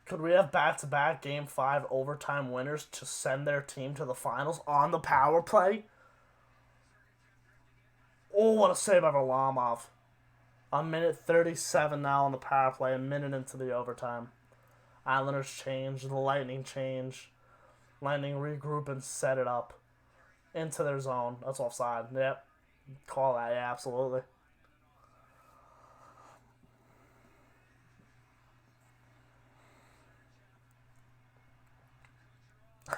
Could we have back-to-back Game 5 overtime winners to send their team to the finals on the power play? Oh, what a save by Varlamov. A minute 37 now on the power play, a minute into the overtime. Islanders change, the Lightning change. Lightning regroup and set it up into their zone. That's offside. Yep. Call that, yeah, absolutely.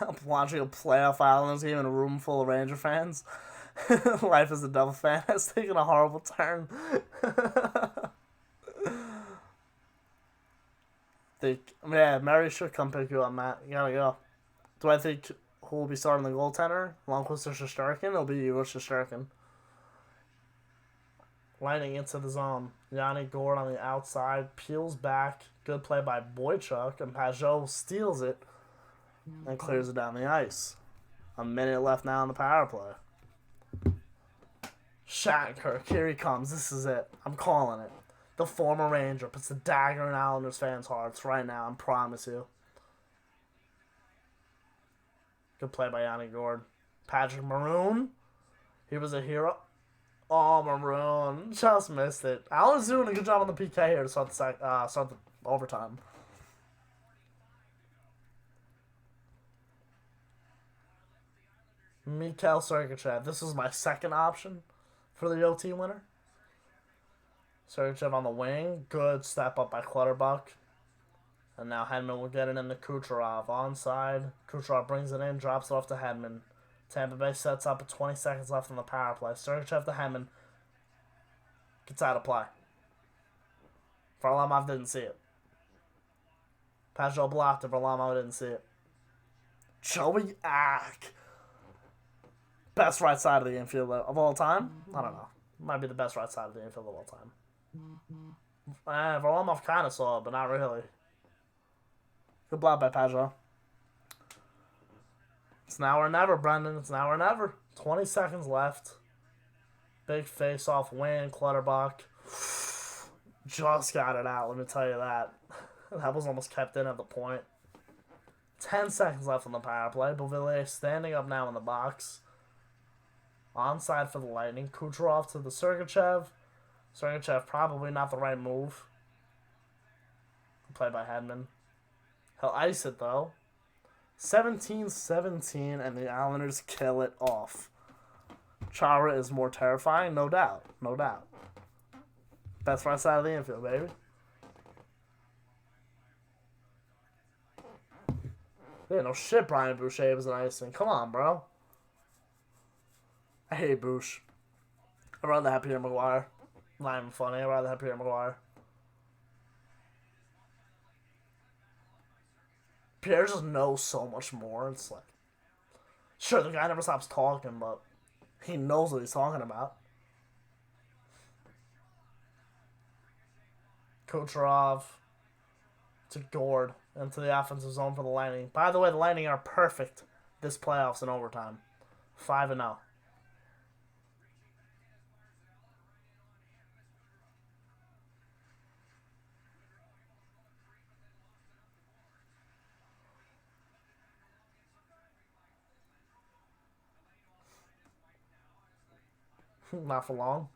I'm watching a playoff Islanders game in a room full of Ranger fans. Life as a Devil fan has taken a horrible turn. Mary should come pick you up, Matt. You gotta go. Do I think who will be starting the goaltender? Lundqvist or Shesterkin? It'll be you or Shesterkin. Lightning into the zone. Yanni Gord on the outside. Peels back. Good play by Boychuk. And Pajot steals it. And clears it down the ice. A minute left now on the power play. Shattenkirk. Here he comes. This is it. I'm calling it. The former Ranger puts the dagger in Islanders fans' hearts right now. I promise you. Good play by Yanni Gord. Patrick Maroon. He was a hero. Oh, Maroon. Just missed it. Islanders doing a good job on the PK here to start the overtime. Mikhail Sergachev. This is my second option for the OT winner. Sergachev on the wing. Good step up by Clutterbuck. And now Hedman will get it into Kucherov. Onside. Kucherov brings it in, drops it off to Hedman. Tampa Bay sets up with 20 seconds left on the power play. Sergachev to Hedman. Gets out of play. Varlamov didn't see it. Pajot blocked it. Varlamov didn't see it. Joey Ack. Best right side of the infield of all time? I don't know. Might be the best right side of the infield of all time. Varlamov kind of saw it, but not really. Good block by Pajot. It's now or never, Brendan. It's now or never. 20 seconds left. Big face-off win. Clutterbuck just got it out, let me tell you that. That was almost kept in at the point. 10 seconds left on the power play. Beauvillier standing up now in the box. Onside for the Lightning. Kucherov to the Sergachev. Sergachev probably not the right move. Played by Hedman. He'll ice it though. 17-17 and the Islanders kill it off. Chara is more terrifying, no doubt. No doubt. Best right side of the infield, baby. Yeah, no shit Brian Boucher was an icing. Come on, bro. I hate Bouch. I'd rather have Peter McGuire. Not even funny. I'd rather have Peter McGuire. Pierre just knows so much more. It's like, sure, the guy never stops talking, but he knows what he's talking about. Kucherov to Gord into the offensive zone for the Lightning. By the way, the Lightning are perfect this playoffs in overtime. 5-0. Not for long.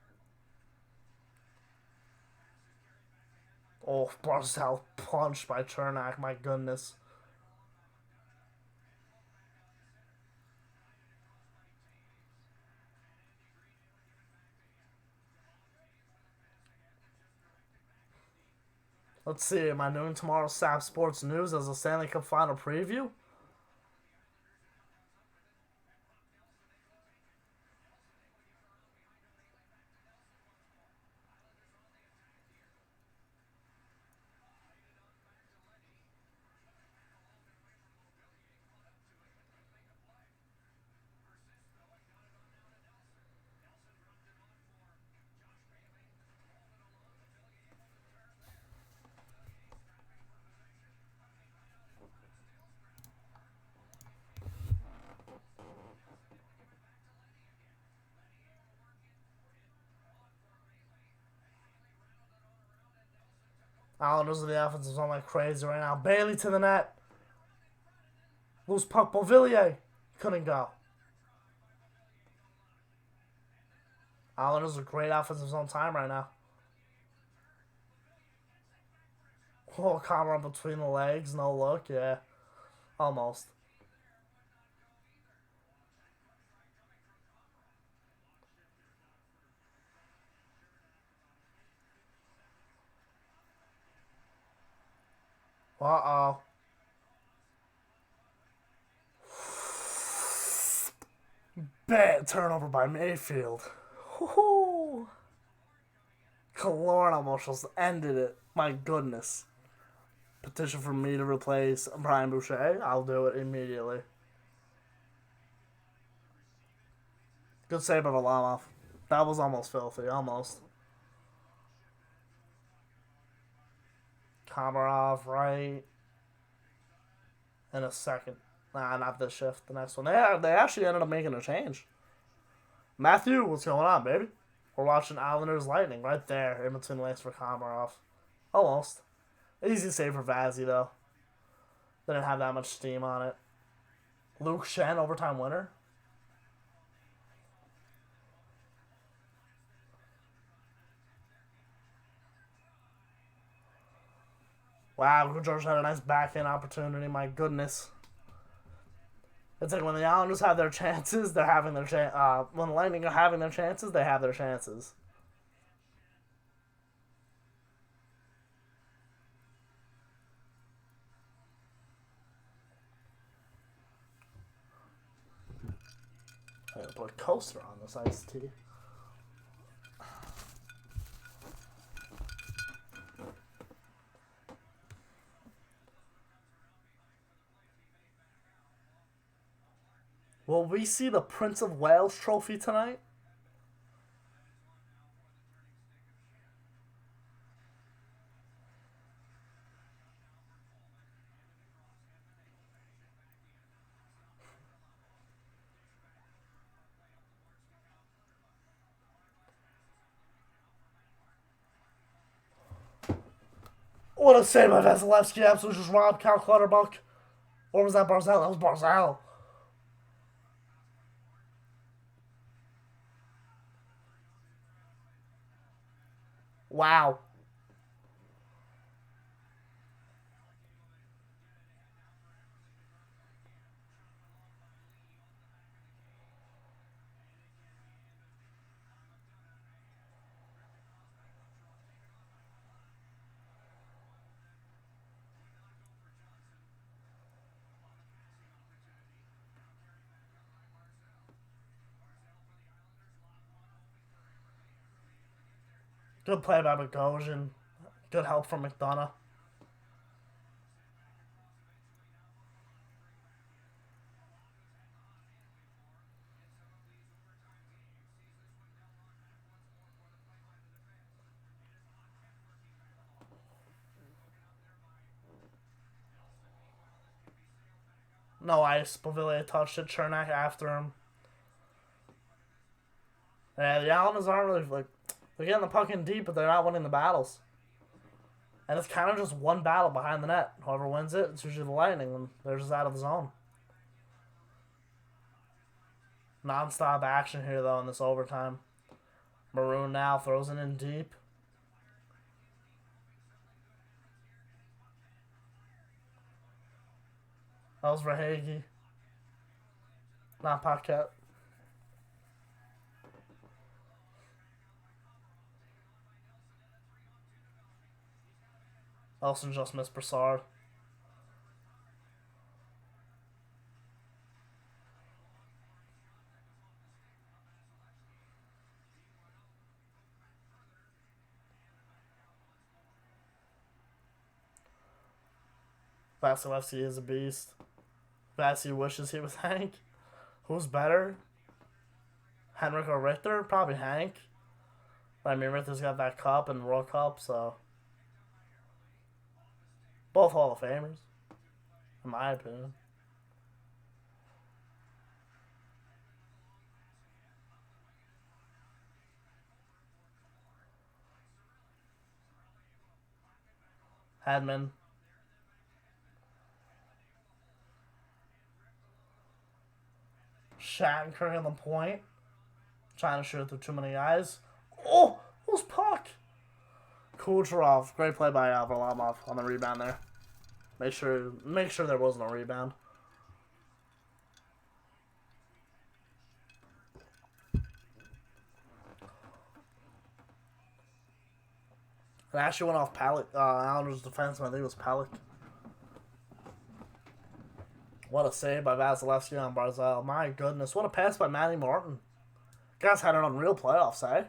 Oh, Barzal punched by Chernak, my goodness. Let's see, am I doing tomorrow's SAP Sports News as a Stanley Cup Final preview? Islanders of the offensive zone like crazy right now. Bailey to the net. Loose puck, Beauvillier. Couldn't go. Islanders a great offensive zone time right now. Oh, Comber up between the legs. No look. Yeah. Almost. Uh-oh. Bad turnover by Mayfield. Woo-hoo. Killorn almost just ended it. My goodness. Petition for me to replace Brian Boucher. I'll do it immediately. Good save by Varlamov. That was almost filthy. Almost. Komarov, right. In a second. Nah, not this shift. The next one. They actually ended up making a change. Matthew, what's going on, baby? We're watching Islanders Lightning right there in between the legs for Komarov. Almost. Easy save for Vazzy, though. Didn't have that much steam on it. Luke Shen, overtime winner. Wow, George had a nice backhand opportunity. My goodness. It's like when the Islanders have their chances, they're having their when the Lightning are having their chances, they have their chances. I gotta put a coaster on this iced tea. Will we see the Prince of Wales trophy tonight? What a save by Vasilevsky. Absolutely just robbed Cal Clutterbuck. Or was that Barzal? That was Barzal. Wow. Good play by Bogosian. Good help from McDonough. No ice. Beauvillier touched it. Chernak after him. Yeah, the Islanders aren't really like they're getting the puck in deep, but they're not winning the battles. And it's kind of just one battle behind the net. Whoever wins it, it's usually the Lightning, and they're just out of the zone. Non-stop action here, though, in this overtime. Maroon now throws it in deep. That was Verhaeghe. Not Paquette. Elson just missed Broussard. Vasilevsky is a beast. Vassy wishes he was Hank. Who's better? Henrik or Richter? Probably Hank. I mean, Richter's got that cup and World Cup, so. Both Hall of Famers, in my opinion. Hedman. Shattenkirk on the point. Trying to shoot through too many guys. Oh! Who's puck? Kucherov. Great play by Varlamov on the rebound there. Make sure there wasn't a rebound. It actually went off Palak. Islanders defenseman, I think it was Palak. What a save by Vasilevsky on Barzal. My goodness, what a pass by Matty Martin. Guys had an unreal playoffs, eh?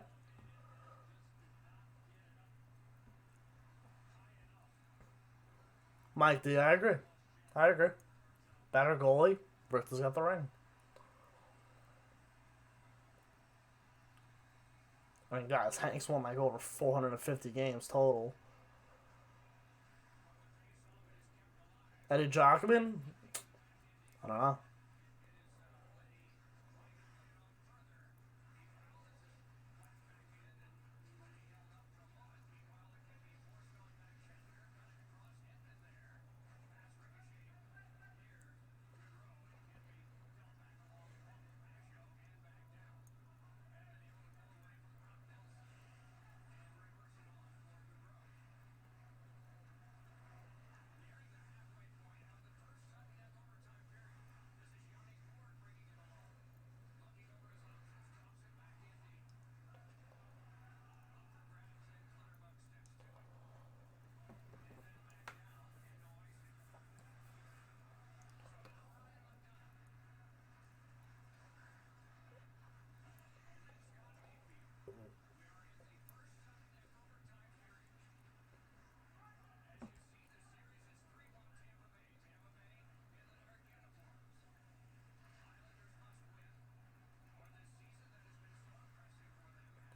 Mike D, I agree. Better goalie. Richter's got the ring. I mean, guys, Hank's won like over 450 games total. Eddie Jacobin? I don't know.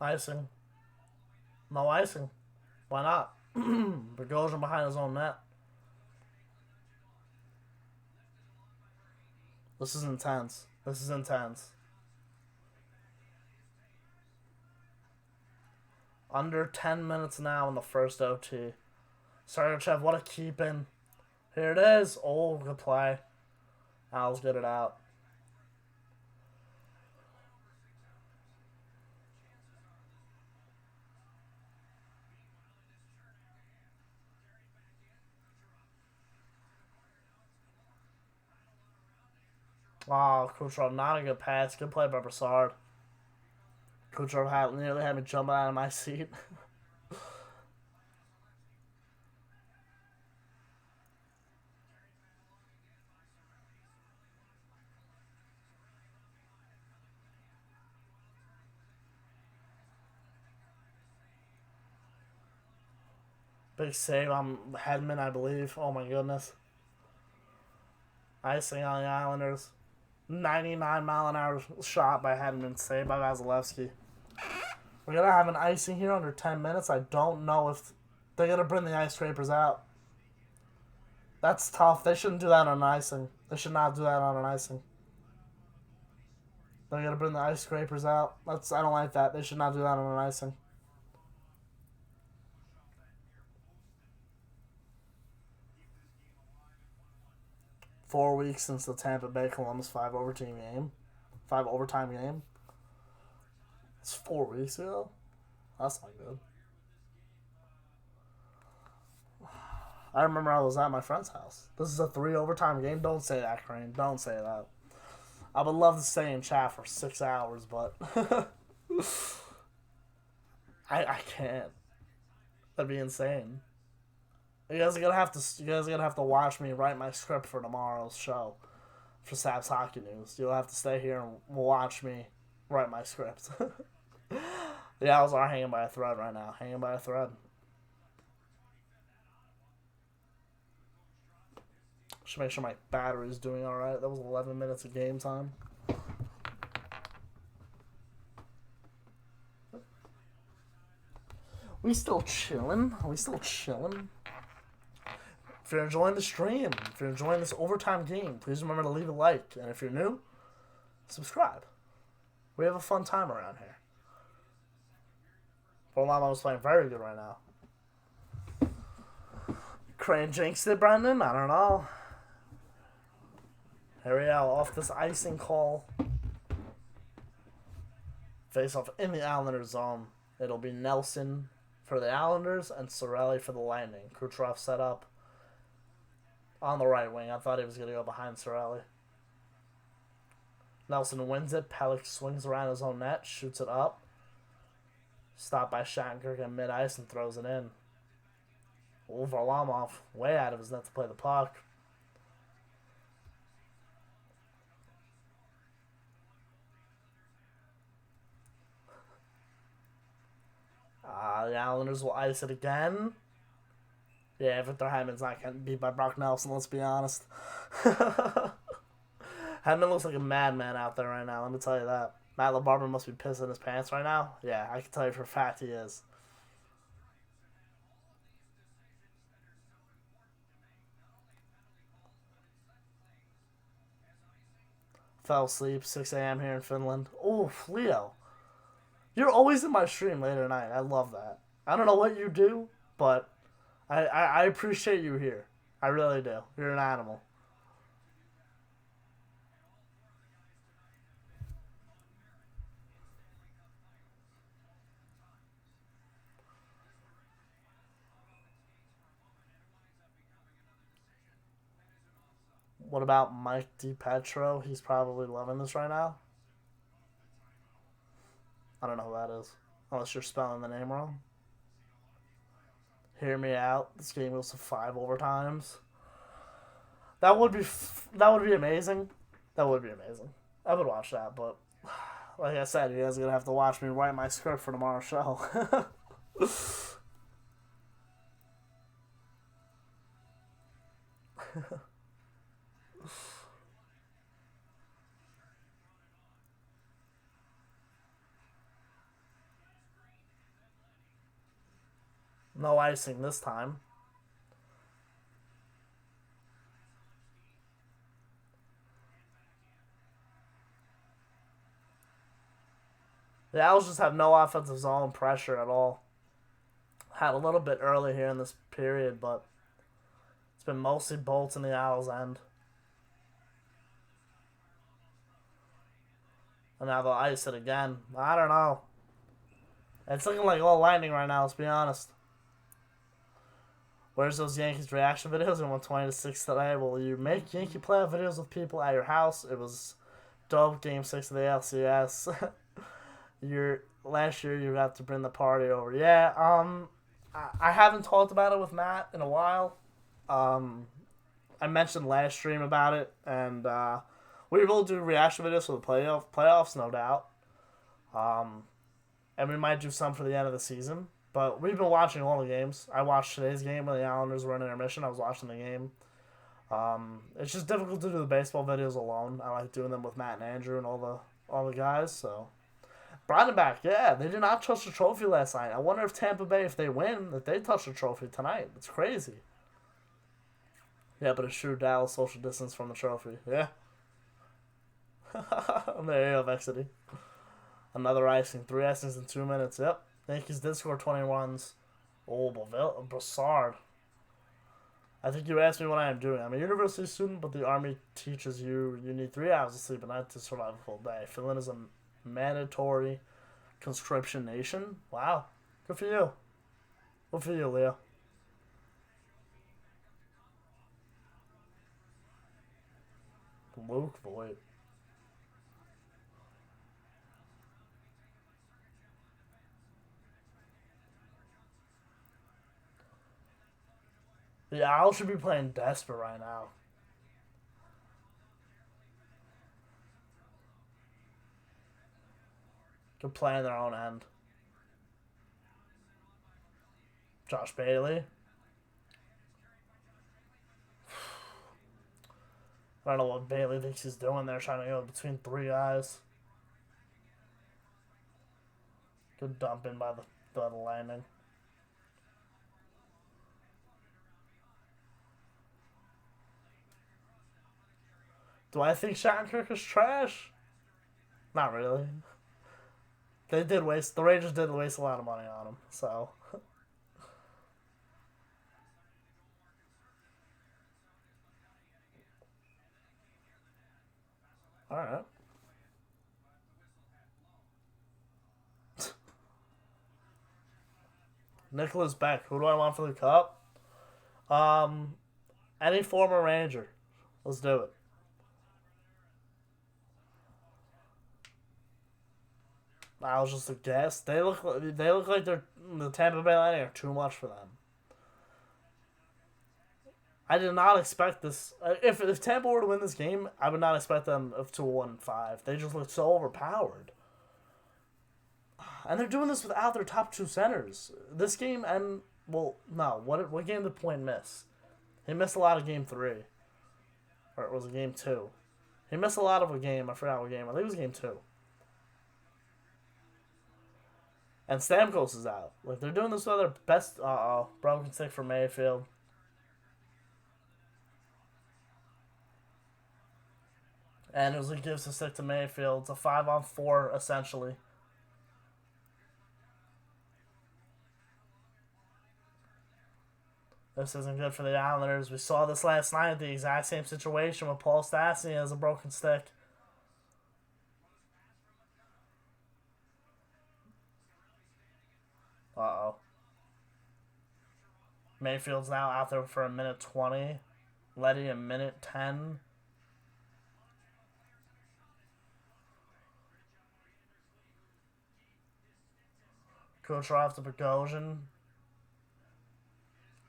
Icing. No icing. Why not? Bogosian behind his own net. This is intense. Under 10 minutes now in the first OT. Sergachev, what a keep in. Here it is. Oh, good play. Al's get it out. Wow, Kucherov, not a good pass. Good play by Broussard. Kucherov nearly had me jumping out of my seat. Big save on Hedman, I believe. Oh my goodness. Icing on the Islanders. 99-mile-an-hour shot by Hedman, saved by Vasilevsky. We're going to have an icing here under 10 minutes. I don't know if they're going to bring the ice scrapers out. That's tough. They shouldn't do that on an icing. They should not do that on an icing. They're going to bring the ice scrapers out. I don't like that. They should not do that on an icing. Four weeks since the Tampa Bay Columbus 5-overtime game. It's 4 weeks ago. That's not good. I remember I was at my friend's house. This is a 3-overtime game. Don't say that, Crane. Don't say that. I would love to stay in chat for 6 hours, but I can't. That'd be insane. You guys are gonna have to watch me write my script for tomorrow's show for Sab's Hockey News. You'll have to stay here and watch me write my script. The Owls are hanging by a thread right now. Hanging by a thread. Should make sure my battery's doing alright. That was 11 minutes of game time. We still chilling? Are we still chilling? If you're enjoying the stream, if you're enjoying this overtime game, please remember to leave a like. And if you're new, subscribe. We have a fun time around here. Varlamov is playing very good right now. Crane jinxed it, Brendan? I don't know. Ariel off this icing call. Face off in the Islanders zone. It'll be Nelson for the Islanders and Sorelli for the Lightning. Kucherov set up on the right wing. I thought he was going to go behind Sorelli. Nelson wins it. Pelech swings around his own net, shoots it up. Stopped by Shattenkirk at mid-ice and throws it in. Varlamov way out of his net to play the puck. The Islanders will ice it again. Yeah, Victor Hedman's not getting beat by Brock Nelson, let's be honest. Hedman looks like a madman out there right now, let me tell you that. Matt LaBarbera must be pissing his pants right now. Yeah, I can tell you for a fact he is. Fell asleep, 6 a.m. here in Finland. Oof, Leo. You're always in my stream late at night. I love that. I don't know what you do, but I appreciate you here. I really do. You're an animal. What about Mike DiPetro? He's probably loving this right now. I don't know who that is. Unless you're spelling the name wrong. Hear me out. This game goes to 5 overtimes. That would be amazing. That would be amazing. I would watch that, but like I said, you guys are gonna have to watch me write my script for tomorrow's show. No icing this time. The Owls just have no offensive zone pressure at all. Had a little bit early here in this period, but it's been mostly Bolts in the Owls' end. And now they'll ice it again. I don't know. It's looking like all Lightning right now, let's be honest. Where's those Yankees reaction videos? We won 20-6 today. Will you make Yankee playoff videos with people at your house? It was dope. Game 6 of the LCS. Last year you got to bring the party over. Yeah, I haven't talked about it with Matt in a while. I mentioned last stream about it, and we will do reaction videos for the playoffs, no doubt. And we might do some for the end of the season. But we've been watching all the games. I watched today's game when the Islanders were in intermission. I was watching the game. It's just difficult to do the baseball videos alone. I like doing them with Matt and Andrew and all the guys. So, Brondenbach, yeah, they did not touch the trophy last night. I wonder if Tampa Bay, if they win, if they touch the trophy tonight. It's crazy. Yeah, but it's true. Dallas social distance from the trophy. Yeah. There you go, Vexity. Another icing. 3 icings in 2 minutes. Yep. Yankees did score 20 runs. Oh, Brassard. I think you asked me what I am doing. I'm a university student, but the Army teaches you need 3 hours of sleep a night to survive a full day. Finland is a mandatory conscription nation. Wow. Good for you. Good for you, Leo. Luke Voigt. The Owls should be playing desperate right now. Could play in their own end. Josh Bailey. I don't know what Bailey thinks he's doing there, trying to go between three guys. Good dump in by the landing. Do I think Shattenkirk is trash? Not really. The Rangers did waste a lot of money on him, so. Alright. Nicholas Beck. Who do I want for the cup? Any former Ranger. Let's do it. I was just a guess. They look like they're the Tampa Bay Lightning are too much for them. I did not expect this. If Tampa were to win this game, I would not expect them to 1-5. They just look so overpowered. And they're doing this without their top two centers. This game and well, no. What game did Point miss? He missed a lot of game 3, or was it game 2? He missed a lot of a game. I forgot what game. I think it was game 2. And Stamkos is out. Like they're doing this with their best. Broken stick for Mayfield. And it was a gives a stick to Mayfield. It's a 5-on-4 essentially. This isn't good for the Islanders. We saw this last night, the exact same situation with Paul Stastny as a broken stick. Uh-oh. Mayfield's now out there for a minute 20. Letty a minute 10. Kucherov to Bogosian.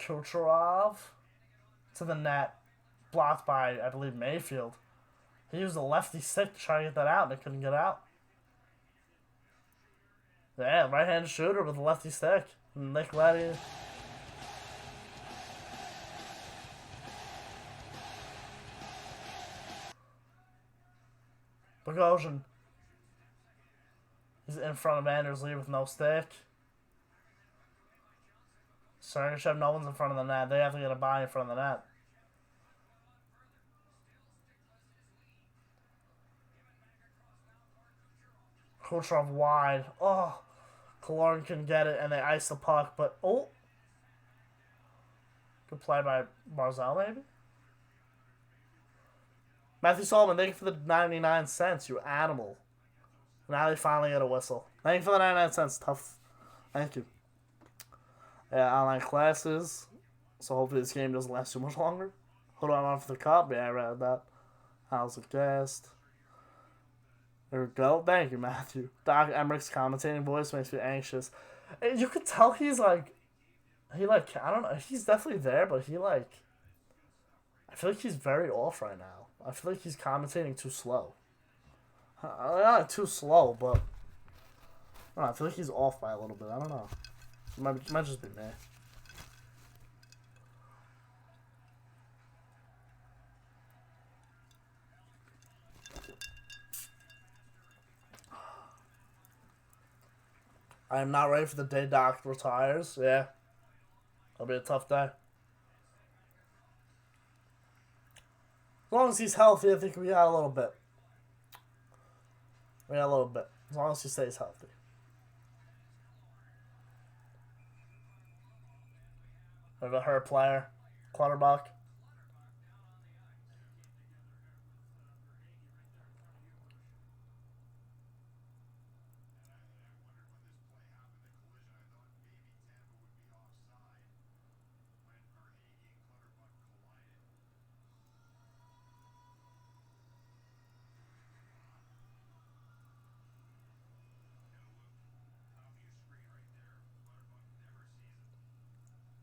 Kucherov to the net. Blocked by, I believe, Mayfield. He used a lefty stick to try to get that out, and it couldn't get out. Yeah, right-handed shooter with a lefty stick. Nick Letty. Bogosian. He's in front of Anders Lee with no stick. Sergachev, no one's in front of the net. They have to get a body in front of the net. Kucherov wide. Oh, Kaloran can get it, and they ice the puck, but oh, good play by Barzal, maybe. Matthew Solomon, thank you for the 99 cents, you animal. Now they finally get a whistle. Thank you for the 99 cents. Tough. Thank you. Yeah, online classes. So hopefully this game doesn't last too much longer. Hold on for the cup. Yeah, I read that. How's it guest? There we go. Thank you, Matthew. Doc Emmerich's commentating voice makes me anxious. You could tell he's like, I don't know. He's definitely there, but I feel like he's very off right now. I feel like he's commentating too slow. Not too slow, but I don't know, I feel like he's off by a little bit. I don't know. It might just be me. I am not ready for the day Doc retires. Yeah. It'll be a tough day. As long as he's healthy, I think we got a little bit. We got a little bit. As long as he stays healthy. We have a hurt player. Clutterbuck.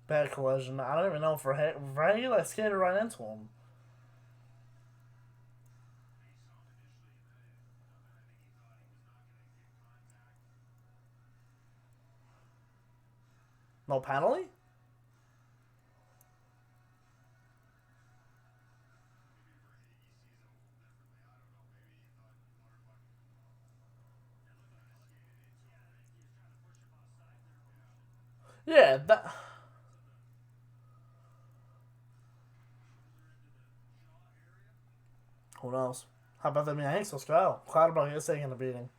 Bad collision. I don't even know if Ray like skated right into him. No penalty? Yeah, that. Who knows? How about them Yanks? Let's go. Clouderberg is taking a beating.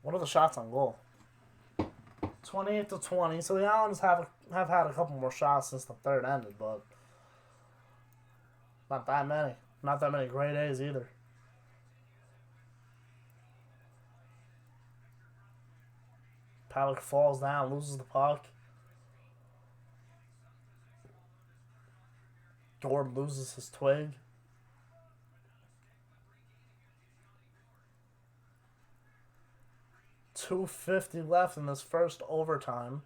What are the shots on goal? 28-20. So the Islanders have had a couple more shots since the third ended, but not that many. Not that many great A's either. Paddock falls down, loses the puck. Gord loses his twig. .250 left in this first overtime.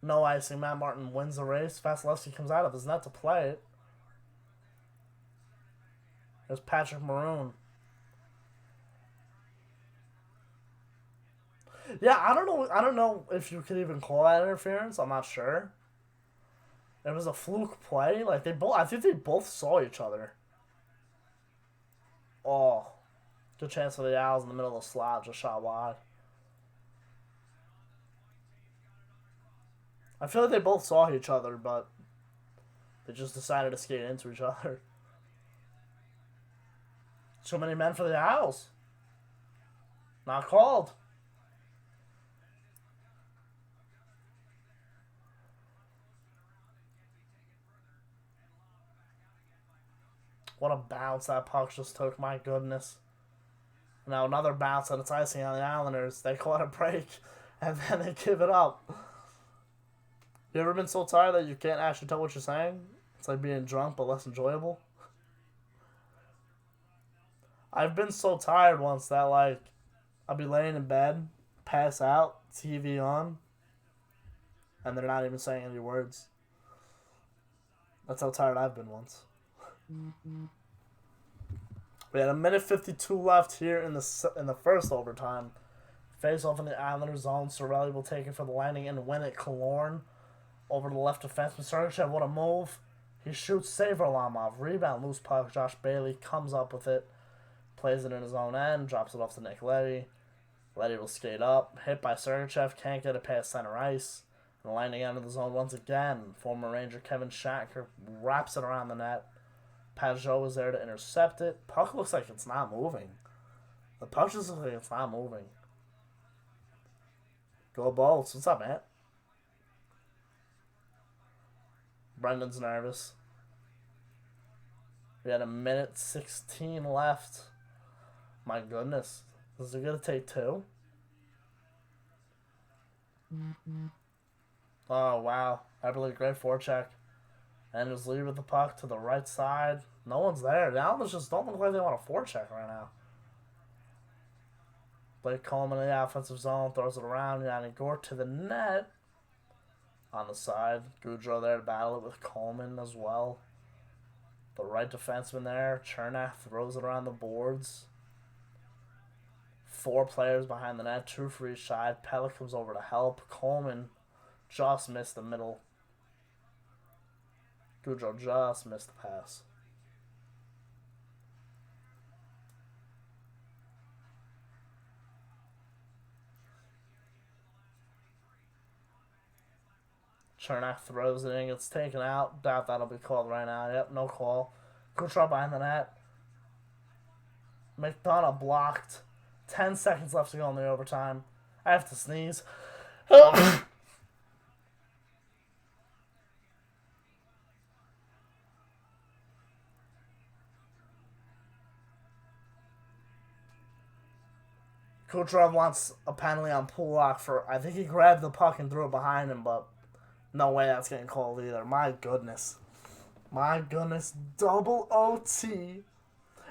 No icing. Matt Martin wins the race. Vasilevsky comes out of his net to play it. There's Patrick Maroon. Yeah, I don't know. I don't know if you could even call that interference. I'm not sure. It was a fluke play. Like they both. I think they both saw each other. Oh, good chance for the Owls in the middle of the slot. Just shot wide. I feel like they both saw each other, but they just decided to skate into each other. Too many men for the Owls. Not called. What a bounce that puck just took, my goodness. Now another bounce and it's icing on the Islanders. They caught a break and then they give it up. You ever been so tired that you can't actually tell what you're saying? It's like being drunk but less enjoyable. I've been so tired once that like I'll be laying in bed, pass out, TV on, and they're not even saying any words. That's how tired I've been once. We had a minute 52 left here in the first overtime. Face off in the Islanders zone. Sorelli will take it for the landing and win it. Killorn over to the left defenseman. Sergachev, what a move. He shoots, save Varlamov. Rebound, loose puck. Josh Bailey comes up with it. Plays it in his own end. Drops it off to Nick Leddy. Leddy will skate up. Hit by Sergachev. Can't get it past center ice. And landing out of the zone once again. Former Ranger Kevin Shatner wraps it around the net. Pajot is there to intercept it. Puck looks like it's not moving. The puck just looks like it's not moving. Go Bolts. What's up, man? Brendan's nervous. We had a minute 16 left. My goodness. Is it going to take two? Oh, wow. I believe great forecheck. And just lead with the puck to the right side. No one's there. The Islanders just don't look like they want a forecheck right now. Blake Coleman in the offensive zone. Throws it around. Yanni Gort to the net. On the side. Goudreau there to battle it with Coleman as well. The right defenseman there. Chernak throws it around the boards. 4 players behind the net. 2 for each side. Pellick comes over to help. Coleman just missed the middle. Goudreau just missed the pass. Chernak throws it in, gets taken out. Doubt that'll be called right now. Yep, no call. Kucherov behind the net. McDonough blocked. 10 seconds left to go in the overtime. I have to sneeze. Kucherov wants a penalty on Pulak for, I think he grabbed the puck and threw it behind him, but no way that's getting called either. My goodness. My goodness, double OT.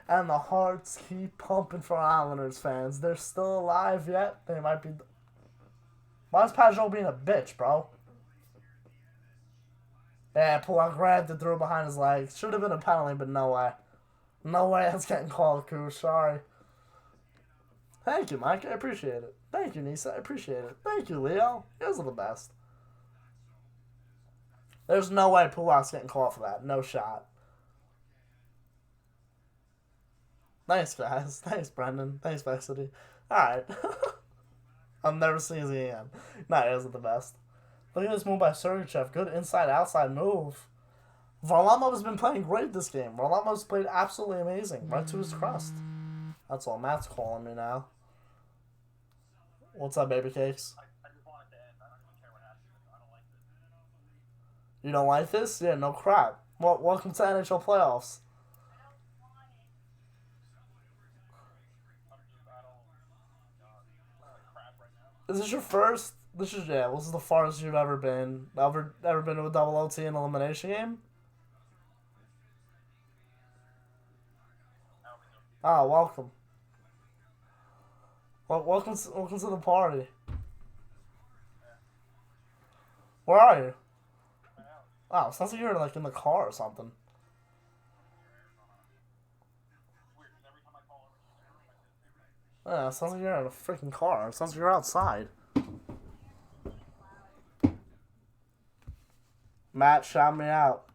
And the hearts keep pumping for Islanders fans. They're still alive yet. They might be... Why is Pajot being a bitch, bro? Yeah, Pulak grabbed it, threw it behind his legs. Should have been a penalty, but no way. No way that's getting called, Koo. Sorry. Thank you, Mike. I appreciate it. Thank you, Nisa. I appreciate it. Thank you, Leo. You guys are the best. There's no way Pulak's getting called for that. No shot. Thanks, guys. Thanks, Brendan. Thanks, Vexity. Alright. I'll never see his again. Nah, he isn't the best. Look at this move by Sergachev. Good inside-outside move. Varlamov's been playing great this game. Varlamov's played absolutely amazing. Right to his crust. That's all. Matt's calling me now. What's up, baby cakes? I just want it to end. I don't even care what happens. I don't like this. You don't like this? Yeah, no crap. Well, welcome to NHL playoffs. Is this your first? This is the farthest you've ever been. Ever been to a double OT and elimination game? Ah, welcome. Well, welcome to the party. Where are you? Oh, sounds like you're like in the car or something. Yeah, sounds like you're in a freaking car. Sounds like you're outside. Matt, shout me out.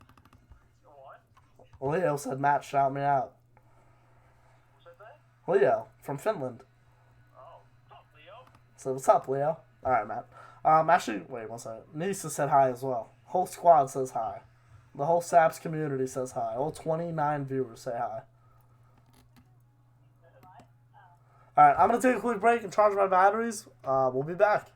What? Leo said, Matt, shout me out. Who said that? Leo, from Finland. Oh, what's up, Leo? So, what's up, Leo? Alright, Matt. Actually, wait one second. Nisa said hi as well. Whole squad says hi. The whole Saps community says hi. All 29 viewers say hi. Alright, I'm going to take a quick break and charge my batteries. We'll be back.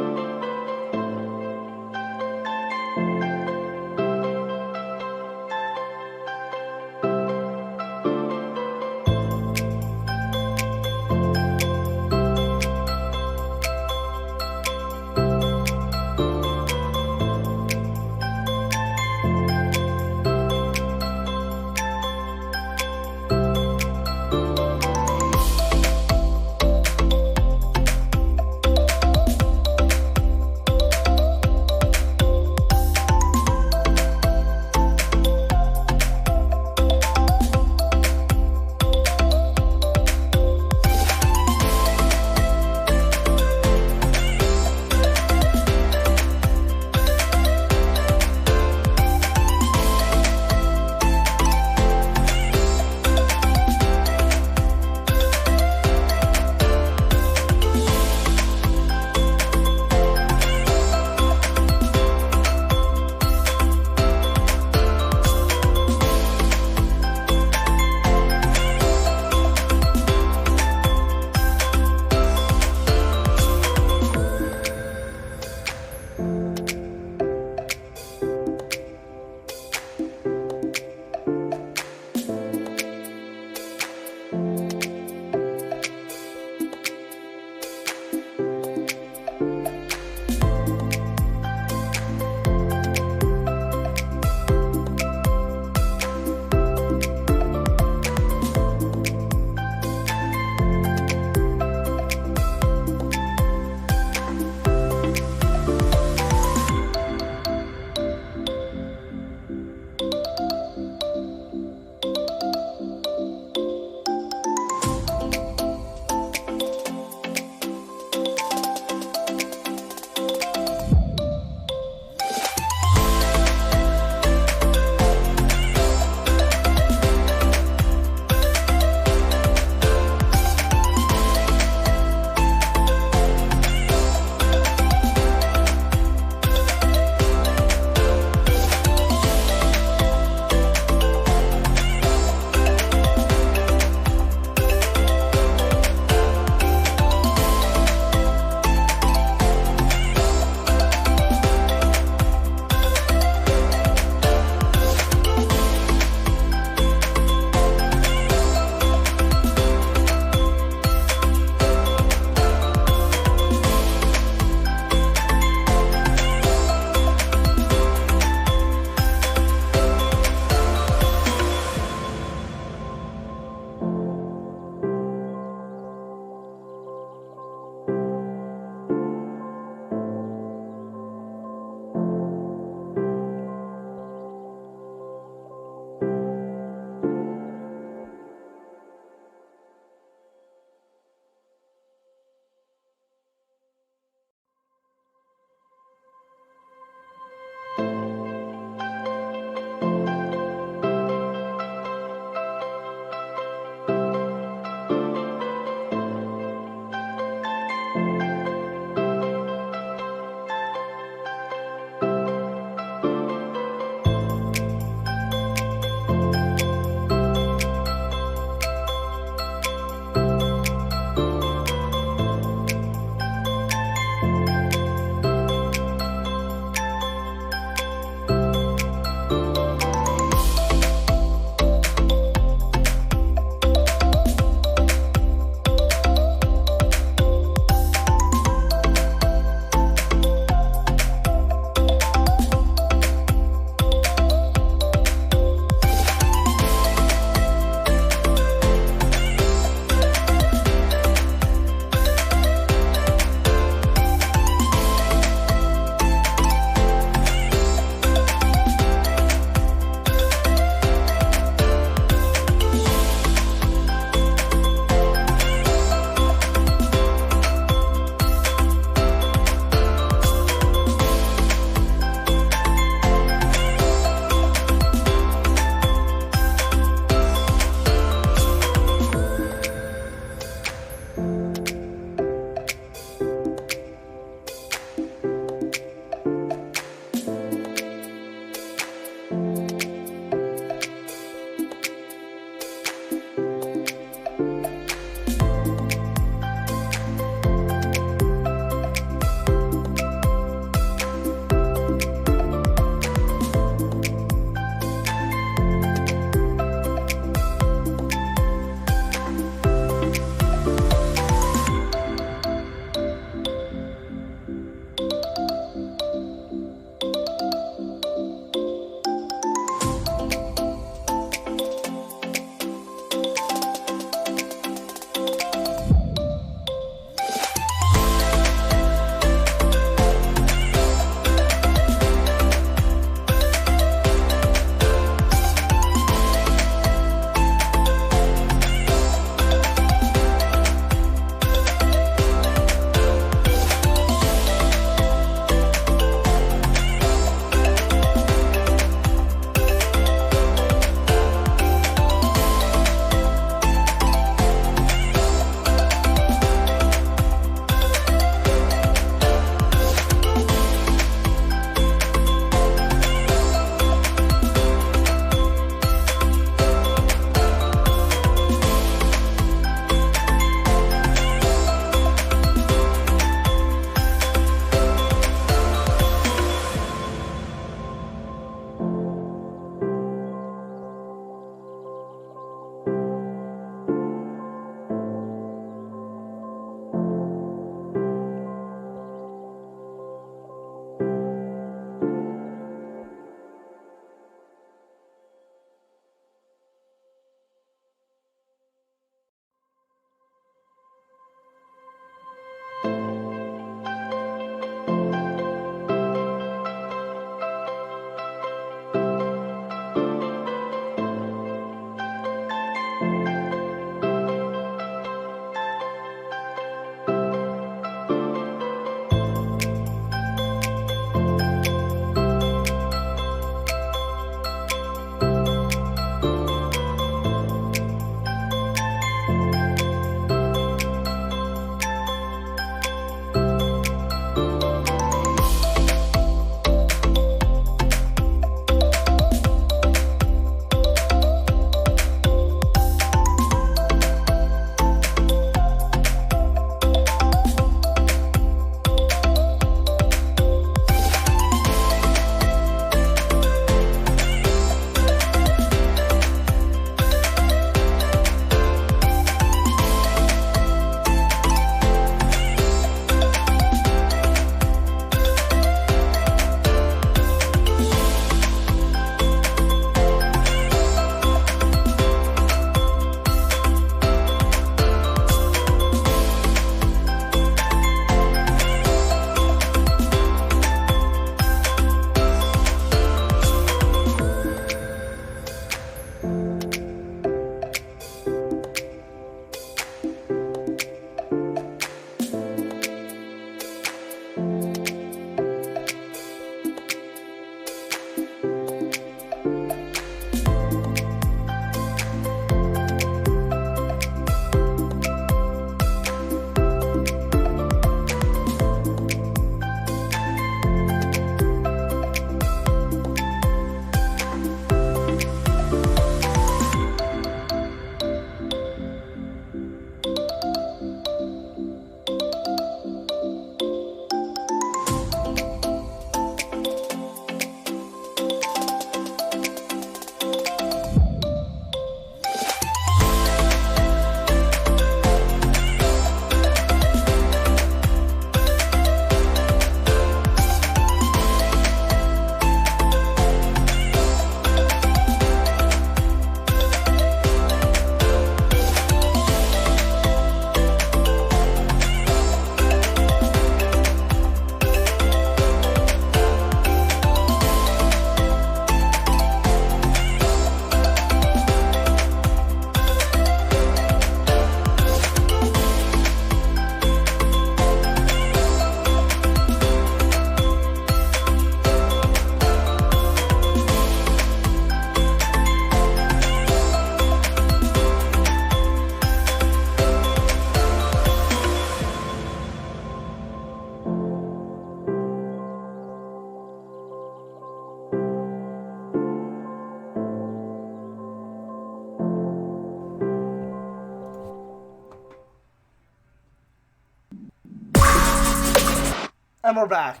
And we're back.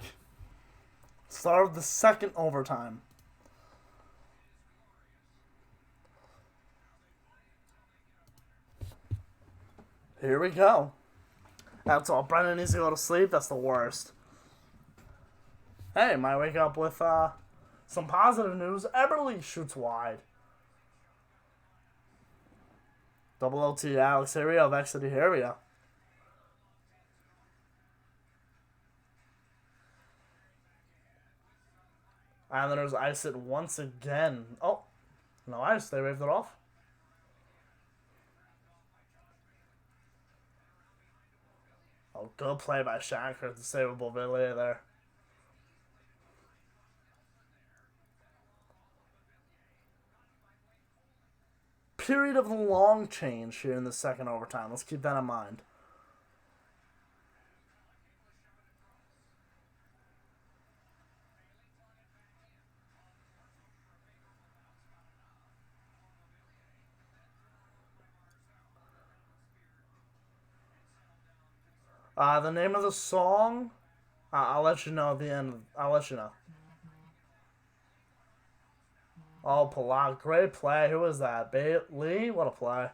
Start of the second overtime. Here we go. That's all. Brennan needs to go to sleep. That's the worst. Hey, might wake up with some positive news. Eberle shoots wide. Double OT, Alex. Here we go. Vexity. Here we go. Islanders ice it once again. Oh, no ice. They waved it off. Oh, good play by Shankar to save a Bovillier there. Period of long change here in the second overtime. Let's keep that in mind. The name of the song, I'll let you know at the end. I'll let you know. Oh, Palat, great play. Who was that? Lee? What a play.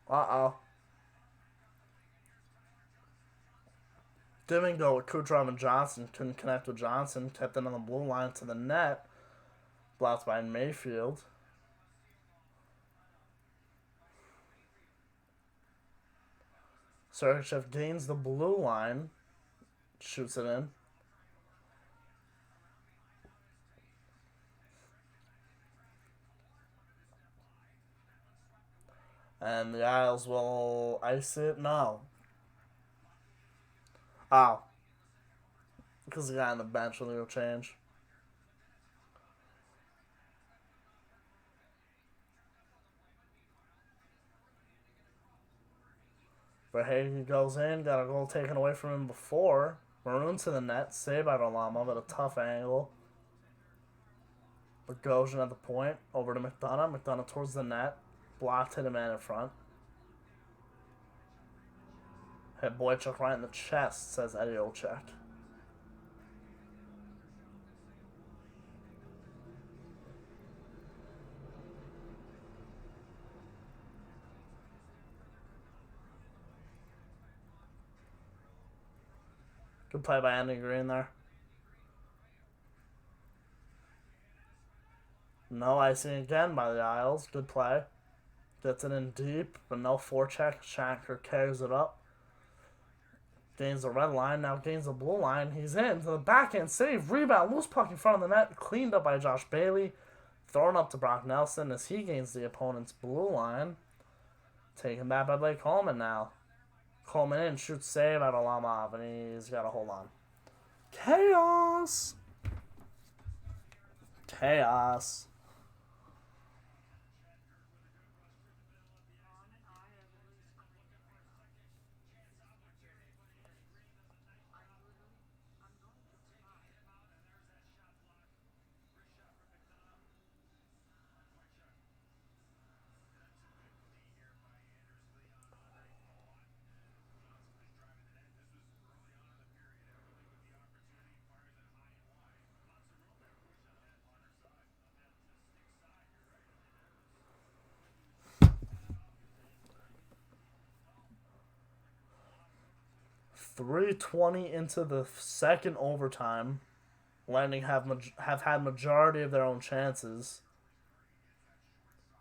Uh-oh. Didn't go with Kucherov and Johnson. Couldn't connect with Johnson. Kept it on the blue line to the net. Blocked by Mayfield. Sergachev gains the blue line. Shoots it in. And the Isles will ice it? No. Oh. Because the guy on the bench will change. Verhaeghe goes in, got a goal taken away from him before. Maroon to the net, saved by Varlamov at a tough angle. Bogosian at the point, over to McDonough. McDonough towards the net. Blocked, hit a man in front. Hit Boychuk right in the chest, says Eddie Olczyk. Good play by Andy Green there. No icing again by the Isles. Good play. Gets it in deep, but no forecheck. Shankar carries it up. Gains the red line, now gains the blue line. He's in to the backhand save. Rebound, loose puck in front of the net. Cleaned up by Josh Bailey. Thrown up to Brock Nelson as he gains the opponent's blue line. Taken back by Blake Coleman now. Coleman in, shoots save out of Lamov, and he's got to hold on. Chaos! Chaos. .320 into the second overtime. Lightning have had majority of their own chances.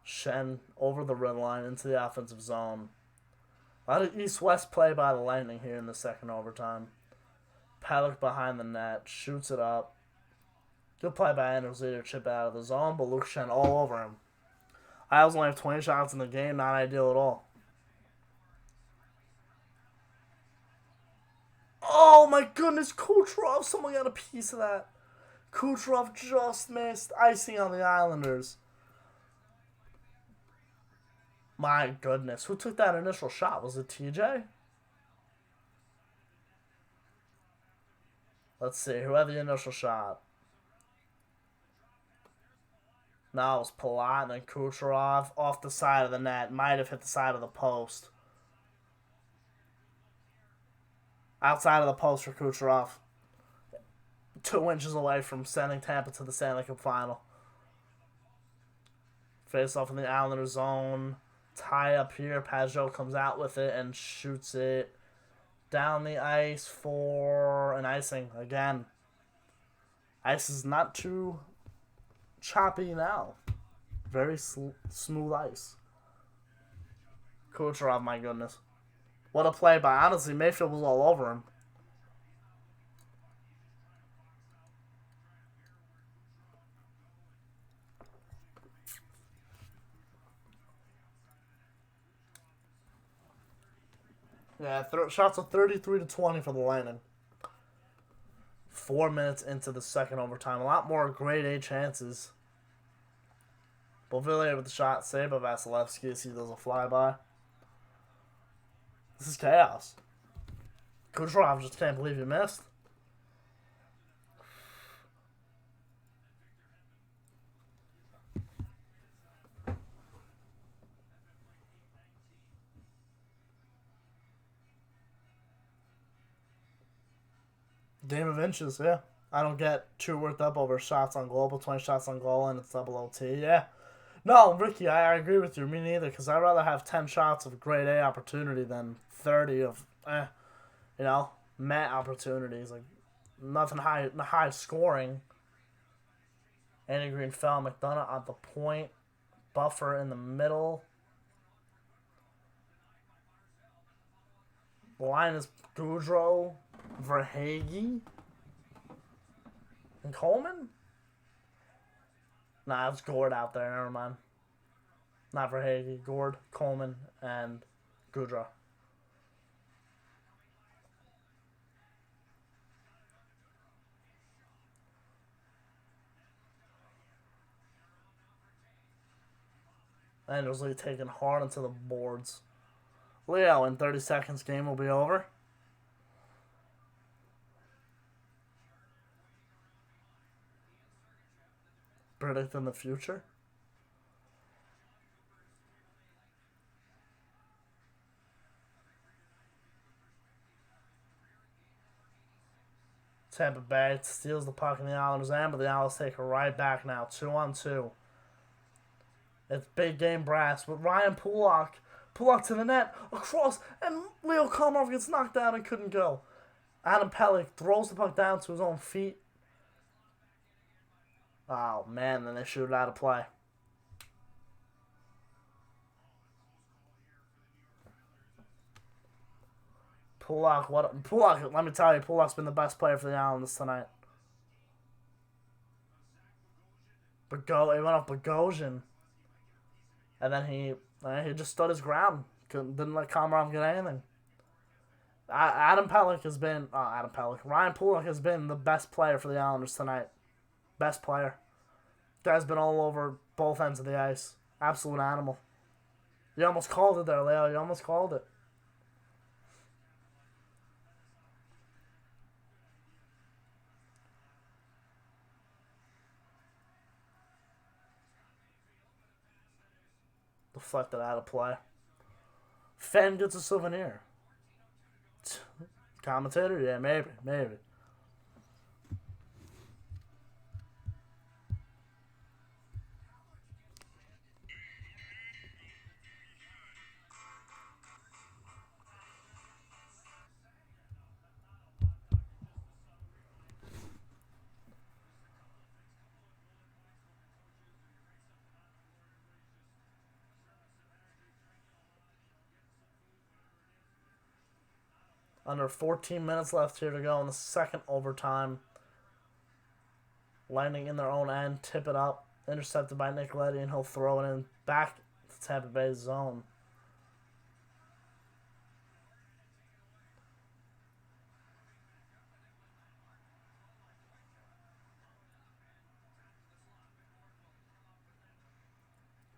Shen over the red line into the offensive zone. A lot of east-west play by the Lightning here in the second overtime. Paddock behind the net, shoots it up. Good play by Anders Lee to chip it out of the zone, but Luke Shen all over him. Isles only have 20 shots in the game, not ideal at all. Oh my goodness, Kucherov, someone got a piece of that. Kucherov just missed icing on the Islanders. My goodness, who took that initial shot? Was it TJ? Let's see, who had the initial shot? No, it was Palat and then Kucherov off the side of the net. Might have hit the side of the post. outside of the post for Kucherov. 2 inches away from sending Tampa to the Stanley Cup final. Face off in the Islanders zone. Tie up here. Pajot comes out with it and shoots it down the ice for an icing again. Ice is not too choppy now. Very smooth ice. Kucherov, my goodness. What a play by, honestly, Mayfield was all over him. Yeah, shots of 33-20 for the Lightning. 4 minutes into the second overtime. A lot more grade A chances. Beauvillier with the shot. Save by Vasilevsky as he does a flyby. This is chaos. Kucherov just can't believe he missed. Game of inches, yeah. I don't get too worked up over shots on goal, but 20 shots on goal and it's double OT, yeah. No, Ricky, I agree with you. Me neither, because I'd rather have 10 shots of grade A opportunity than 30 of, meh opportunities. Like, nothing high scoring. Andy Green fell, McDonough at the point. Buffer in the middle. The line is Gaudreau, Verhaeghe, and Coleman? Nah, it's Gord out there. Never mind. Not Verhaeghe. Gord, Coleman, and Gaudreau. Andrews Lee taken hard into the boards. Leo, in 30 seconds, game will be over. Predicting the future. Tampa Bay steals the puck in the Islanders' end, but the Islanders take it right back now. 2-on-2. It's big game brass with Ryan Pulock. Pulock to the net, across, and Leo Komarov gets knocked down and couldn't go. Adam Pelech throws the puck down to his own feet. Oh, man, then they shoot it out of play. Pulock, let me tell you, Pulock's been the best player for the Islanders tonight. He went off Bogosian. And then he just stood his ground. Didn't let Komarov get anything. Ryan Pulock has been the best player for the Islanders tonight. Best player. Guy's been all over both ends of the ice. Absolute animal. You almost called it there, Leo. You almost called it. Deflected out of play. Fan gets a souvenir. Commentator? Yeah, maybe. Under 14 minutes left here to go in the second overtime. Landing in their own end, tip it up, intercepted by Nicoletti, and he'll throw it in back to Tampa Bay's zone.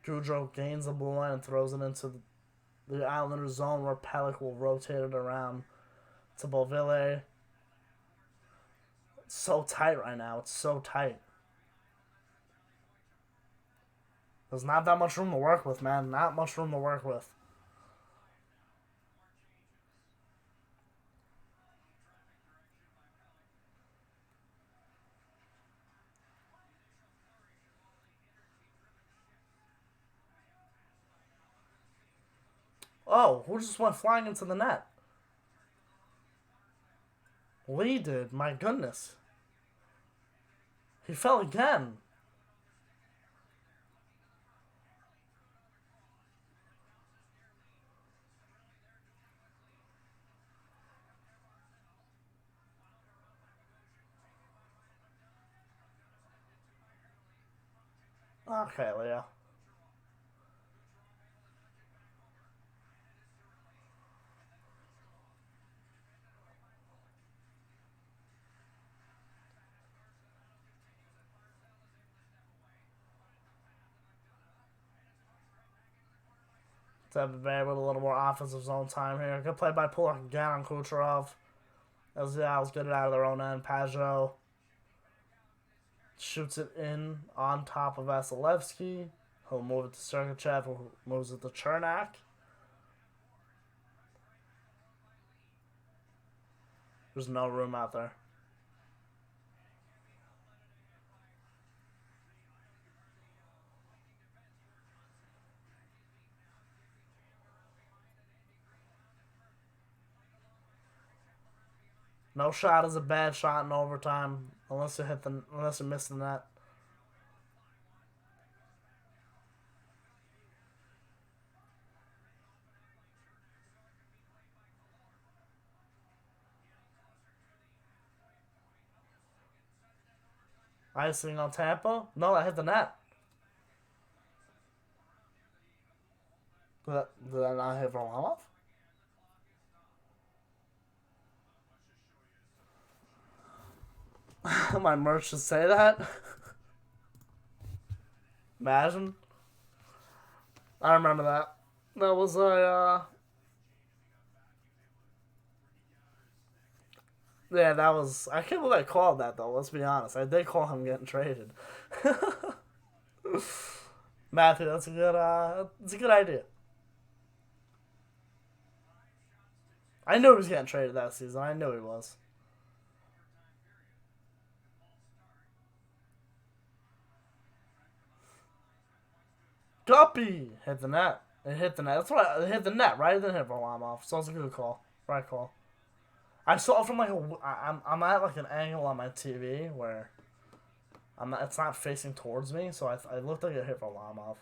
Gaudreau gains the blue line and throws it into the Islanders zone where Pelech will rotate it around to Beauvillier. It's so tight right now. It's so tight. There's not that much room to work with, man. Not much room to work with. Oh, who just went flying into the net? Lee did. My goodness. He fell again. Okay, Leo. Tampa Bay with a little more offensive zone time here. Good play by Puller again on Kucherov. As the Owls get it out of their own end. Pajot shoots it in on top of Vasilevsky. He'll move it to Sergachev, who moves it to Chernak. There's no room out there. No shot is a bad shot in overtime unless you miss the net. Icing on Tampa? No, I hit the net. Did I not hit Varlamov? My merch should say that. Imagine. I remember that. That was a. Yeah, that was. I can't believe I called that though. Let's be honest. I did call him getting traded. Matthew, that's a good. That's a good idea. I knew he was getting traded that season. I knew he was. Guppy hit the net. It hit the net. That's what it hit the net, right? It didn't hit Varlamov. So it was a good call. Right call. I saw it from like I'm at like an angle on my TV where it's not facing towards me, so I looked like it hit Varlamov.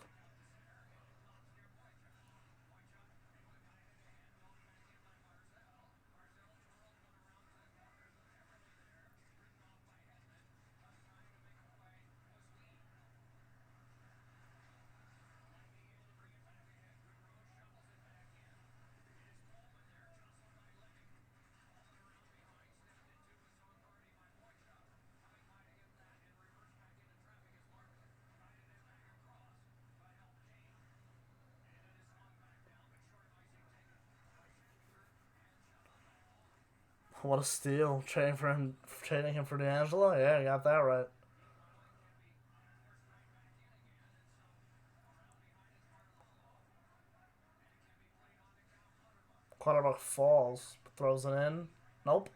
What a steal! Trading him for D'Angelo. Yeah, you got that right. Clutterbuck falls, throws it in. Nope.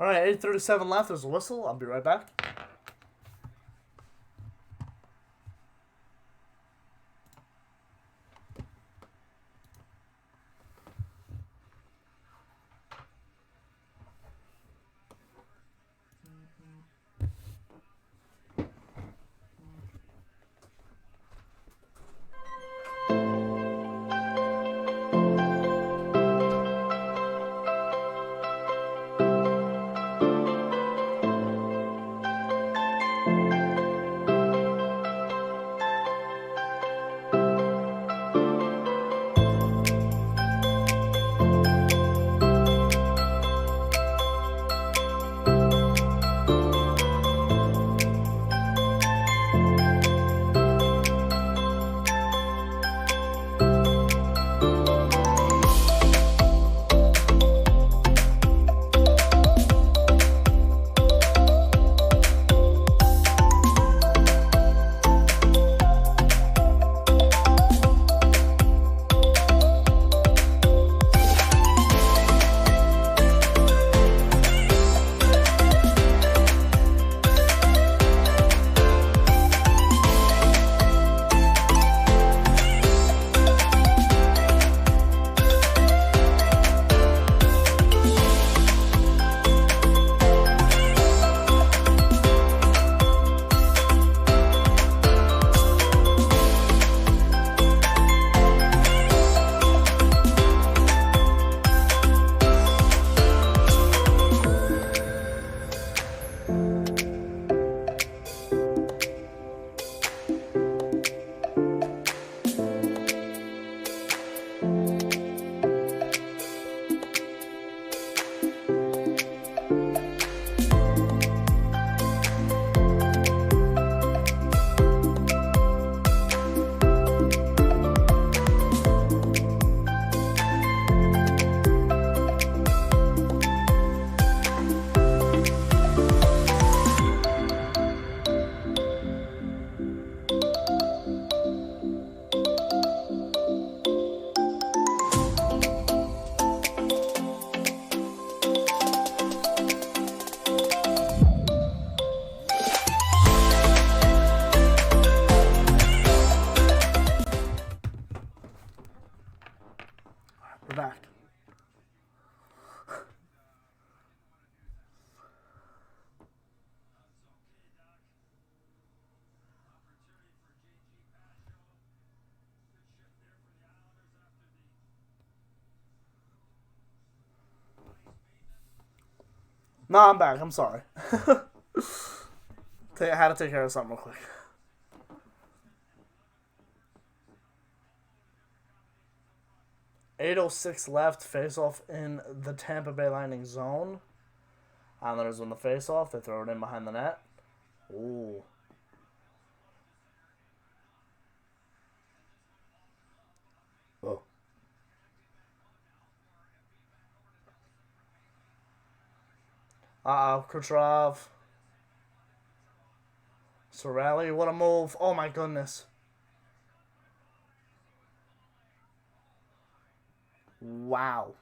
All right, 8:37 left. There's a whistle. I'll be right back. We're back. No, I'm back. I'm sorry. I had to take care of something real quick. 8:06 left. Face off in the Tampa Bay Lightning zone. Islanders win the face off. They throw it in behind the net. Ooh. Oh. Kucherov. Sorelli, what a move. Oh my goodness. Wow.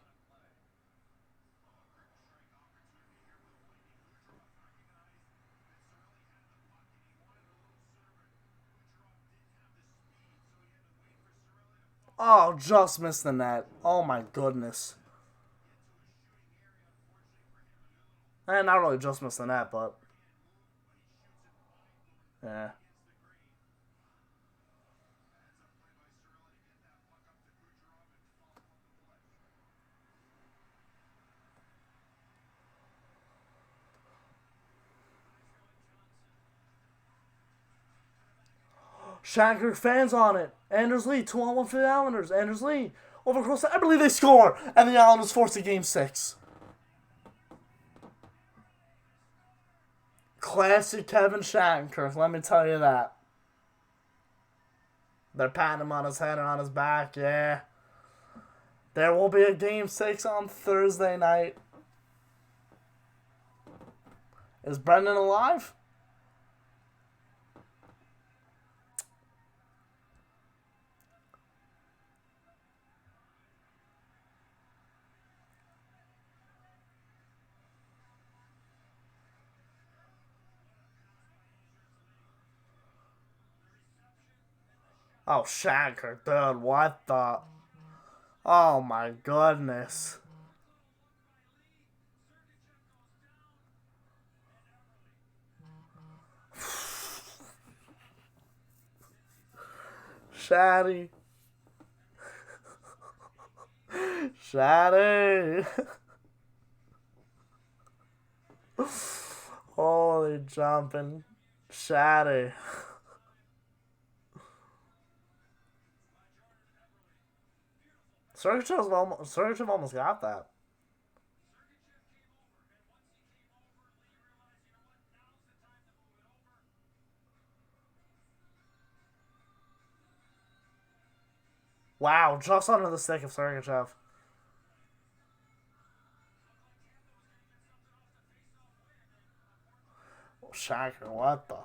Oh, just missed the net. Oh my goodness. And not really just missed the net, but yeah. Shattenkirk fans on it. Anders Lee, 2-on-1 for the Islanders. Anders Lee over across the... I believe they score. And the Islanders force a game 6. Classic Kevin Shattenkirk, let me tell you that. They're patting him on his head and on his back, yeah. There will be a game 6 on Thursday night. Is Brendan alive? Oh, Shaker, dude, what the? Oh my goodness. Shaddy. Shaddy. Holy jumping. Shaddy. Sergachev almost got that. Wow, just under the stick of Sergachev. Shaker, what the?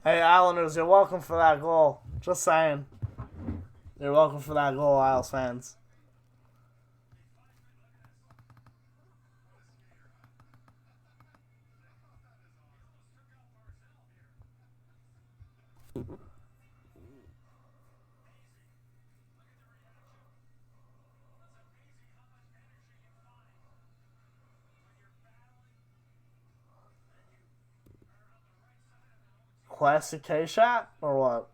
Hey, Islanders, you're welcome for that goal. Just saying. You're welcome for that goal, Isles fans. Classic K shot or what?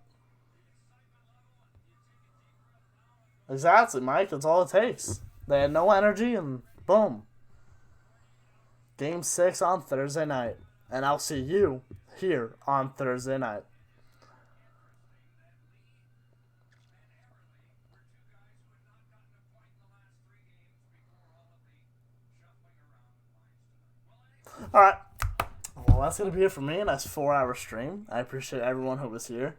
Exactly, Mike. That's all it takes. They had no energy, and boom. Game 6 on Thursday night. And I'll see you here on Thursday night. Alright. Well, that's going to be it for me. Nice 4-hour stream. I appreciate everyone who was here.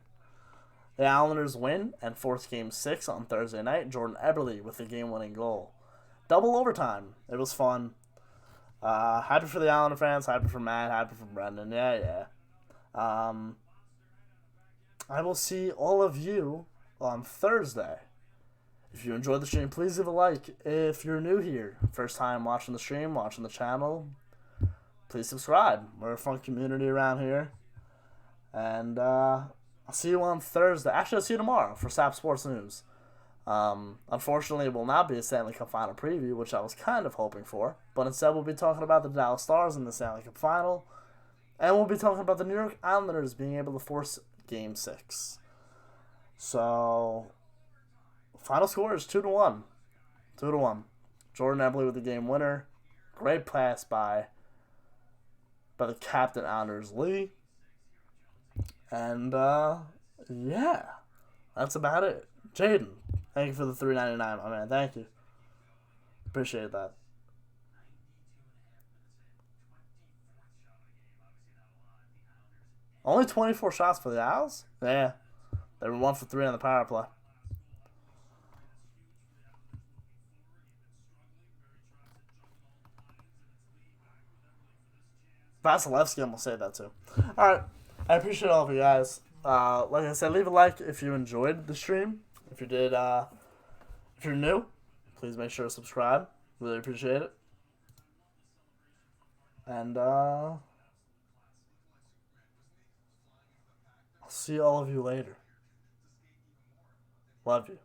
The Islanders win and force Game 6 on Thursday night. Jordan Eberle with the game-winning goal. Double overtime. It was fun. Happy for the Islander fans. Happy for Matt. Happy for Brendan. Yeah. I will see all of you on Thursday. If you enjoyed the stream, please leave a like. If you're new here, first time watching the stream, watching the channel, please subscribe. We're a fun community around here. And I'll see you on Thursday. Actually, I'll see you tomorrow for SAP Sports News. Unfortunately, it will not be a Stanley Cup Final preview, which I was kind of hoping for. But instead, we'll be talking about the Dallas Stars in the Stanley Cup Final. And we'll be talking about the New York Islanders being able to force Game 6. So, final score is 2-1. 2-1. Jordan Eberle with the game winner. Great pass by the captain, Anders Lee. And, yeah. That's about it. Jaden, thank you for the $3.99, my man. Thank you. Appreciate that. Only 24 shots for the Isles? Yeah. They were 1 for 3 on the power play. Vasilevsky almost said that too. Alright. I appreciate all of you guys. Like I said, leave a like if you enjoyed the stream. If you did, if you're new, please make sure to subscribe. Really appreciate it. And, I'll see all of you later. Love you.